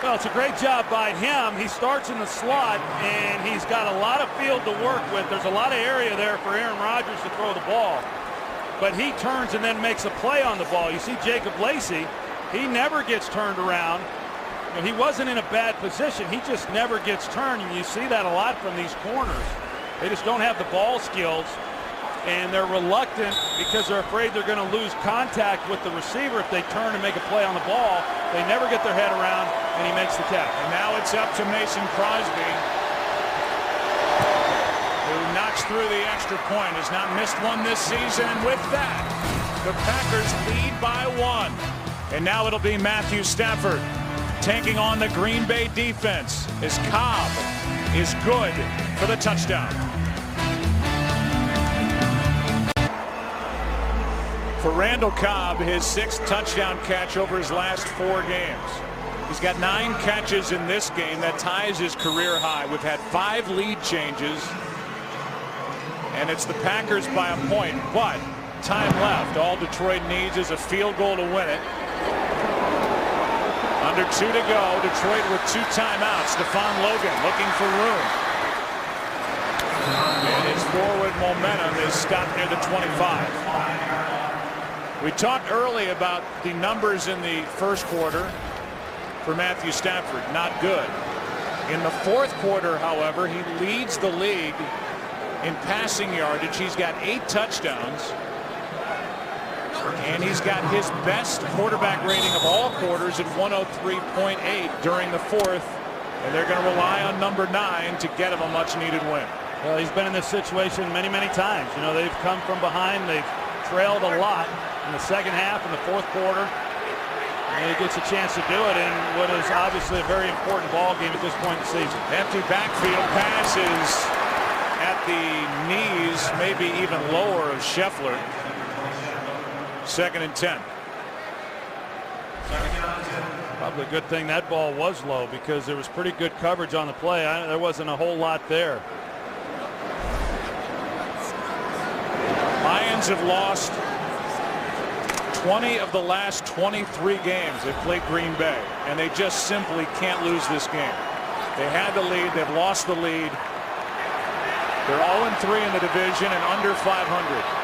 Well, it's a great job by him. He starts in the slot, and he's got a lot of field to work with. There's a lot of area there for Aaron Rodgers to throw the ball. But he turns and then makes a play on the ball. You see Jacob Lacey, he never gets turned around. You know, he wasn't in a bad position. He just never gets turned, and you see that a lot from these corners. They just don't have the ball skills, and they're reluctant because they're afraid they're going to lose contact with the receiver if they turn and make a play on the ball. They never get their head around, and he makes the catch. And now it's up to Mason Crosby, who knocks through the extra point, has not missed one this season, and with that, the Packers lead by 1. And now it'll be Matthew Stafford taking on the Green Bay defense as Cobb is good for the touchdown. For Randall Cobb, his 6th touchdown catch over his last 4 games. He's got 9 catches in this game. That ties his career high. We've had 5 lead changes, and it's the Packers by a point, but time left. All Detroit needs is a field goal to win it. Under 2 to go. Detroit with 2 timeouts. Stephon Logan looking for room. And his forward momentum is stopped near the 25. We talked early about the numbers in the first quarter for Matthew Stafford. Not good. In the fourth quarter, however, he leads the league in passing yardage. He's got 8 touchdowns. And he's got his best quarterback rating of all quarters at 103.8 during the fourth. And they're going to rely on number 9 to get him a much-needed win. Well, he's been in this situation many, many times. You know, they've come from behind. They've trailed a lot in the second half and the fourth quarter. And he gets a chance to do it in what is obviously a very important ball game at this point in the season. Empty backfield passes at the knees, maybe even lower, of Scheffler. 2nd and 10. Probably a good thing that ball was low because there was pretty good coverage on the play. There wasn't a whole lot there. Lions have lost 20 of the last 23 games they've played Green Bay, and they just simply can't lose this game. They had the lead. They've lost the lead. They're 0-3 in the division and under 500.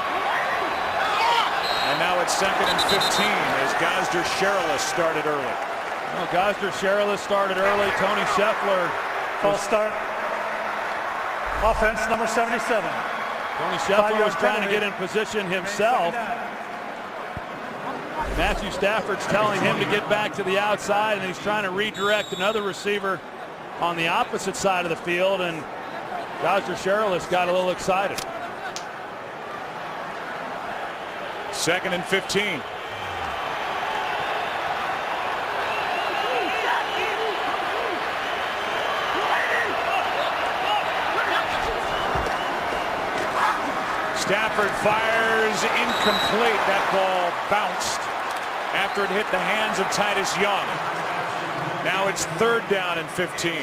And now it's 2nd and 15 as Gosder Cherilus started early. Well, Gosder Cherilus started early. Tony Scheffler. False start. Offense number 77. Tony Scheffler was trying to get in position himself. Matthew Stafford's telling him to get back to the outside, and he's trying to redirect another receiver on the opposite side of the field, and Gosder Cherilus got a little excited. 2nd and 15. Stafford fires incomplete. That ball bounced after it hit the hands of Titus Young. Now it's 3rd down and 15.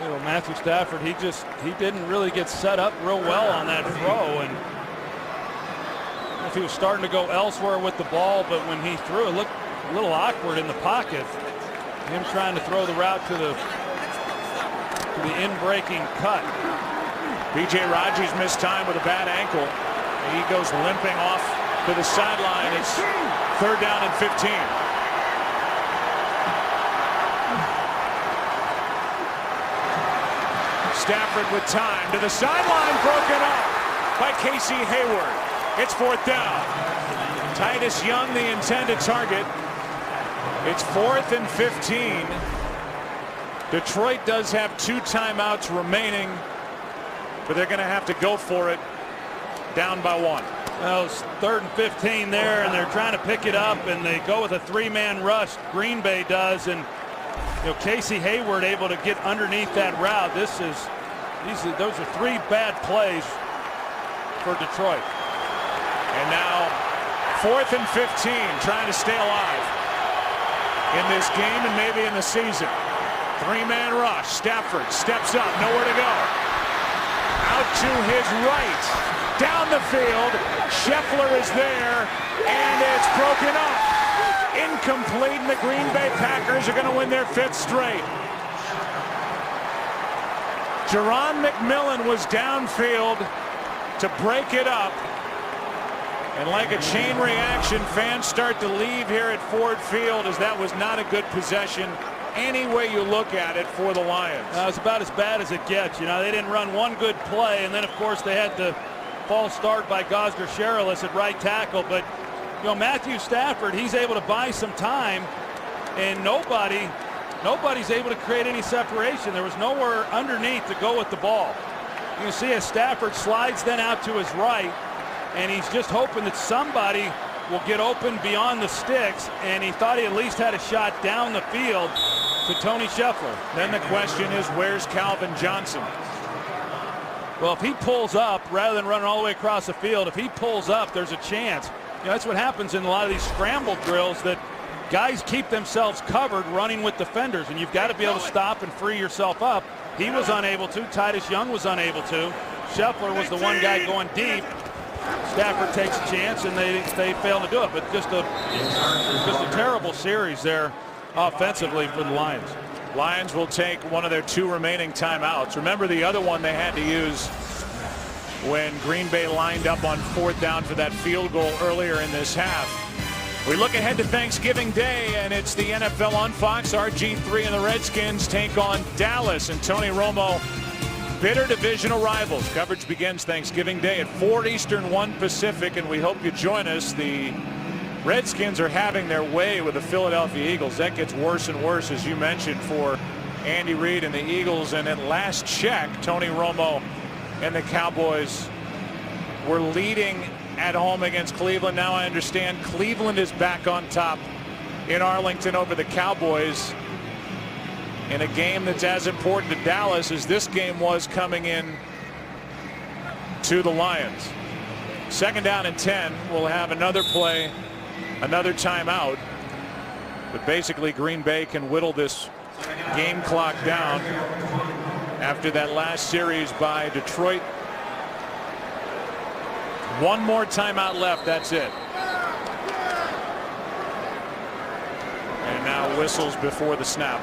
Well, Matthew Stafford, he didn't really get set up real well on that throw, and if he was starting to go elsewhere with the ball, but when he threw, it looked a little awkward in the pocket. Him trying to throw the route to the in-breaking cut. B.J. Raji's missed time with a bad ankle. He goes limping off to the sideline. It's 3rd down and 15. Stafford with time to the sideline, broken up by Casey Hayward. It's 4th down. Titus Young, the intended target. It's 4th and 15. Detroit does have 2 timeouts remaining, but they're going to have to go for it down by 1. Well, it's 3rd and 15 there, and they're trying to pick it up, and they go with a 3-man rush. Green Bay does, and Casey Hayward able to get underneath that route. Those are 3 bad plays for Detroit. And now 4th and 15, trying to stay alive in this game and maybe in the season. 3-man rush. Stafford steps up, nowhere to go. Out to his right, down the field. Scheffler is there, and it's broken up. Incomplete, and the Green Bay Packers are going to win their 5th straight. Jerron McMillan was downfield to break it up. And like a chain reaction, fans start to leave here at Ford Field, as that was not a good possession any way you look at it for the Lions. It's about as bad as it gets. They didn't run one good play, and then of course they had the false start by Gosder Cherilus at right tackle. But Matthew Stafford, he's able to buy some time, and nobody's able to create any separation. There was nowhere underneath to go with the ball. You can see as Stafford slides then out to his right, and he's just hoping that somebody will get open beyond the sticks, and he thought he at least had a shot down the field to Tony Scheffler. Then the question is, where's Calvin Johnson? Well, if he pulls up rather than running all the way across the field, if he pulls up, there's a chance. That's what happens in a lot of these scramble drills, that guys keep themselves covered running with defenders, and you've got to be able to stop and free yourself up. He was unable to. Titus Young was unable to. Scheffler was the one guy going deep. Stafford takes a chance, and they fail to do it. But just a terrible series there offensively for the Lions. Lions will take one of their 2 remaining timeouts. Remember, the other one they had to use when Green Bay lined up on 4th down for that field goal earlier in this half. We look ahead to Thanksgiving Day, and it's the NFL on Fox. RG3 and the Redskins take on Dallas, and Tony Romo. Bitter divisional rivals. Coverage begins Thanksgiving Day at 4 Eastern, 1 Pacific, and we hope you join us. The Redskins are having their way with the Philadelphia Eagles. That gets worse and worse, as you mentioned, for Andy Reid and the Eagles. And at last check, Tony Romo and the Cowboys were leading at home against Cleveland. Now I understand Cleveland is back on top in Arlington over the Cowboys, in a game that's as important to Dallas as this game was coming in to the Lions. 2nd down and 10. We'll have another play, another timeout. But basically Green Bay can whittle this game clock down after that last series by Detroit. One more timeout left. That's it. And now whistles before the snap.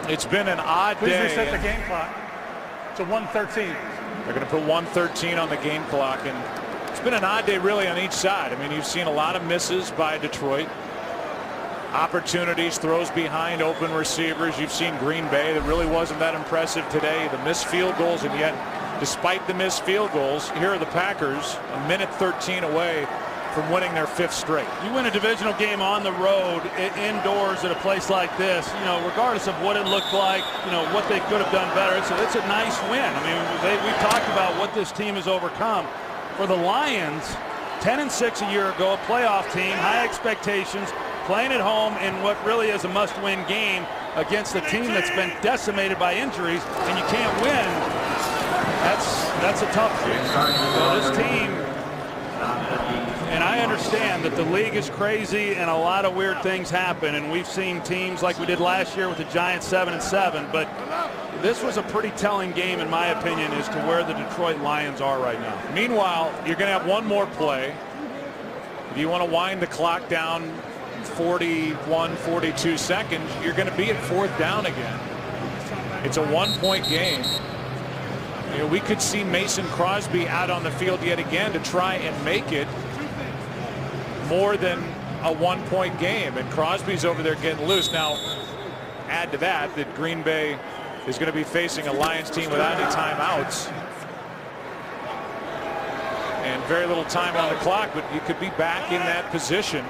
It's been an odd Please day. reset the game clock to 1:13. They're going to put 1:13 on the game clock, and it's been an odd day really on each side. I mean, you've seen a lot of misses by Detroit. Opportunities, throws behind open receivers. You've seen Green Bay that really wasn't that impressive today. The missed field goals, and yet despite the missed field goals, here are the Packers a minute 13 away from winning their 5th straight. You win a divisional game on the road, indoors at a place like this, regardless of what it looked like, what they could have done better, it's a nice win. I mean, we've talked about what this team has overcome. For the Lions, 10-6 a year ago, a playoff team, high expectations, playing at home in what really is a must-win game against a team that's been decimated by injuries, and you can't win. That's a tough thing. This team, and I understand that the league is crazy and a lot of weird things happen, and we've seen teams like we did last year with the Giants 7-7, but this was a pretty telling game, in my opinion, as to where the Detroit Lions are right now. Meanwhile, you're going to have one more play. If you want to wind the clock down 41, 42 seconds, you're going to be at 4th down again. It's a 1-point game. We could see Mason Crosby out on the field yet again to try and make it more than a 1-point game, and Crosby's over there getting loose. Now add to that Green Bay is going to be facing a Lions team without any timeouts and very little time on the clock, but you could be back in that position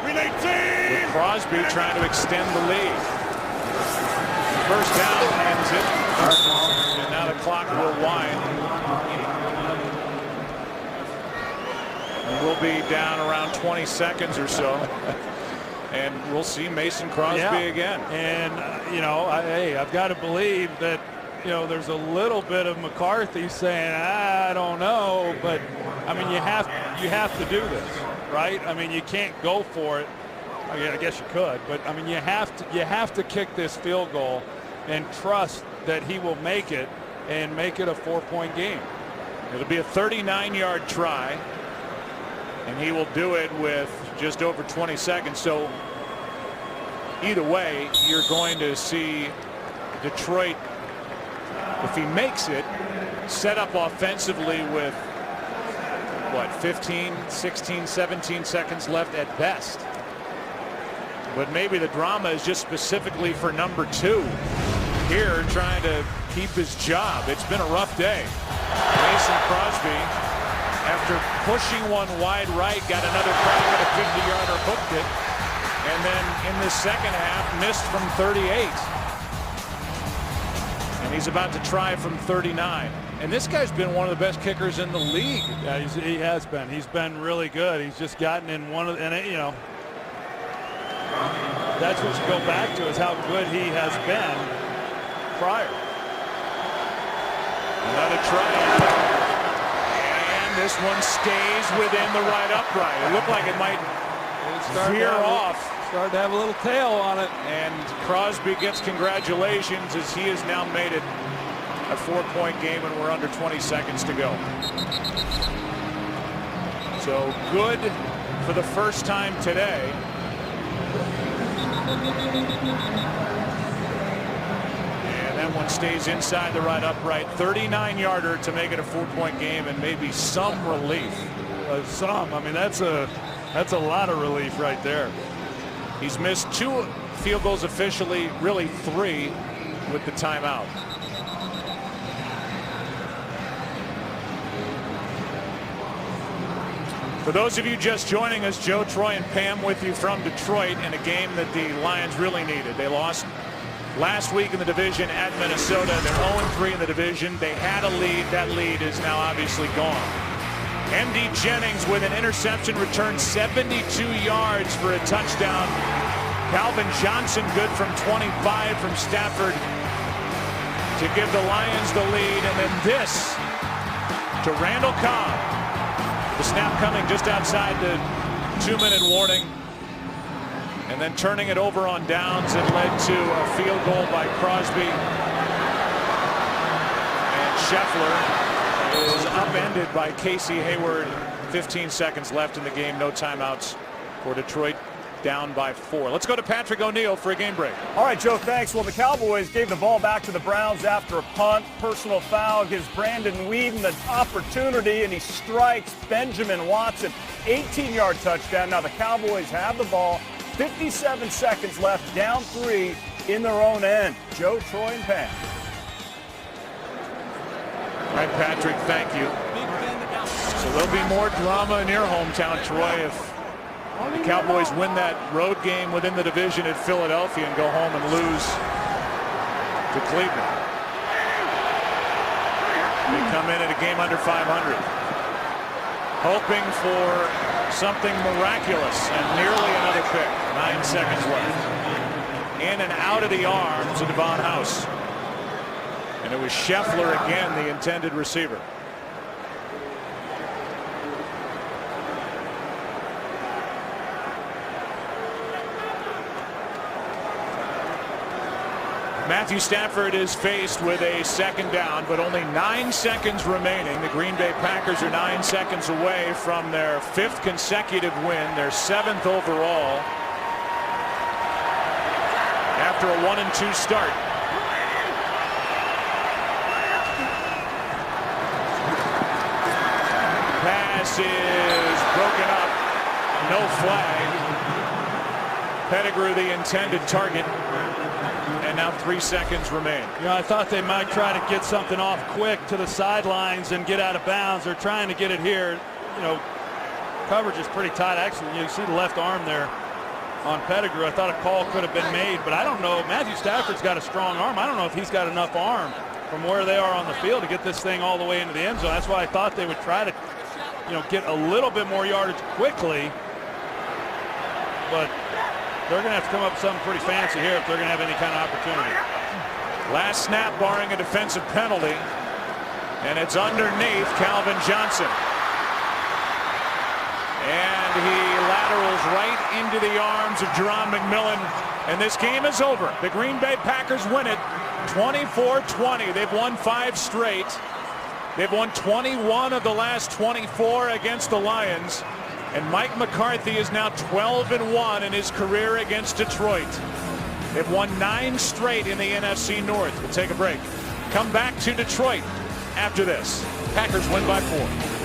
with Crosby trying to extend the lead. first down ends it. And now the clock will wind. And we'll be down around 20 seconds or so. And we'll see Mason Crosby again. And, I've got to believe that, there's a little bit of McCarthy saying, I don't know. But, I mean, you have to do this, right? I mean, you can't go for it. I guess you could. But, I mean, you have to kick this field goal and trust that he will make it and make it a 4-point game. It'll be a 39-yard try. And he will do it with just over 20 seconds. So either way, you're going to see Detroit, if he makes it, set up offensively with, 15, 16, 17 seconds left at best. But maybe the drama is just specifically for number 2 here, trying to keep his job. It's been a rough day. Mason Crosby, after pushing one wide right, got another crack at a 50-yarder, hooked it, and then in the second half missed from 38. And he's about to try from 39. And this guy's been one of the best kickers in the league. Yeah, he has been. He's been really good. He's just gotten in one of, and that's what you go back to, is how good he has been prior. Another try. This one stays within the right upright. It looked like it might veer off. Started to have a little tail on it. And Crosby gets congratulations, as he has now made it a 4-point game, and we're under 20 seconds to go. So good for the first time today. That one stays inside the right upright. 39-yarder to make it a 4-point game, and maybe some relief. I mean, that's a lot of relief right there. He's missed 2 field goals officially, really 3 with the timeout. For those of you just joining us, Joe, Troy, and Pam with you from Detroit in a game that the Lions really needed. They lost last week in the division at Minnesota. They're 0-3 in the division. They had a lead. That lead is now obviously gone. M.D. Jennings with an interception returned 72 yards for a touchdown. Calvin Johnson good from 25 from Stafford to give the Lions the lead. And then this to Randall Cobb. The snap coming just outside the 2-minute warning. And then turning it over on downs, it led to a field goal by Crosby. And Scheffler is upended by Casey Hayward. 15 seconds left in the game. No timeouts for Detroit, down by 4. Let's go to Patrick O'Neill for a game break. All right, Joe, thanks. Well, the Cowboys gave the ball back to the Browns after a punt. Personal foul gives Brandon Weeden the opportunity, and he strikes Benjamin Watson. 18-yard touchdown. Now the Cowboys have the ball. 57 seconds left, down 3 in their own end. Joe, Troy, and Pam. All right, Patrick, thank you. So there'll be more drama in your hometown, Troy, if the Cowboys win that road game within the division at Philadelphia and go home and lose to Cleveland. They come in at a game under 500, hoping for something miraculous, and nearly another pick. 9 seconds left. In and out of the arms of Devon House. And it was Scheffler again, the intended receiver. Matthew Stafford is faced with a second down, but only 9 seconds remaining. The Green Bay Packers are 9 seconds away from their 5th consecutive win, their 7th overall, after a 1-2 start. Pass is broken up. No flag. Pettigrew the intended target. And now 3 seconds remain. I thought they might try to get something off quick to the sidelines and get out of bounds. They're trying to get it here. Coverage is pretty tight. Actually, you see the left arm there on Pettigrew. I thought a call could have been made, but I don't know. Matthew Stafford's got a strong arm. I don't know if he's got enough arm from where they are on the field to get this thing all the way into the end zone. That's why I thought they would try to, get a little bit more yardage quickly. But they're going to have to come up with something pretty fancy here if they're going to have any kind of opportunity. Last snap barring a defensive penalty, and it's underneath Calvin Johnson. And he laterals right into the arms of Jerron McMillan, and this game is over. The Green Bay Packers win it 24-20. They've won 5 straight. They've won 21 of the last 24 against the Lions, and Mike McCarthy is now 12-1 in his career against Detroit. They've won 9 straight in the NFC North. We'll take a break. Come back to Detroit after this. Packers win by 4.